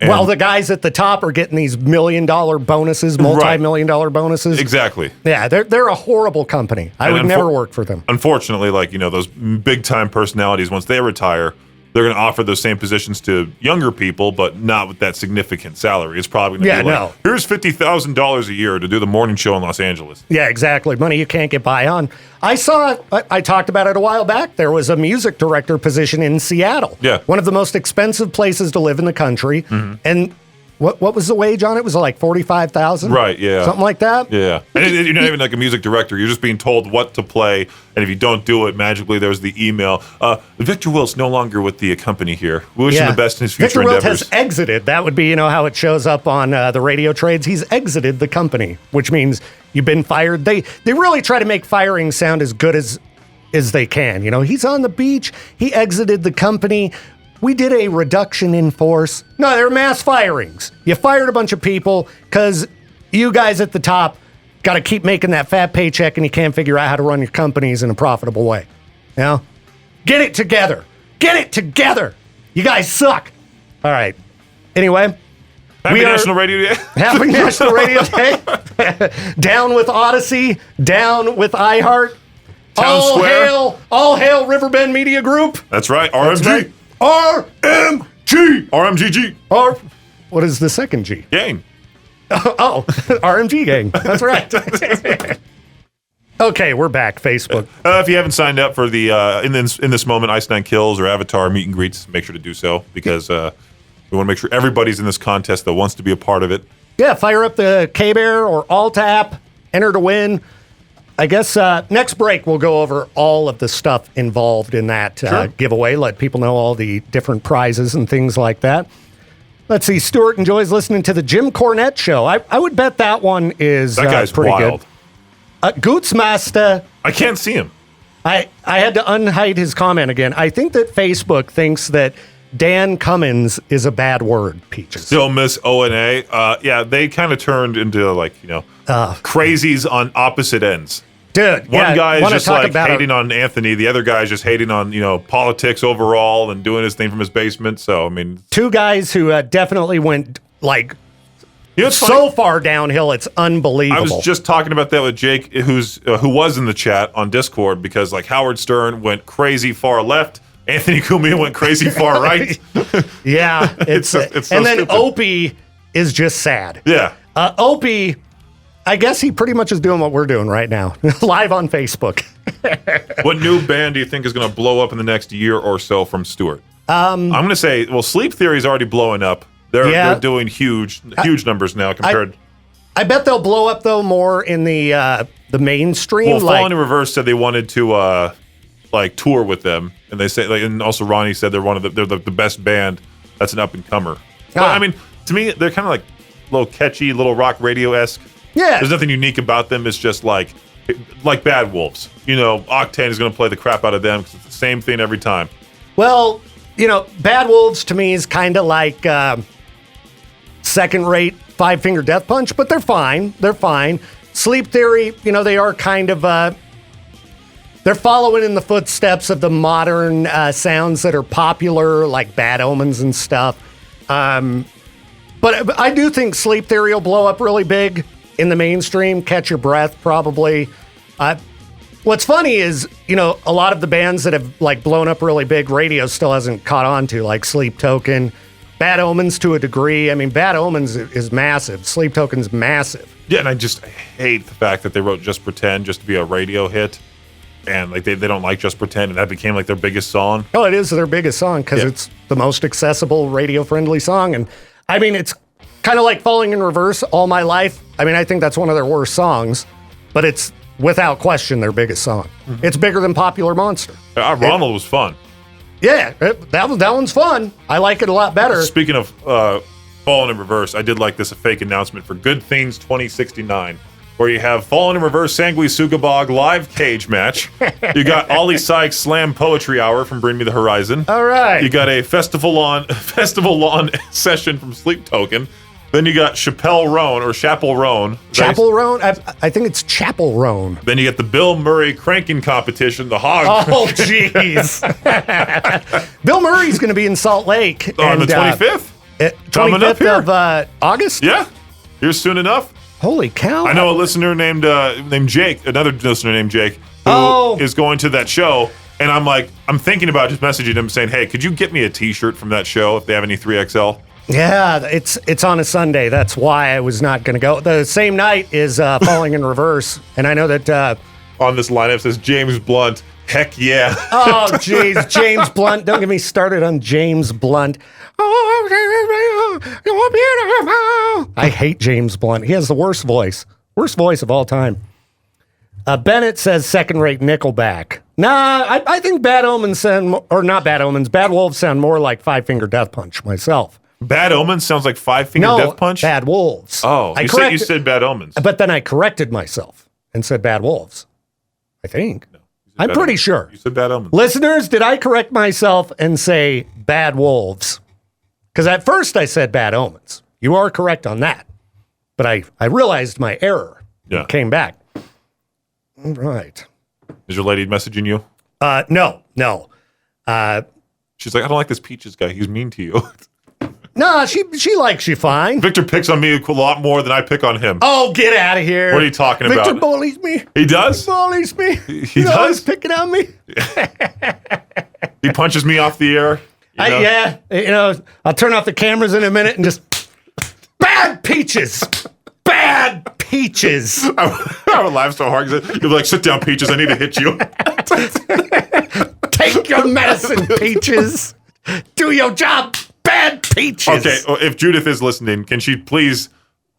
And Well, the guys at the top are getting these $1 million bonuses, multi-million-dollar bonuses. Exactly. Yeah, they're a horrible company. I would never work for them. Unfortunately, those big time personalities, once they retire, they're going to offer those same positions to younger people, but not with that significant salary. It's probably going to be here's $50,000 a year to do the morning show in Los Angeles. Yeah, exactly. Money you can't get by on. I talked about it a while back. There was a music director position in Seattle. Yeah. One of the most expensive places to live in the country. And what was the wage on it? Was it like $45,000? Right, yeah. Something like that? Yeah. And you're not even like a music director. You're just being told what to play. And if you don't do it, magically there's the email. Victor Wilt's no longer with the company here. We wish him the best in his future Victor Wilt endeavors. has exited. That would be, how it shows up on the radio trades. He's exited the company, which means you've been fired. They really try to make firing sound as good as they can. He's on the beach. He exited the company. We did a reduction in force. No, they're mass firings. You fired a bunch of people because you guys at the top got to keep making that fat paycheck and you can't figure out how to run your companies in a profitable way. Get it together. Get it together. You guys suck. All right. Anyway. Happy National Radio Day. Happy National Radio Day. Down with Odyssey. Down with iHeart. Town Square. All hail Riverbend Media Group. That's right. RMG. RMG. RMGG. What is the second G? Gang. Oh, RMG gang. That's right. Okay, we're back. Facebook. If you haven't signed up for the in this moment Ice Nine Kills or Avatar meet and greets, make sure to do so because we want to make sure everybody's in this contest that wants to be a part of it. Yeah, fire up the K-Bear or Alt app. Enter to win. I guess next break we'll go over all of the stuff involved in that giveaway. Let people know all the different prizes and things like that. Let's see. Stuart enjoys listening to the Jim Cornette show. I would bet that one is That guy's pretty wild. good. Gootsmaster. I can't see him. I had to unhide his comment again. I think that Facebook thinks that Dan Cummins is a bad word, Peaches. Still miss O&A. Yeah, they kind of turned into crazies on opposite ends. Dude, One guy is just like about hating on Anthony. The other guy is just hating on, politics overall and doing his thing from his basement. So, I mean, two guys who definitely went it's so funny. far downhill, it's unbelievable. I was just talking about that with Jake, who was in the chat on Discord, because like Howard Stern went crazy far left, Anthony Cumia went crazy far right. Yeah, it's so and then stupid. Opie is just sad. Yeah, Opie, I guess he pretty much is doing what we're doing right now, live on Facebook. What new band do you think is going to blow up in the next year or so from Stewart? I'm going to say, well, Sleep Theory is already blowing up. They're doing huge numbers now compared. I bet they'll blow up though more in the mainstream. Well, Fallen in Reverse said they wanted to tour with them, and they say, and also Ronnie said they're the best band that's an up and comer. But, I mean, to me, they're kind of like a little catchy, little rock radio-esque. Yeah, there's nothing unique about them. It's just like Bad Wolves. Octane is going to play the crap out of them because it's the same thing every time. Well, Bad Wolves to me is kind of like second-rate Five Finger Death Punch, but they're fine. They're fine. Sleep Theory, they are kind of they're following in the footsteps of the modern sounds that are popular, like Bad Omens and stuff. But I do think Sleep Theory will blow up really big in the mainstream. Catch Your Breath, probably. What's funny is, a lot of the bands that have blown up really big, radio still hasn't caught on to, like Sleep Token, Bad Omens to a degree. I mean, Bad Omens is massive. Sleep Token's massive. Yeah, and I hate the fact that they wrote Just Pretend just to be a radio hit. And they don't like Just Pretend, and that became their biggest song. Oh, it is their biggest song because it's the most accessible, radio-friendly song. And I mean, it's kind of like Falling in Reverse, All My Life. I mean, I think that's one of their worst songs, but it's without question their biggest song. Mm-hmm. It's bigger than Popular Monster. Ronald was fun. Yeah, that one's fun. I like it a lot better. Speaking of Fallen in Reverse, I did like this fake announcement for Good Things 2069, where you have Fallen in Reverse Sangui Sugabog live cage match. You got Ollie Sykes Slam Poetry Hour from Bring Me the Horizon. All right. You got a Festival Lawn session from Sleep Token. Then you got Chappelle Roan or Chapel Roan. Chapel Roan? I think it's Chapel Roan. Then you get the Bill Murray cranking competition, the Hog. Oh, jeez. Bill Murray's going to be in Salt Lake. On the 25th? 25th of August? Yeah. Here soon enough. Holy cow. I know a listener named Jake, another listener named Jake, who is going to that show. And I'm thinking about just messaging him saying, hey, could you get me a t-shirt from that show if they have any 3XL? Yeah, it's on a Sunday. That's why I was not going to go. The same night is Falling in Reverse. And I know that on this lineup says James Blunt. Heck yeah. Oh, jeez. James Blunt. Don't get me started on James Blunt. Oh, you're beautiful. I hate James Blunt. He has the worst voice. Worst voice of all time. Bennett says second-rate Nickelback. Nah, I think Bad Omens not Bad Omens, Bad Wolves sound more like Five Finger Death Punch myself. Bad Omens sounds like Five Finger Death Punch? Bad Wolves. Oh, you said Bad Omens. But then I corrected myself and said Bad Wolves. I think. No, I'm pretty sure. You said Bad Omens. Listeners, did I correct myself and say Bad Wolves? Because at first I said Bad Omens. You are correct on that. But I realized my error. Yeah. And came back. All right. Is your lady messaging you? No. She's like, I don't like this Peaches guy. He's mean to you. No, she likes you fine. Victor picks on me a lot more than I pick on him. Oh, get out of here. What are you talking about? Victor bullies me. He does? He bullies me. He does? Always picking on me. He punches me off the air. Yeah. I'll turn off the cameras in a minute and just bad Peaches. bad, Peaches. I would laugh so hard because you'd be like, sit down, Peaches. I need to hit you. Take your medicine, Peaches. Do your job, bad Peaches. Okay, well, if Judith is listening, can she please...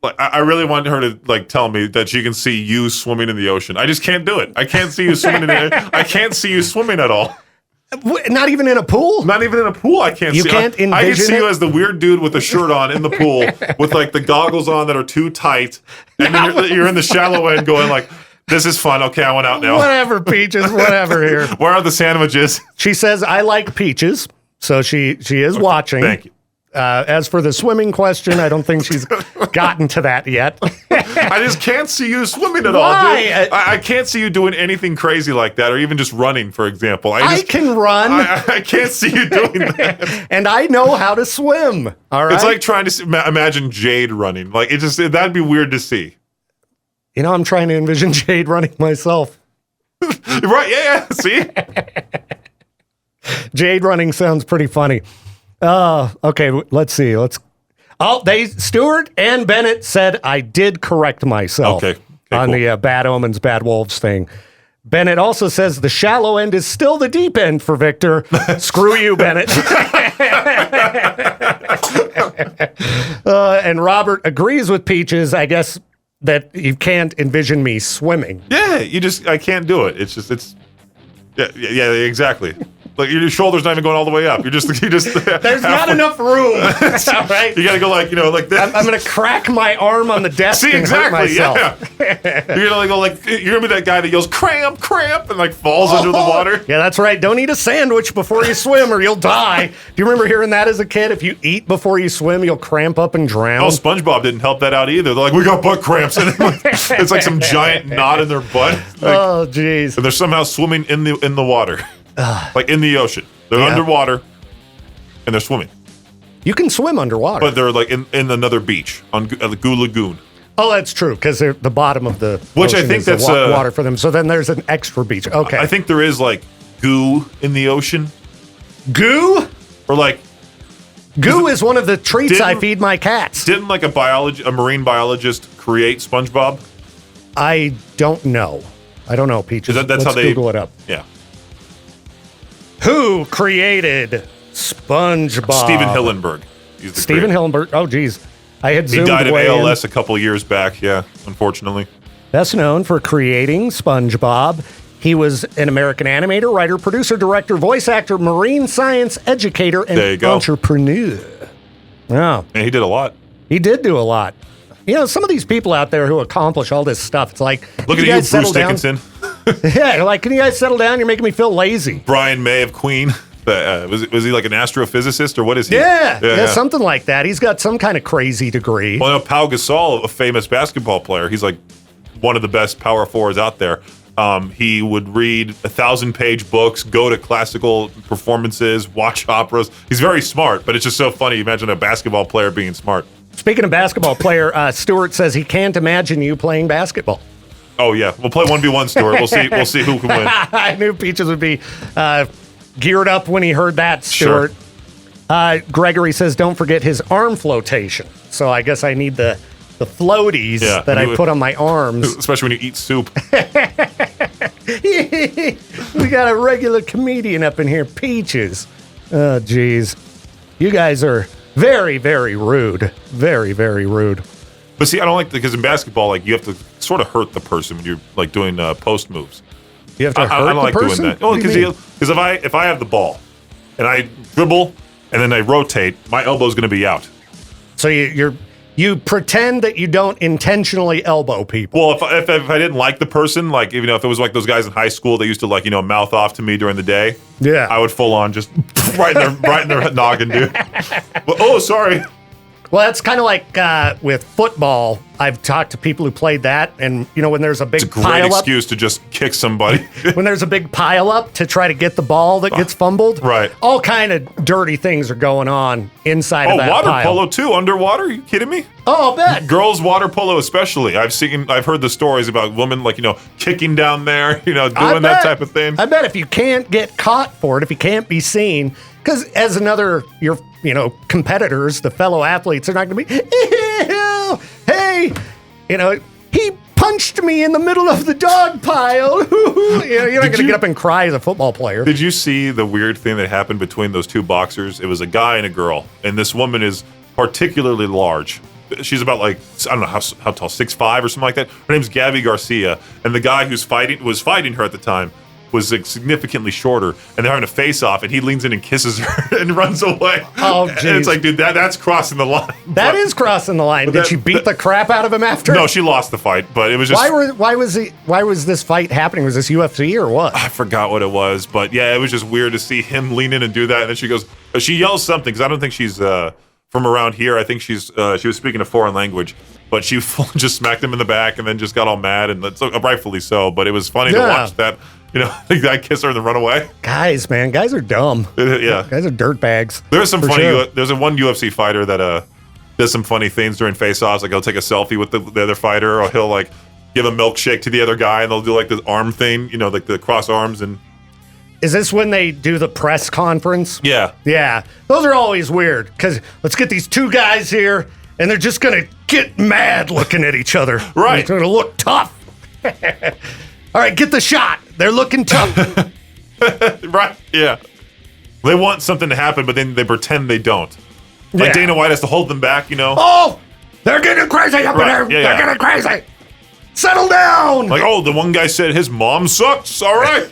Like, I really want her to like tell me that she can see you swimming in the ocean. I just can't do it. I can't see you swimming in the I can't see you swimming at all. Not even in a pool? Not even in a pool. I can't You see. can't envision I can see it? you as the weird dude with the shirt on in the pool with like the goggles on that are too tight, and then you're in the shallow end going like, "This is fun. Okay, I went out now." Whatever, Peaches. Whatever. Here. Where are the sandwiches? She says, "I like Peaches," so she is watching. Thank you. As for the swimming question, I don't think she's gotten to that yet. I just can't see you swimming at Why? all, dude. I can't see you doing anything crazy like that, or even just running, for example. I can run. I can't see you doing that. And I know how to swim. All right. It's like trying to imagine Jade running. Like that'd be weird to see. You know, I'm trying to envision Jade running myself. Right? Yeah. See. Jade running sounds pretty funny. Okay, let's see. Stuart and Bennett said I did correct myself on cool. the Bad Omens, Bad Wolves thing. Bennett also says the shallow end is still the deep end for Victor. Screw you, Bennett. And Robert agrees with Peaches, I guess, that you can't envision me swimming. Yeah, I can't do it. Yeah, exactly. Like your shoulder's not even going all the way up. You're just. There's not enough room. Right? You got to go like this. I'm gonna crack my arm on the desk. See, and exactly. hurt myself. Yeah. You're gonna go like you're gonna be that guy that yells cramp, and like falls under the water. Yeah, that's right. Don't eat a sandwich before you swim, or you'll die. Do you remember hearing that as a kid? If you eat before you swim, you'll cramp up and drown. Oh, SpongeBob didn't help that out either. They're like, we got butt cramps, and it's like some giant knot in their butt. Oh, jeez. And they're somehow swimming in the water, like in the ocean. They're underwater, and they're swimming. You can swim underwater. But they're like in another beach on the Goo Lagoon. Oh, that's true, because they're the bottom of the Which I ocean think is the that's water for them. So then there's an extra beach. Okay. I think there is like goo in the ocean. Goo? Or like... Goo is one of the treats I feed my cats. Didn't like a marine biologist create SpongeBob? I don't know. I don't know, Peaches. That's Let's how they Google it up. Yeah. Who created SpongeBob? Steven Hillenburg. Steven Hillenburg. Oh, geez. I had zoomed He died of way ALS a couple of years back, yeah, unfortunately. Best known for creating SpongeBob. He was an American animator, writer, producer, director, voice actor, marine science educator, and entrepreneur. Wow. And he did a lot. He did do a lot. You know, some of these people out there who accomplish all this stuff, it's like, look at you, Bruce Dickinson. Yeah, like, can you guys settle down? You're making me feel lazy. Brian May of Queen. Was he like an astrophysicist or what is he? Yeah, something like that. He's got some kind of crazy degree. Well, Pau Gasol, a famous basketball player, he's like one of the best power forwards out there. He would read 1,000-page books, go to classical performances, watch operas. He's very smart, but it's just so funny. Imagine a basketball player being smart. Speaking of basketball player, Stuart says he can't imagine you playing basketball. Oh yeah, we'll play 1v1, Stuart. We'll see who can win. I knew Peaches would be geared up when he heard that, Stuart. Sure. Gregory says, don't forget his arm flotation. So I guess I need the floaties that I put on my arms. Especially when you eat soup. We got a regular comedian up in here, Peaches. Oh, geez. You guys are very, very rude. Very, very rude. But see, I don't like because in basketball, like you have to sort of hurt the person when you're like doing post moves. You have to hurt I don't the like person? doing that. Oh, because if I have the ball and I dribble and then I rotate, my elbow's going to be out. So you pretend that you don't intentionally elbow people. Well, if I didn't like the person, like if it was like those guys in high school, they used to like mouth off to me during the day. Yeah, I would full on just right in their noggin, dude. Well, oh, sorry. Well, that's kind of like with football. I've talked to people who played that, and when there's a big it's a great excuse to just kick somebody. When there's a big pile up to try to get the ball that gets fumbled, right? All kind of dirty things are going on inside of that water pile. polo too, underwater. Are you kidding me? Oh, I'll bet. Girls water polo especially. I've heard the stories about women kicking down there, doing that type of thing. I bet if you can't get caught for it, if you can't be seen, because as your competitors, the fellow athletes, are not going to be, hey, he punched me in the middle of the dog pile. You're not going to get up and cry as a football player. Did you see the weird thing that happened between those two boxers? It was a guy and a girl, and this woman is particularly large. She's about I don't know how tall, 6'5" or something like that. Her name's Gabby Garcia, and the guy was fighting her at the time was significantly shorter, and they're having a face-off, and he leans in and kisses her and runs away. Oh, geez. And it's like, dude, that's crossing the line. That is crossing the line. Did she beat the crap out of him after? No, she lost the fight, but it was just... Why was this fight happening? Was this UFC or what? I forgot what it was, but yeah, it was just weird to see him lean in and do that, and then she yells something, because I don't think she's from around here. I think she was speaking a foreign language, but she just smacked him in the back and then just got all mad, and that's rightfully so, but it was funny to watch that. The guy kiss her and then run away. Guys are dumb. Yeah. Guys are dirtbags. There's some funny, there's one UFC fighter that does some funny things during face-offs. Like he'll take a selfie with the other fighter, or he'll like give a milkshake to the other guy, and they'll do like the arm thing, like the cross arms. And is this when they do the press conference? Yeah. Yeah. Those are always weird, because let's get these two guys here, and they're just going to get mad looking at each other. Right. It's going to look tough. All right, get the shot. They're looking tough. Right, yeah. They want something to happen, but then they pretend they don't. Like Dana White has to hold them back, Oh, they're getting crazy up in there. Yeah, they're getting crazy. Settle down. Like, the one guy said his mom sucks. All right.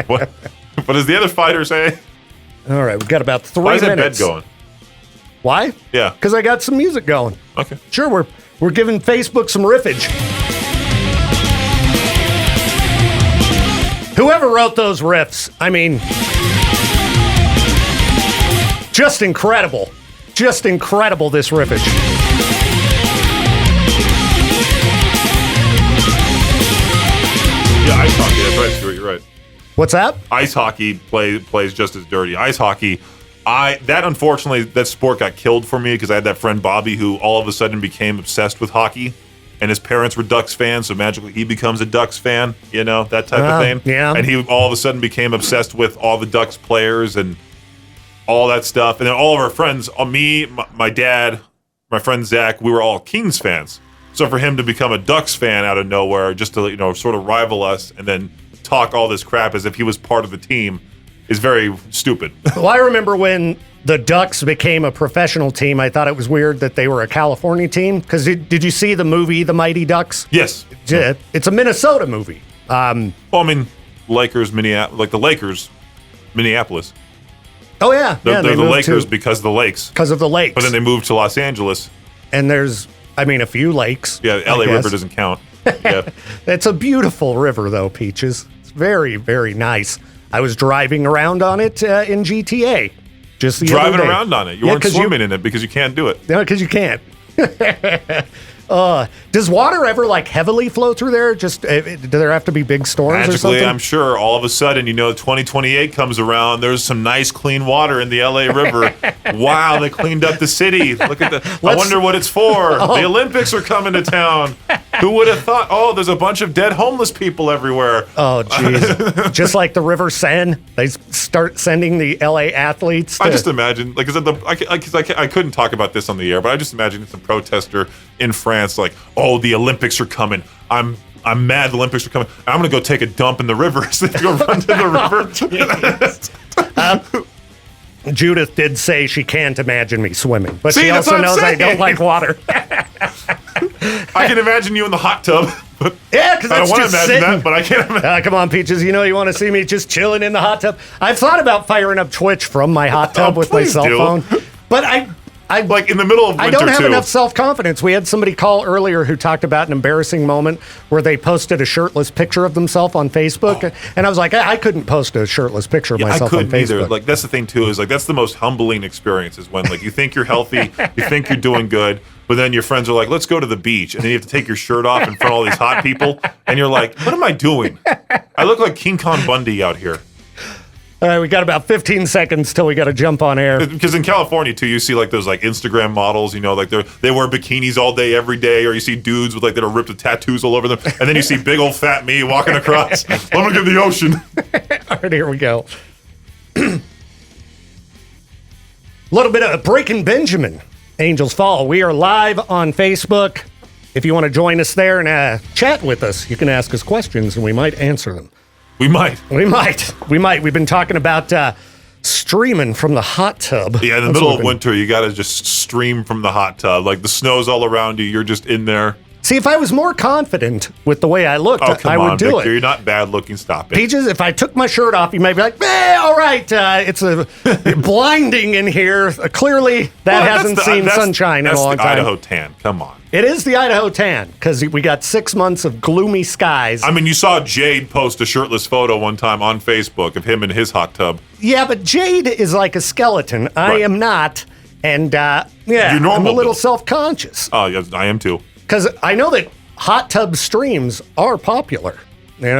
What does the other fighter say? All right, we've got about 3 minutes. Why is minutes. that bed going? Why? Yeah. Because I got some music going. Okay. Sure, we're giving Facebook some riffage. Whoever wrote those riffs, I mean, just incredible. Just incredible, this riffage. Yeah, ice hockey, that's right, Stuart, you're right. What's that? Ice hockey plays just as dirty. Ice hockey, unfortunately, that sport got killed for me because I had that friend Bobby who all of a sudden became obsessed with hockey. And his parents were Ducks fans, so magically he becomes a Ducks fan, that type of thing. Yeah. And he all of a sudden became obsessed with all the Ducks players and all that stuff. And then all of our friends, me, my dad, my friend Zach, we were all Kings fans. So for him to become a Ducks fan out of nowhere, just to sort of rival us and then talk all this crap as if he was part of the team, is very stupid. Well, I remember when the Ducks became a professional team, I thought it was weird that they were a California team. Because did you see the movie The Mighty Ducks? Yes. It's a Minnesota movie. Lakers, Minneapolis, like the Lakers, Minneapolis. Oh, yeah. They're the Lakers because of the lakes. Because of the lakes. But then they moved to Los Angeles. And there's, a few lakes. Yeah, LA River doesn't count. Yeah. It's a beautiful river, though, Peaches. It's very, very nice. I was driving around on it in GTA. Just the driving other day. around on it. You weren't swimming in it because you can't do it. No, because you can't. Does water ever heavily flow through there? Just do there have to be big storms or something? I'm sure all of a sudden, 2028 comes around. There's some nice clean water in the LA River. Wow, they cleaned up the city. Look at I wonder what it's for. The Olympics are coming to town. Who would have thought? Oh, there's a bunch of dead homeless people everywhere. Oh, jeez. Just like the River Seine, they start sending the LA athletes. I just imagine, I couldn't talk about this on the air, but I just imagine some protester in France, the Olympics are coming. I'm mad the Olympics are coming. I'm going to go take a dump in the river. So they go run to the river. Judith did say she can't imagine me swimming, but See, she also knows I don't like water. I can imagine you in the hot tub. But yeah, because I don't want to just imagine sitting. that, but I can't imagine. Come on, Peaches. You want to see me just chilling in the hot tub. I've thought about firing up Twitch from my hot tub with my cell phone, but I in the middle of winter, I don't have enough self-confidence. We had somebody call earlier who talked about an embarrassing moment where they posted a shirtless picture of themselves on Facebook, and I was like, I couldn't post a shirtless picture of myself on Facebook. Either. That's the thing too, is that's the most humbling experience, is when you think you're healthy, you think you're doing good, but then your friends are like, let's go to the beach, and then you have to take your shirt off in front of all these hot people, and you're like, what am I doing? I look like King Kong Bundy out here. All right, we got about 15 seconds till we got to jump on air. Because in California too, you see those Instagram models, they wear bikinis all day, every day, or you see dudes with that are ripped with tattoos all over them, and then you see big old fat me walking across. Let me get the ocean. All right, here we go. A little bit of Breaking Benjamin, Angels Fall. We are live on Facebook. if you want to join us there and chat with us, you can ask us questions and we might answer them. We might. We've been talking about streaming from the hot tub. Yeah, in the middle of winter, you got to just stream from the hot tub. Like the snow's all around you. You're just in there. See, if I was more confident with the way I looked, I would do Victor, it. You're not bad looking. Stop it. Peaches, if I took my shirt off, you might be like, all right, it's blinding in here. Clearly, that hasn't seen sunshine in a long time. That's the Idaho tan. Come on. It is the Idaho tan, because we got 6 months of gloomy skies. I mean, you saw Jade post a shirtless photo one time on Facebook of him in his hot tub. Yeah, but Jade is like a skeleton. I am not. And, You're normal, I'm a little self-conscious. Oh, yes, I am too. Because I know that hot tub streams are popular,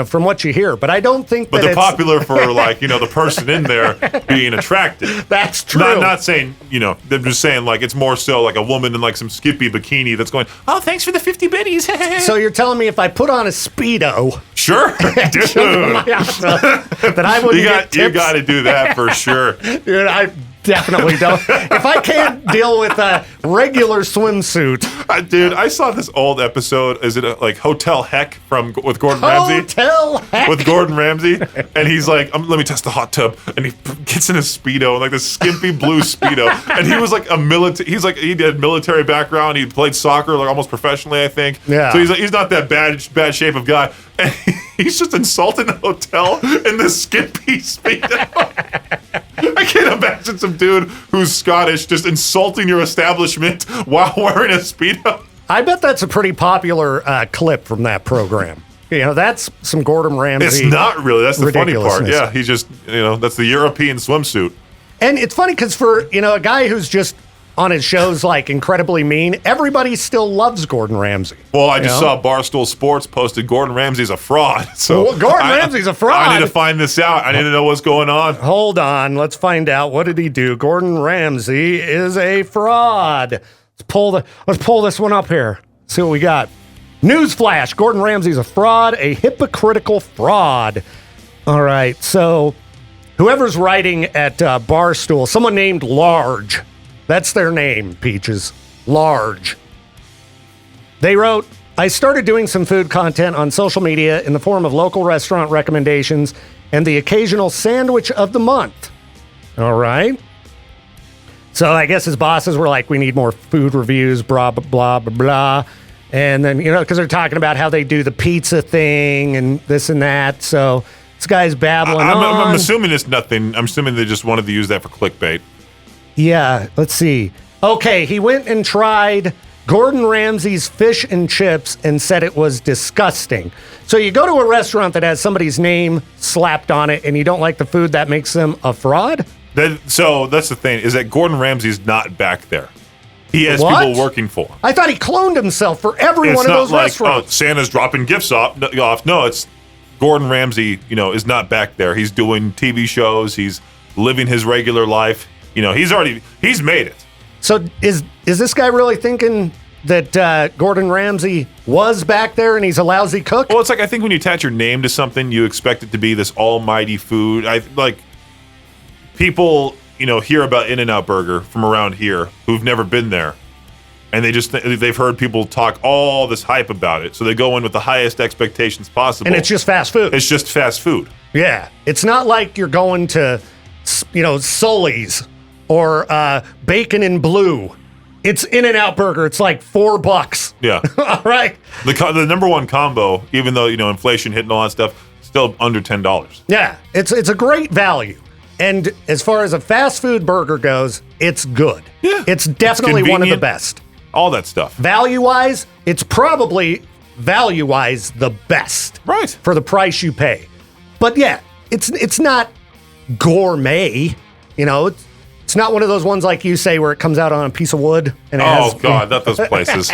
from what you hear, but I don't think But that they're popular for, the person in there being attractive. That's true. Not saying, they're just saying, it's more so like a woman in, some skimpy bikini that's going, oh, thanks for the 50 biddies. So you're telling me if I put on a Speedo... Sure, dude. that I wouldn't get tips? You got to do that for sure. Dude, I definitely don't. If I can't deal with a regular swimsuit. Dude, I saw this old episode. Is it Hotel Heck with Gordon Ramsay? Hotel Heck? With Gordon Ramsay. And he's like, let me test the hot tub. And he gets in a Speedo, this skimpy blue Speedo. And he was a military, he did military background. He played soccer almost professionally, I think. Yeah. So he's not that bad shape of guy. And he's just insulting the hotel in this skimpy Speedo. I can't imagine some dude who's Scottish just insulting your establishment while wearing a Speedo. I bet that's a pretty popular clip from that program. That's some Gordon Ramsay. It's not really. That's the funny part. ridiculousness. Yeah, he's just, that's the European swimsuit. And it's funny because for, a guy who's just on his shows incredibly mean, everybody still loves Gordon Ramsay. Well, I just saw Barstool Sports posted Gordon Ramsay's a fraud. So Gordon Ramsay's a fraud. I need to find this out. I need to know what's going on. Hold on. Let's find out. What did he do? Gordon Ramsay is a fraud. Let's pull this one up here. See what we got. Newsflash. Gordon Ramsay's a fraud, a hypocritical fraud. All right. So whoever's writing at Barstool, someone named Large. That's their name, Peaches. Large. They wrote, I started doing some food content on social media in the form of local restaurant recommendations and the occasional sandwich of the month. All right. So I guess his bosses were like, we need more food reviews, blah, blah, blah, blah, blah. And then, because they're talking about how they do the pizza thing and this and that. So this guy's babbling on. I'm assuming it's nothing. I'm assuming they just wanted to use that for clickbait. Yeah, let's see. Okay, he went and tried Gordon Ramsay's fish and chips and said it was disgusting. So you go to a restaurant that has somebody's name slapped on it and you don't like the food, that makes them a fraud? So that's the thing, is that Gordon Ramsay's not back there. He has people working for him. I thought he cloned himself for every one of those restaurants. Santa's dropping gifts off. No, it's Gordon Ramsay, is not back there. He's doing TV shows. He's living his regular life. He's made it. So is this guy really thinking that Gordon Ramsay was back there and he's a lousy cook? Well, it's I think when you attach your name to something, you expect it to be this almighty food. People, hear about In-N-Out Burger from around here who've never been there. And they just they've heard people talk all this hype about it. So they go in with the highest expectations possible. And it's just fast food. It's just fast food. Yeah. It's not like you're going to, Sully's or Bacon and Blue. It's In-N-Out Burger. It's like $4. Yeah. All right. The number one combo, even though, inflation hit and all that stuff, still under $10. Yeah. It's a great value. And as far as a fast food burger goes, it's good. Yeah. It's definitely one of the best. All that stuff. Value-wise, it's probably value-wise the best. Right. For the price you pay. But yeah, it's not gourmet. It's not one of those ones like you say where it comes out on a piece of wood. And it has, God, not those places.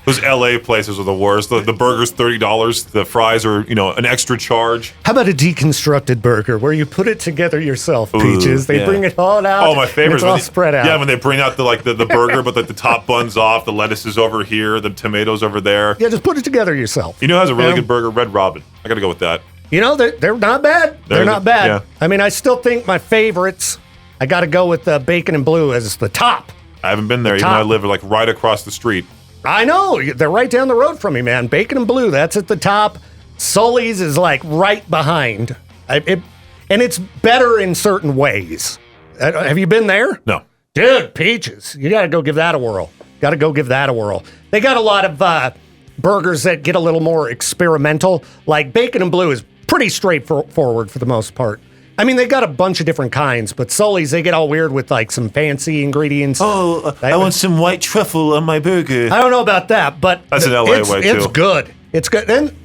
Those LA places are the worst. The burger's $30. The fries are, an extra charge. How about a deconstructed burger where you put it together yourself, Peaches? They bring it all out. Oh, my favorite. It's all spread out. Yeah, when they bring out the burger, but the top bun's off, the lettuce is over here, the tomatoes over there. Yeah, just put it together yourself. You know who has a really good burger? Red Robin. I got to go with that. They're not bad. They're not bad. Yeah. I mean, I still think my favorites, I got to go with Bacon and Blue as the top. I haven't been there, even though I live right across the street. I know. They're right down the road from me, man. Bacon and Blue, that's at the top. Sully's is like right behind. And it's better in certain ways. Have you been there? No. Dude, Peaches. You got to go give that a whirl. Got to go give that a whirl. They got a lot of burgers that get a little more experimental. Like Bacon and Blue is pretty straightforward for the most part. I mean, they got a bunch of different kinds, but Sully's, they get all weird with like some fancy ingredients. Oh, I want some white truffle on my burger. I don't know about that, but that's an LA way, too. It's good. It's good. And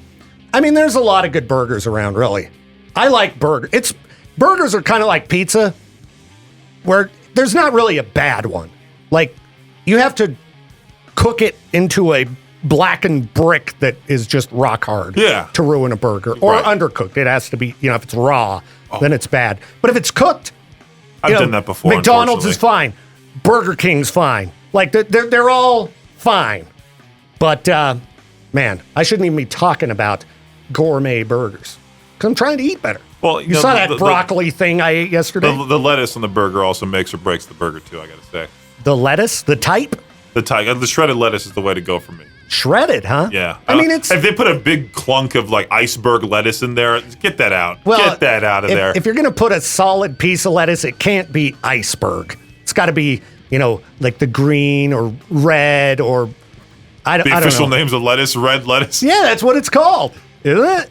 I mean, there's a lot of good burgers around, really. I like burgers. Burgers are kind of like pizza, where there's not really a bad one. Like, you have to cook it into a blackened brick that is just rock hard to ruin a burger. Or undercooked. It has to be, if it's raw, then it's bad. But if it's cooked, I've done that before. McDonald's is fine. Burger King's fine. Like, they're all fine. But, man, I shouldn't even be talking about gourmet burgers. Because I'm trying to eat better. Well, you saw that broccoli thing I ate yesterday? The lettuce on the burger also makes or breaks the burger, too, I got to say. The lettuce? The type? The shredded lettuce is the way to go for me. Shredded, huh? Yeah. I mean, it's... If they put a big clunk of, like, iceberg lettuce in there, get that out. Well, get that out of there. If you're going to put a solid piece of lettuce, it can't be iceberg. It's got to be, like the green or red or... I don't know. The official names of lettuce, red lettuce? Yeah, that's what it's called, isn't it?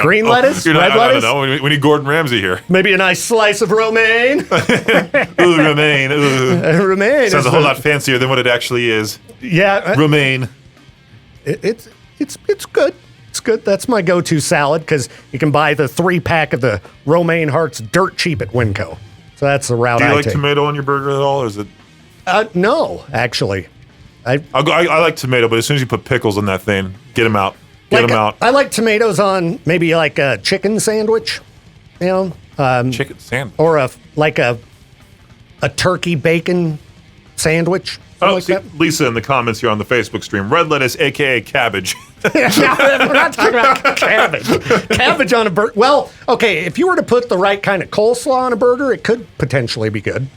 Green lettuce? Red lettuce? I don't know. We need Gordon Ramsay here. Maybe a nice slice of romaine. Ooh, romaine. Ooh. Romaine. Sounds a whole lot fancier than what it actually is. Yeah. Romaine. It's good. It's good. That's my go-to salad because you can buy the 3-pack of the romaine hearts dirt cheap at Winco. So that's the route I take. Do you like tomato on your burger at all, or is it? No, actually. I like tomato, but as soon as you put pickles on that thing, get them out. Get them out. I like tomatoes on maybe like a chicken sandwich, chicken sandwich, or a turkey bacon sandwich. Lisa in the comments here on the Facebook stream, red lettuce, aka cabbage. We're not talking about cabbage. Cabbage on a burger. Well, okay, if you were to put the right kind of coleslaw on a burger, it could potentially be good.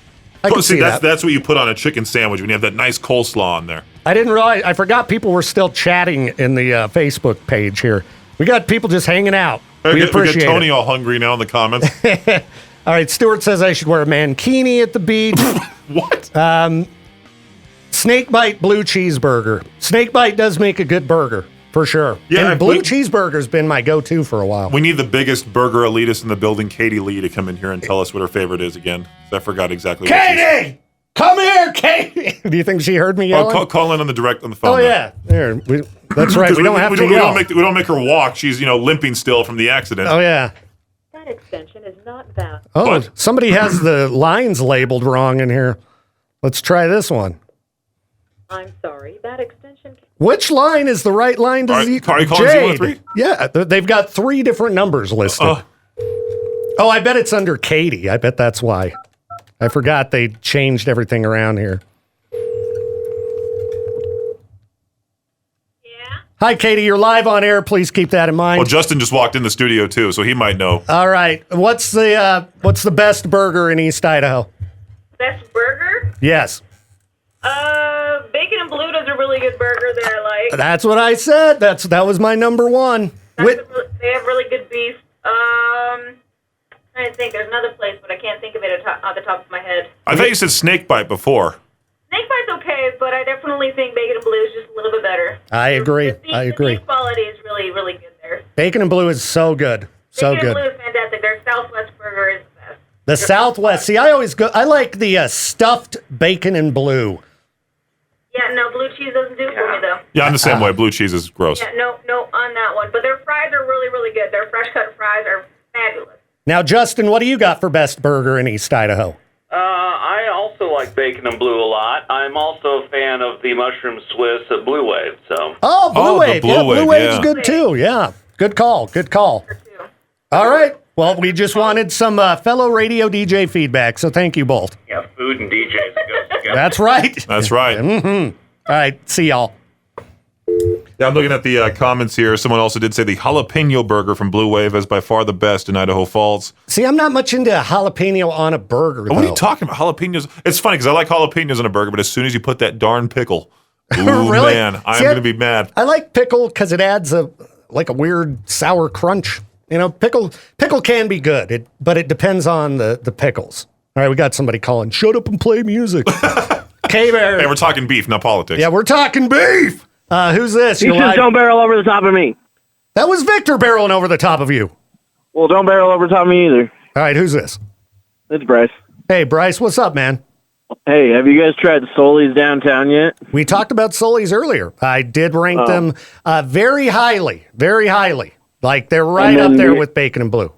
I can see that. That's what you put on a chicken sandwich when you have that nice coleslaw on there. I didn't realize. I forgot people were still chatting in the Facebook page here. We got people just hanging out. We appreciate it. We got Tony all hungry now in the comments. All right, Stuart says I should wear a mankini at the beach. What? Snakebite blue cheeseburger. Snakebite does make a good burger, for sure. Yeah, and blue cheeseburger's been my go-to for a while. We need the biggest burger elitist in the building, Katie Lee, to come in here and tell us what her favorite is again. I forgot exactly what Katie! Come here, Katie! Do you think she heard me yelling? Call in on the phone. Oh, yeah. There. That's right. We don't have to yell. We don't make her walk. She's, limping still from the accident. Oh, yeah. That extension is not valid. Oh, what? Somebody has the lines labeled wrong in here. Let's try this one. I'm sorry. That extension... Which line is the right line to Are you calling 013? Yeah, they've got 3 different numbers listed. Oh, I bet it's under Katie. I bet that's why. I forgot they changed everything around here. Yeah? Hi, Katie. You're live on air. Please keep that in mind. Well, Justin just walked in the studio, too, so he might know. All right. What's the best burger in East Idaho? Best burger? Yes. Bacon and Blue does a really good burger there, like. That's what I said. That was my number one. They have really good beef. I'm trying to think. There's another place, but I can't think of it off the top of my head. I thought you said Snakebite before. Snakebite's okay, but I definitely think Bacon and Blue is just a little bit better. I agree. The beef quality is really, really good there. Bacon and Blue is so good. Bacon and Blue is fantastic. Their Southwest burger is the best. The Southwest. See, I like the stuffed Bacon and Blue. Yeah, no, blue cheese doesn't do it for me, though. Yeah, I'm the same way. Blue cheese is gross. Yeah, no, on that one. But their fries are really, really good. Their fresh cut fries are fabulous. Now, Justin, what do you got for best burger in East Idaho? I also like Bacon and Blue a lot. I'm also a fan of the Mushroom Swiss at Blue Wave. So. Oh, Blue Wave. Blue Wave's good too. Yeah, good call. All right. Well, we just wanted some fellow radio DJ feedback, so thank you both. Yeah, food and DJs go together. That's right. That's right. Mm-hmm. All right. See y'all. Yeah, I'm looking at the comments here. Someone also did say the jalapeno burger from Blue Wave is by far the best in Idaho Falls. See, I'm not much into jalapeno on a burger, though. What are you talking about? Jalapenos? It's funny because I like jalapenos on a burger, but as soon as you put that darn pickle Ooh, Really? man, I'm See, going to be mad. I like pickle because it adds a weird sour crunch. You know, pickle can be good, but it depends on the pickles. All right, we got somebody calling. Shut up and play music. K-Bear. Hey, we're talking beef, not politics. Yeah, we're talking beef. Who's this? You just don't barrel over the top of me. That was Victor barreling over the top of you. Well, don't barrel over the top of me either. All right, who's this? It's Bryce. Hey, Bryce, what's up, man? Hey, have you guys tried Sully's downtown yet? We talked about Sully's earlier. I did rank them very highly, very highly. Like they're right up there with Bacon and Blue.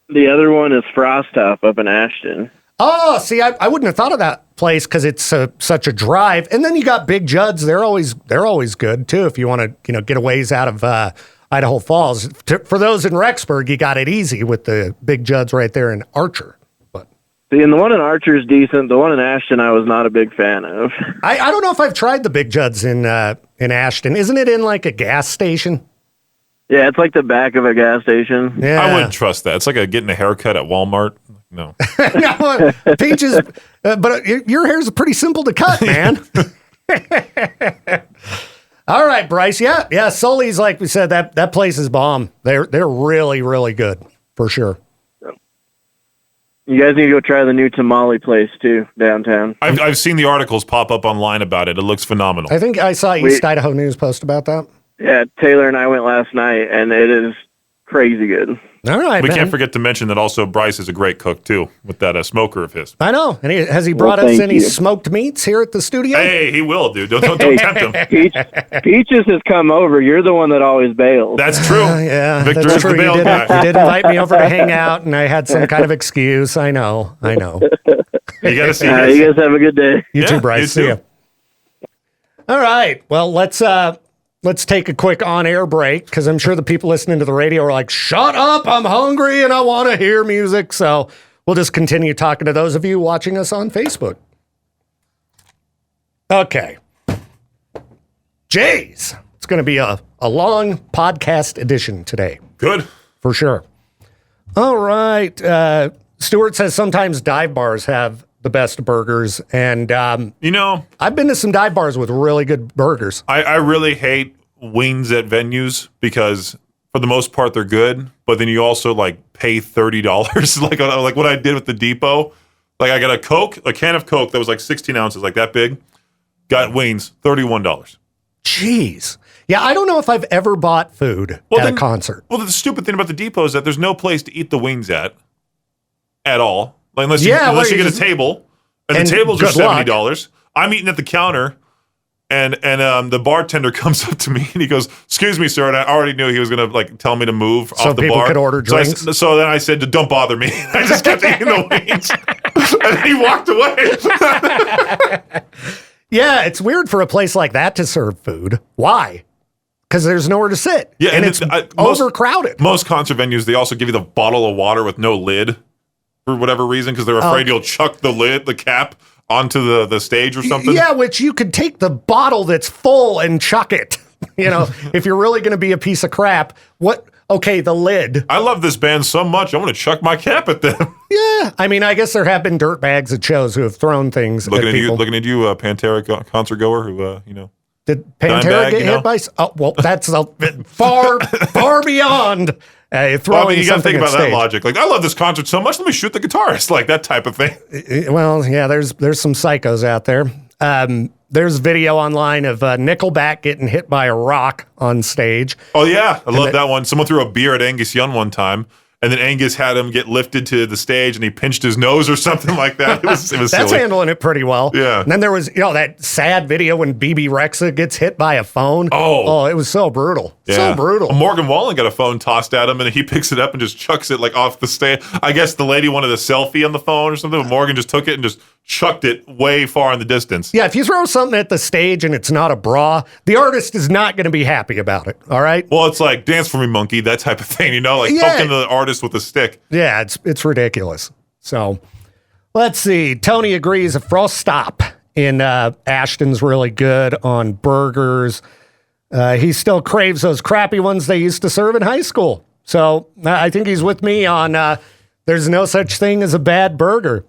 The other one is Frost Top up in Ashton. Oh, see, I wouldn't have thought of that place because it's such a drive. And then you got Big Judd's. They're always good too. If you want to, get a ways out of Idaho Falls. For those in Rexburg, you got it easy with the Big Judd's right there in Archer. See, and the one in Archer is decent. The one in Ashton, I was not a big fan of. I don't know if I've tried the Big Judd's in Ashton. Isn't it in like a gas station? Yeah, it's like the back of a gas station. Yeah. I wouldn't trust that. It's like getting a haircut at Walmart. No. No, Peaches, but your hair's pretty simple to cut, man. All right, Bryce. Yeah. Sully's, like we said, that place is bomb. They're really, really good for sure. You guys need to go try the new tamale place too downtown. I've seen the articles pop up online about it. It looks phenomenal. I think I saw East Idaho News post about that. Yeah, Taylor and I went last night, and it is crazy good. All right, we man. can't forget to mention that also Bryce is a great cook too, with that smoker of his. I know. And has he brought us any smoked meats here at the studio? Hey, he will, dude. Don't tempt him. Peaches has come over. You're the one that always bails. That's true. Yeah, Victor that's is true. the bail You guy. did invite me over to hang out, and I had some kind of excuse. I know. You got to see you guys have a good day. You too, Bryce. See ya. All right. Well, let's take a quick on-air break because I'm sure the people listening to the radio are like, shut up, I'm hungry and I want to hear music. So we'll just continue talking to those of you watching us on Facebook. Okay. Jays. It's going to be a long podcast edition today. Good. For sure. All right. Stuart says sometimes dive bars have the best burgers. And, I've been to some dive bars with really good burgers. I really hate wings at venues because for the most part they're good, but then you also pay $30 like what I did with the Depot. Like I got a can of Coke that was 16 ounces, like that big. Got wings, $31. Jeez. Yeah, I don't know if I've ever bought food at a concert. Well, the stupid thing about the Depot is that there's no place to eat the wings at all. Unless you get a table, and the tables are $70. I'm eating at the counter, and the bartender comes up to me and he goes, "Excuse me, sir," and I already knew he was gonna tell me to move off the people bar. Could order drinks. So then I said, "Don't bother me." I just kept eating the wings, and then he walked away. Yeah, it's weird for a place like that to serve food. Why? Because there's nowhere to sit. Yeah, and it's overcrowded. Most concert venues, they also give you the bottle of water with no lid. For whatever reason, because they're afraid you'll chuck the cap onto the stage or something. Yeah, which you could take the bottle that's full and chuck it. If you're really going to be a piece of crap, the lid. I love this band so much, I'm going to chuck my cap at them. Yeah, I mean, I guess there have been dirt bags at shows who have thrown things at people. Looking at you, Pantera concert goer who, Did Pantera get hit by? Oh, well, that's far beyond throwing you got to think about stage. that logic. I love this concert so much, let me shoot the guitarist, that type of thing. Well, yeah, there's some psychos out there. There's video online of Nickelback getting hit by a rock on stage. Oh, yeah. I love that one. Someone threw a beer at Angus Young one time, and then Angus had him get lifted to the stage, and he pinched his nose or something like that. It was That's silly. handling it pretty well. Yeah. And then there was, that sad video when BB Rexa gets hit by a phone. Oh, it was so brutal. Yeah. So brutal. Well, Morgan Wallen got a phone tossed at him, and he picks it up and just chucks it off the stage. I guess the lady wanted a selfie on the phone or something, but Morgan just took it and just chucked it way far in the distance. Yeah, if you throw something at the stage and it's not a bra, the artist is not going to be happy about it, all right? Well, it's like Dance For Me Monkey, that type of thing, poking the artist with a stick. Yeah, it's ridiculous. So, let's see. Tony agrees a Frost Stop in Ashton's really good on burgers. He still craves those crappy ones they used to serve in high school. So, I think he's with me on there's no such thing as a bad burger.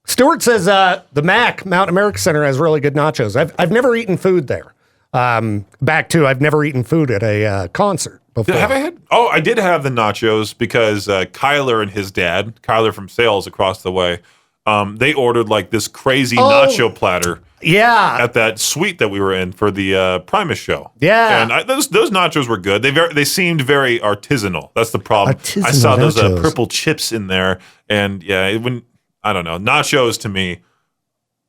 Stuart says the Mac, Mountain America Center, has really good nachos. I've never eaten food there. Back to I've never eaten food at a concert before. Have I had? Oh, I did have the nachos because Kyler and his dad, Kyler from Sales across the way, they ordered like this crazy nacho platter. Yeah, at that suite that we were in for the Primus show. Yeah, and those nachos were good. They seemed very artisanal. That's the problem. Artisanal I saw those nachos. purple chips in there, and yeah, I don't know. Nachos to me,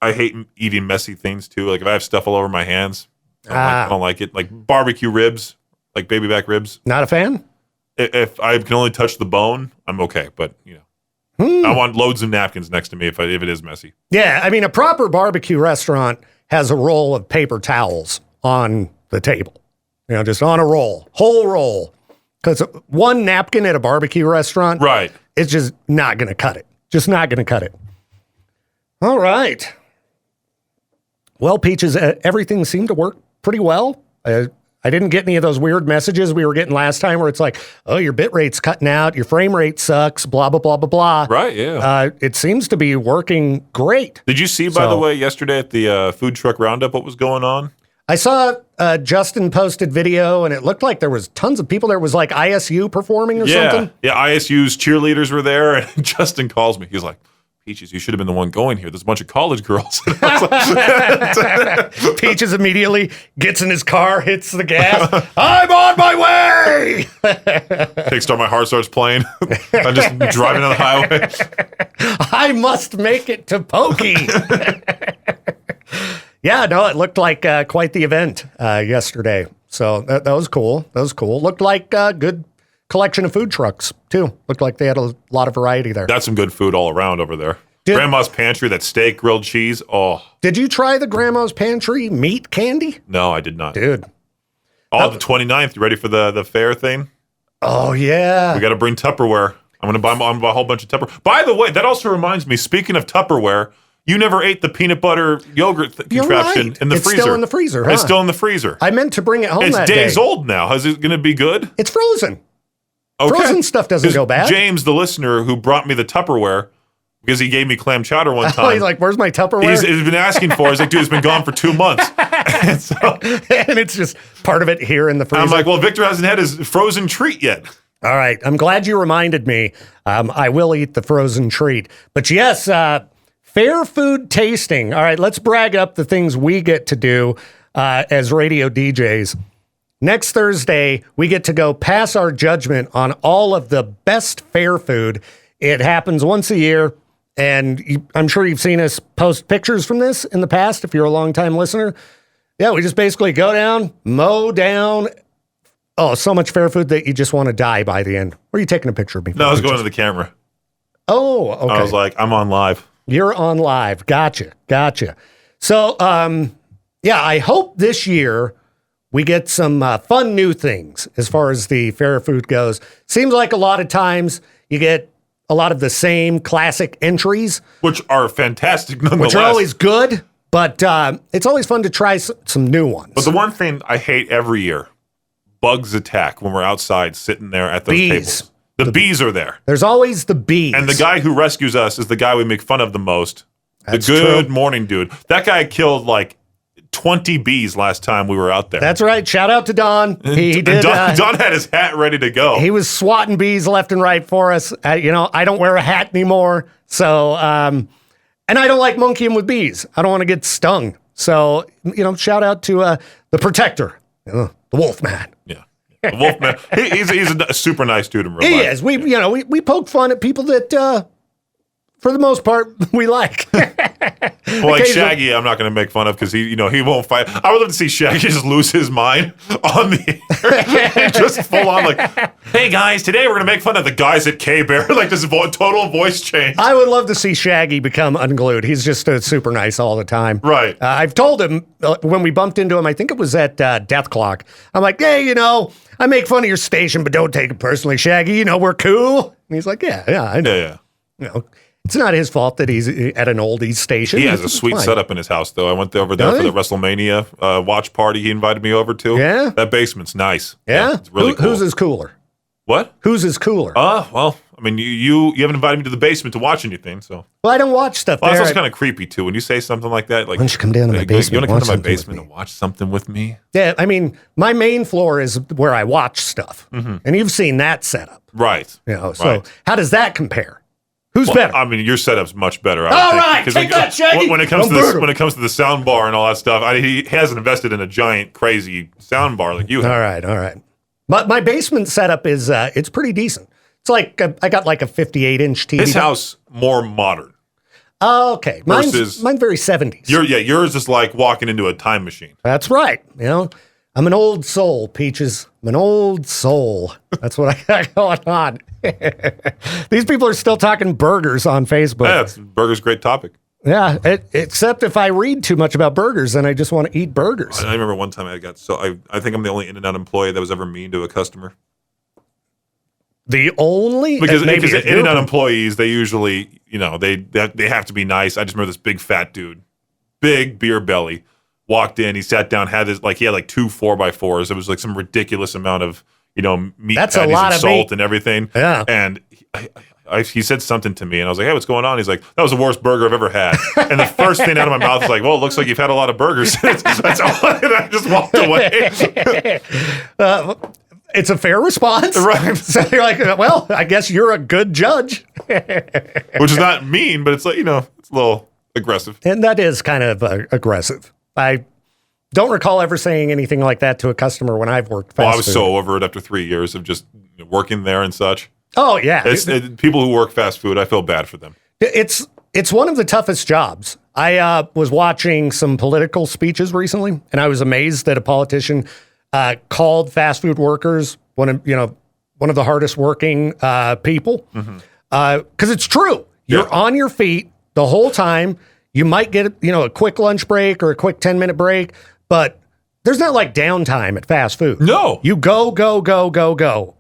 I hate eating messy things too. Like if I have stuff all over my hands, I don't like it. Like barbecue ribs, like baby back ribs. Not a fan. If I can only touch the bone, I'm okay. But I want loads of napkins next to me if it is messy. Yeah, I mean, a proper barbecue restaurant has a roll of paper towels on the table. Just on a roll, whole roll. Because one napkin at a barbecue restaurant, right, it's just not going to cut it. Just not going to cut it. All right. Well, Peaches, everything seemed to work pretty well. I didn't get any of those weird messages we were getting last time where it's like, oh, your bit rate's cutting out, your frame rate sucks, blah, blah, blah, blah, blah. Right, yeah. It seems to be working great. Did you see, by the way, yesterday at the Food Truck Roundup what was going on? I saw Justin posted video, and it looked like there was tons of people. There was like ISU performing or something. Yeah, ISU's cheerleaders were there, and Justin calls me. He's like, Peaches, you should have been the one going here. There's a bunch of college girls. Peaches immediately gets in his car, hits the gas. I'm on my way! Kickstart, my heart starts playing. I'm just driving on the highway. I must make it to Pokey. Yeah, no, it looked like quite the event yesterday. So that was cool. That was cool. Looked like a good collection of food trucks, too. Looked like they had a lot of variety there. That's some good food all around over there. Grandma's Pantry, that steak, grilled cheese. Oh. Did you try the Grandma's Pantry meat candy? No, I did not. Dude. The 29th. You ready for the fair thing? Oh, yeah. We got to bring Tupperware. I'm going to buy a whole bunch of Tupperware. By the way, that also reminds me, speaking of Tupperware, you never ate the peanut butter yogurt contraption in the freezer. It's still in the freezer, huh? It's still in the freezer. I meant to bring it home that day. It's days old now. Is it going to be good? It's frozen. Okay. Frozen stuff doesn't go bad. James, the listener who brought me the Tupperware, because he gave me clam chowder one time. He's like, where's my Tupperware? He's been asking for it. He's like, dude, it's been gone for 2 months. And it's just part of it here in the freezer. I'm like, well, Victor hasn't had his frozen treat yet. All right. I'm glad you reminded me. I will eat the frozen treat. But yes, fair food tasting. All right, let's brag up the things we get to do as radio DJs. Next Thursday, we get to go pass our judgment on all of the best fair food. It happens once a year, and I'm sure you've seen us post pictures from this in the past if you're a longtime listener. Yeah, we just basically go down, mow down. Oh, so much fair food that you just want to die by the end. Where are you taking a picture of me? No, I was going to the camera. Oh, okay. I was like, I'm on live. You're on live. Gotcha. So, yeah, I hope this year we get some fun new things as far as the fair food goes. Seems like a lot of times you get a lot of the same classic entries. Which are fantastic nonetheless. Which are always good, but it's always fun to try some new ones. But the one thing I hate every year, bugs attack when we're outside sitting there at those tables. The bees are there. There's always the bees. And the guy who rescues us is the guy we make fun of the most. That's the good true. morning dude. That guy killed like 20 bees last time we were out there. That's right. Shout out to Don. He did. Don had his hat ready to go. He was swatting bees left and right for us. I don't wear a hat anymore. So, and I don't like monkeying with bees. I don't want to get stung. So, shout out to the protector, the Wolfman. Yeah. The Wolfman. He's a super nice dude in real life. He is. We poke fun at people that, for the most part, we like. Well, like Shaggy, I'm not going to make fun of because he won't fight. I would love to see Shaggy just lose his mind on the air, just full on like, "Hey guys, today we're going to make fun of the guys at K-Bear." Like this total voice change. I would love to see Shaggy become unglued. He's just super nice all the time. Right. I've told him when we bumped into him, I think it was at Death Clock. I'm like, hey, I make fun of your station, but don't take it personally, Shaggy. We're cool. And he's like, yeah, I know. Yeah. It's not his fault that he's at an oldies station. He has a sweet setup in his house, though. I went over there for the WrestleMania watch party he invited me over to. Yeah? That basement's nice. Yeah? It's really cool. Whose is cooler? What? Whose is cooler? Well, I mean, you haven't invited me to the basement to watch anything, so. Well, I don't watch stuff Well, there. that's also kind of creepy too. When you say something like that, like, why don't you come down to my basement? You want to and come to my watch something with basement me? and watch something with me? Yeah, I mean, my main floor is where I watch stuff, and you've seen that setup, Right. you know. So Right. how does that compare? Who's Well, better? I mean, your setup's much better. All right, take that, Shaggy. When it comes I'm to this, brutal. when it comes to the sound bar and all that stuff, he hasn't invested in a giant, crazy sound bar like you have. All right. But my basement setup is it's pretty decent. It's like I got like a 58-inch TV. His house more modern. Oh, okay. Mine's Versus- very 70s. Yours is like walking into a time machine. That's right. You know, I'm an old soul, Peaches. I'm an old soul. That's what I got going on. These people are still talking burgers on Facebook. Yeah, burgers, great topic. Yeah, except if I read too much about burgers, then I just want to eat burgers. I remember one time I think I'm the only In-N-Out employee that was ever mean to a customer. The only Because maybe it's In-N-Out new. employees, they usually, they have to be nice. I just remember this big fat dude, big beer belly, walked in. He sat down, had he had like 2 4x4s. It was like some ridiculous amount of meat That's a patties lot and of salt meat. and everything. Yeah. And he said something to me, and I was like, "Hey, what's going on?" He's like, "That was the worst burger I've ever had." And the first thing out of my mouth was like, "Well, it looks like you've had a lot of burgers." That's all. And I just walked away. It's a fair response. Right. So you're like, well, I guess you're a good judge. Which is not mean, but it's like, it's a little aggressive. And that is kind of aggressive. I don't recall ever saying anything like that to a customer when I've worked fast Well, I was food. so over it after 3 years of just working there and such. Oh, yeah. People who work fast food, I feel bad for them. It's one of the toughest jobs. I was watching some political speeches recently, and I was amazed that a politician called fast food workers one of the hardest working people. Because it's true. You're on your feet the whole time. You might get a quick lunch break or a quick 10-minute break, but there's not like downtime at fast food. No. You go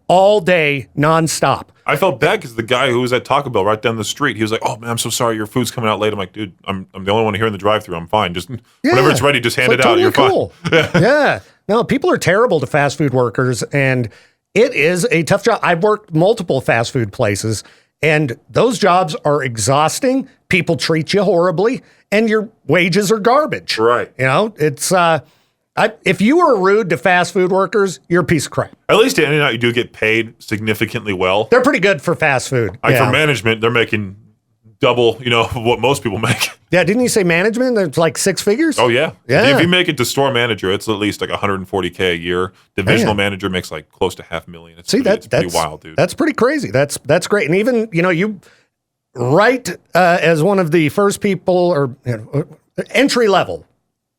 all day nonstop. I felt bad because the guy who was at Taco Bell right down the street, he was like, "Oh man, I'm so sorry, your food's coming out late." I'm like, "Dude, I'm the only one here in the drive-thru. I'm fine. Just whenever it's ready, just hand it out. Totally You're cool. fine." Yeah. No, people are terrible to fast food workers, and it is a tough job. I've worked multiple fast food places, and those jobs are exhausting. People treat you horribly, and your wages are garbage. Right. It's if you are rude to fast food workers, you're a piece of crap. At least at In-N-Out, you do get paid significantly well. They're pretty good for fast food. Like Yeah. for management, they're making double, what most people make. Yeah, didn't you say management? It's like 6 figures? Oh yeah. Yeah. If you make it to store manager, it's at least like $140K a year. Divisional Man. manager makes like close to $500,000. It's See, pretty wild, dude. That's pretty crazy. That's great. And even, you as one of the first people or entry level,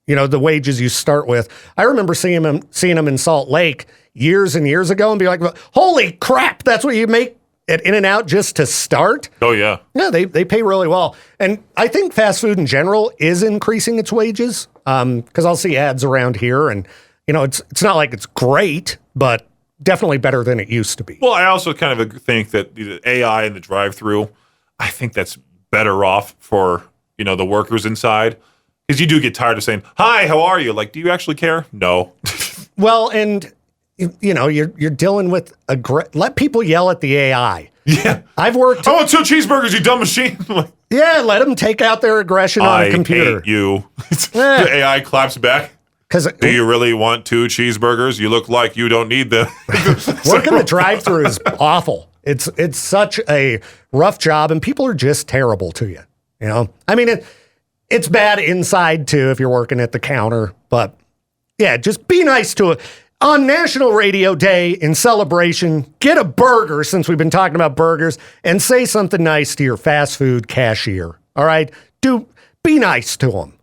the wages you start with. I remember seeing them in Salt Lake years and years ago and be like, holy crap, that's what you make at In-N-Out just to start? Oh yeah. Yeah, they pay really well. And I think fast food in general is increasing its wages because I'll see ads around here and, it's not like it's great, but definitely better than it used to be. Well, I also kind of think that the AI and the drive-through, I think that's better off for, the workers inside. Because you do get tired of saying, "Hi, how are you?" Like, do you actually care? No. Well, and you're dealing with let people yell at the AI. Yeah. I've worked. I want 2 cheeseburgers, you dumb machine. Yeah, let them take out their aggression on a computer. Hate you. Yeah. The AI claps back. Do you really want 2 cheeseburgers? You look like you don't need them. Working the drive-thru is awful. It's such a rough job, and people are just terrible to you. I mean, it's bad inside too if you're working at the counter, but yeah, just be nice to it. On National Radio Day in celebration, get a burger since we've been talking about burgers and say something nice to your fast food cashier. All right? Be nice to him.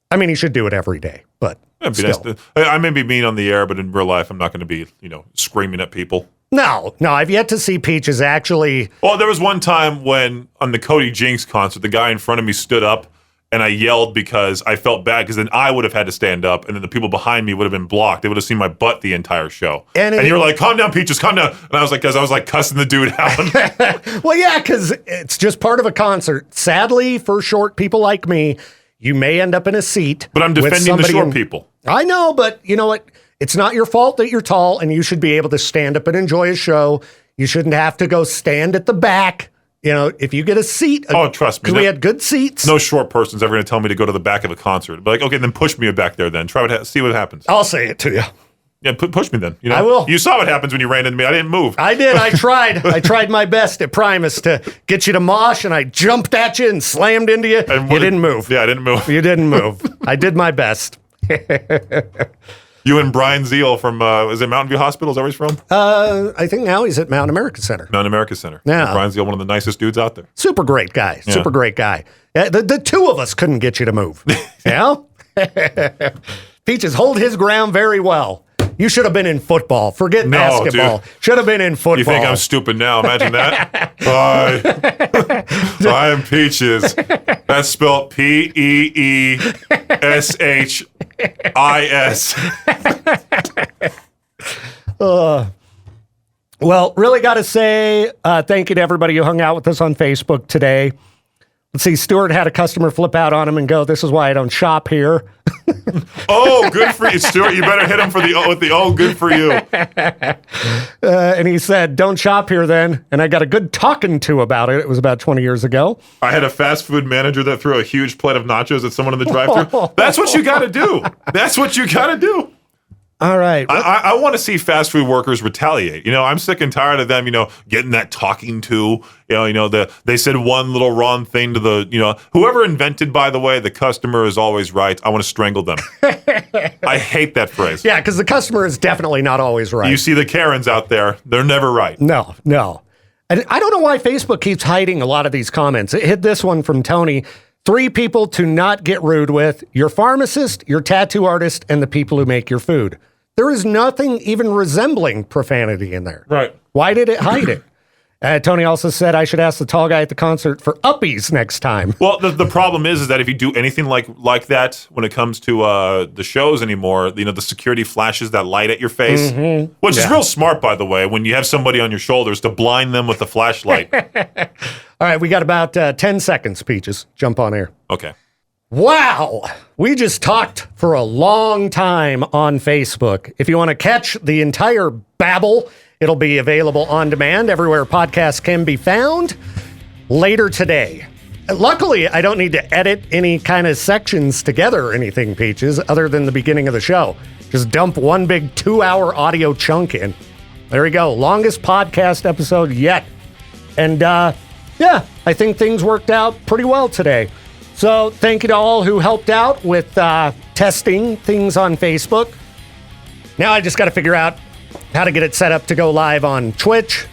I mean, you should do it every day, but still. I may be mean on the air, but in real life, I'm not going to be, screaming at people. No, I've yet to see Peaches actually. Well, there was one time when on the Cody Jinks concert, the guy in front of me stood up and I yelled because I felt bad because then I would have had to stand up and then the people behind me would have been blocked. They would have seen my butt the entire show. And you were like, "Calm down, Peaches, calm down." And I was like, cussing the dude out. Well, yeah, because it's just part of a concert. Sadly, for short people like me, you may end up in a seat. But I'm defending the short people. I know, but you know what? It's not your fault that you're tall and you should be able to stand up and enjoy a show. You shouldn't have to go stand at the back. You know, if you get a seat. Oh, trust me. Because we had good seats. No short person's ever going to tell me to go to the back of a concert. But like, okay, then push me back there then. See what happens. I'll say it to you. Yeah, push me then. You know? I will. You saw what happens when you ran into me. I didn't move. I did. I tried. I tried my best at Primus to get you to mosh, and I jumped at you and slammed into you. And you didn't move. Yeah, I didn't move. You didn't move. I did my best. You and Brian Zeal from, is it Mountain View Hospital? Is that where he's from? I think now he's at Mountain America Center. Mountain America Center. Yeah. Brian Zeal, one of the nicest dudes out there. Super great guy. Yeah. Super great guy. The two of us couldn't get you to move. Yeah? Peaches hold his ground very well. You should have been in football. Forget basketball. Dude. Should have been in football. You think I'm stupid now? Imagine that. Hi. I'm Peaches. That's spelled Peeshis. Well, really got to say thank you to everybody who hung out with us on Facebook today. Let's see, Stuart had a customer flip out on him and go, "This is why I don't shop here." Oh, good for you, Stuart. You better hit him with the good for you. And he said, "Don't shop here then." And I got a good talking to about it. It was about 20 years ago. I had a fast food manager that threw a huge plate of nachos at someone in the drive-thru. That's what you got to do. That's what you got to do. All right. I want to see fast food workers retaliate. You know, I'm sick and tired of them, getting that talking to. They said one little wrong thing to whoever invented, by the way, the customer is always right. I want to strangle them. I hate that phrase. Yeah, because the customer is definitely not always right. You see the Karens out there, they're never right. No. And I don't know why Facebook keeps hiding a lot of these comments. It hit this one from Tony. 3 people to not get rude with: your pharmacist, your tattoo artist, and the people who make your food. There is nothing even resembling profanity in there. Right. Why did it hide it? Tony also said I should ask the tall guy at the concert for uppies next time. Well, the problem is that if you do anything like that when it comes to the shows anymore, the security flashes that light at your face, which is real smart, by the way, when you have somebody on your shoulders to blind them with the flashlight. All right, we got about 10 seconds, Peaches. Jump on air. Okay. Wow. We just talked for a long time on Facebook. If you want to catch the entire babble, it'll be available on demand everywhere podcasts can be found later today. Luckily, I don't need to edit any kind of sections together or anything, Peaches, other than the beginning of the show. Just dump one big 2-hour audio chunk in. There we go. Longest podcast episode yet. And yeah, I think things worked out pretty well today. So thank you to all who helped out with testing things on Facebook. Now I just got to figure out how to get it set up to go live on Twitch,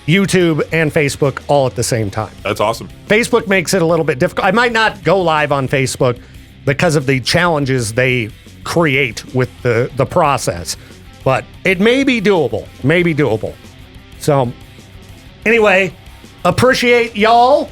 YouTube, and Facebook all at the same time. That's awesome. Facebook makes it a little bit difficult. I might not go live on Facebook because of the challenges they create with the process, but it may be doable. So anyway, appreciate y'all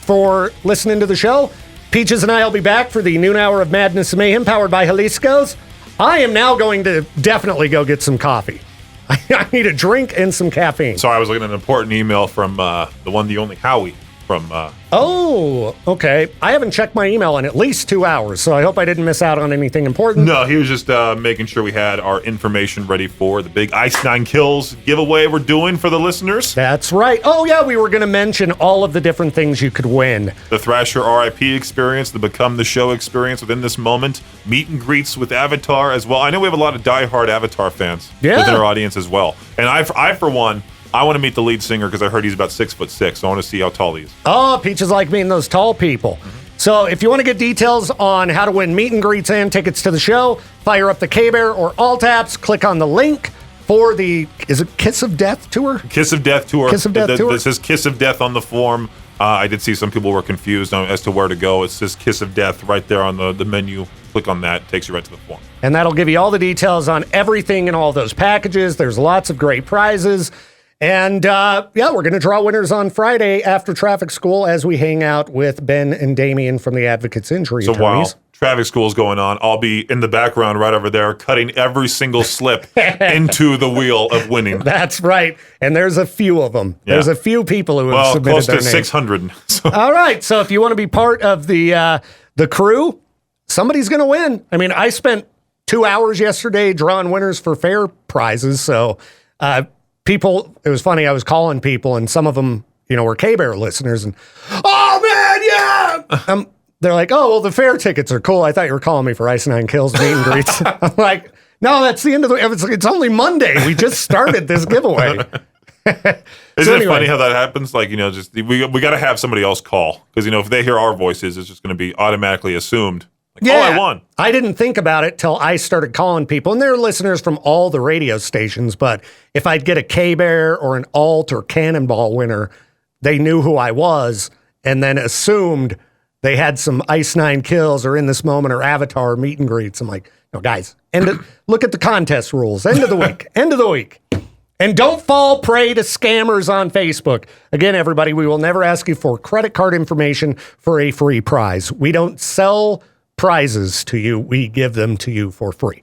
for listening to the show. Peaches and I will be back for the noon hour of Madness and Mayhem powered by Jalisco's. I am now going to definitely go get some coffee. I need a drink and some caffeine. Sorry, I was looking at an important email from the one, the only Howie from... Oh, okay. I haven't checked my email in at least 2 hours, so I hope I didn't miss out on anything important. No, he was just making sure we had our information ready for the big Ice 9 Kills giveaway we're doing for the listeners. That's right. Oh, yeah, we were going to mention all of the different things you could win. The Thrasher RIP experience, the Become the Show experience within this moment, meet and greets with Avatar as well. I know we have a lot of diehard Avatar fans within our audience as well. And I for one, I want to meet the lead singer because I heard he's about 6'6", so I want to see how tall he is. Oh, Peaches like meeting those tall people. So if you want to get details on how to win meet and greets and tickets to the show, fire up the K-Bear or All Taps, click on the link for the, is it Kiss of Death tour? Kiss of Death tour. Kiss of Death tour. It says Kiss of Death on the form. I did see some people were confused as to where to go. It says Kiss of Death right there on the menu. Click on that. It takes you right to the form. And that'll give you all the details on everything in all those packages. There's lots of great prizes. And yeah, we're going to draw winners on Friday after traffic school as we hang out with Ben and Damien from the Advocates Injury So Attorneys. while traffic school is going on, I'll be in the background right over there cutting every single slip into the wheel of winning. That's right. And there's a few of them. Yeah. There's a few people who have submitted close their to names. 600. So. All right. So if you want to be part of the crew, somebody's going to win. I mean, I spent 2 hours yesterday drawing winners for fair prizes. So people, it was funny. I was calling people, and some of them, were K-Bear listeners, and oh man, yeah. They're like, oh well, the fair tickets are cool. I thought you were calling me for Ice Nine Kills meet and greets. I'm like, no, that's the end of it's only Monday. We just started this giveaway. Isn't it funny how that happens? Like, just we got to have somebody else call because if they hear our voices, it's just going to be automatically assumed. Like, yeah, I won. I didn't think about it till I started calling people, and they're listeners from all the radio stations. But if I'd get a K-Bear or an Alt or Cannonball winner, they knew who I was, and then assumed they had some Ice Nine Kills or In This Moment or Avatar meet and greets. I'm like, no, guys, look at the contest rules. End of the week. End of the week. And don't fall prey to scammers on Facebook. Again, everybody, we will never ask you for credit card information for a free prize. We don't sell prizes to you. We give them to you for free.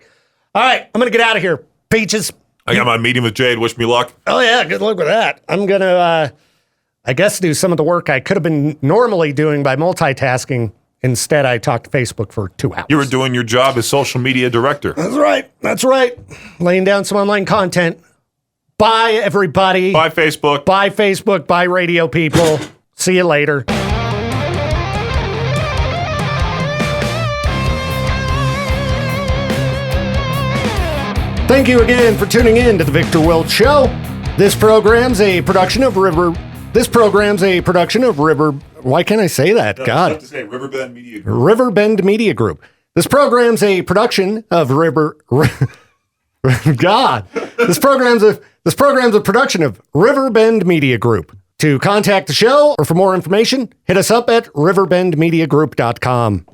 All right, I'm going to get out of here. Peaches. I got my meeting with Jade. Wish me luck. Oh, yeah, good luck with that. I'm going to, I guess, do some of the work I could have been normally doing by multitasking. Instead, I talked to Facebook for 2 hours. You were doing your job as social media director. That's right. That's right. Laying down some online content. Bye, everybody. Bye, Facebook. Bye, Facebook. Bye, radio people. See you later. Thank you again for tuning in to the Victor Welch Show. This program's a production of River. Why can't I say that? God. To say Riverbend Media Group. Riverbend Media Group. This program's a production of God. This program's a production of Riverbend Media Group. To contact the show or for more information, hit us up at riverbendmediagroup.com.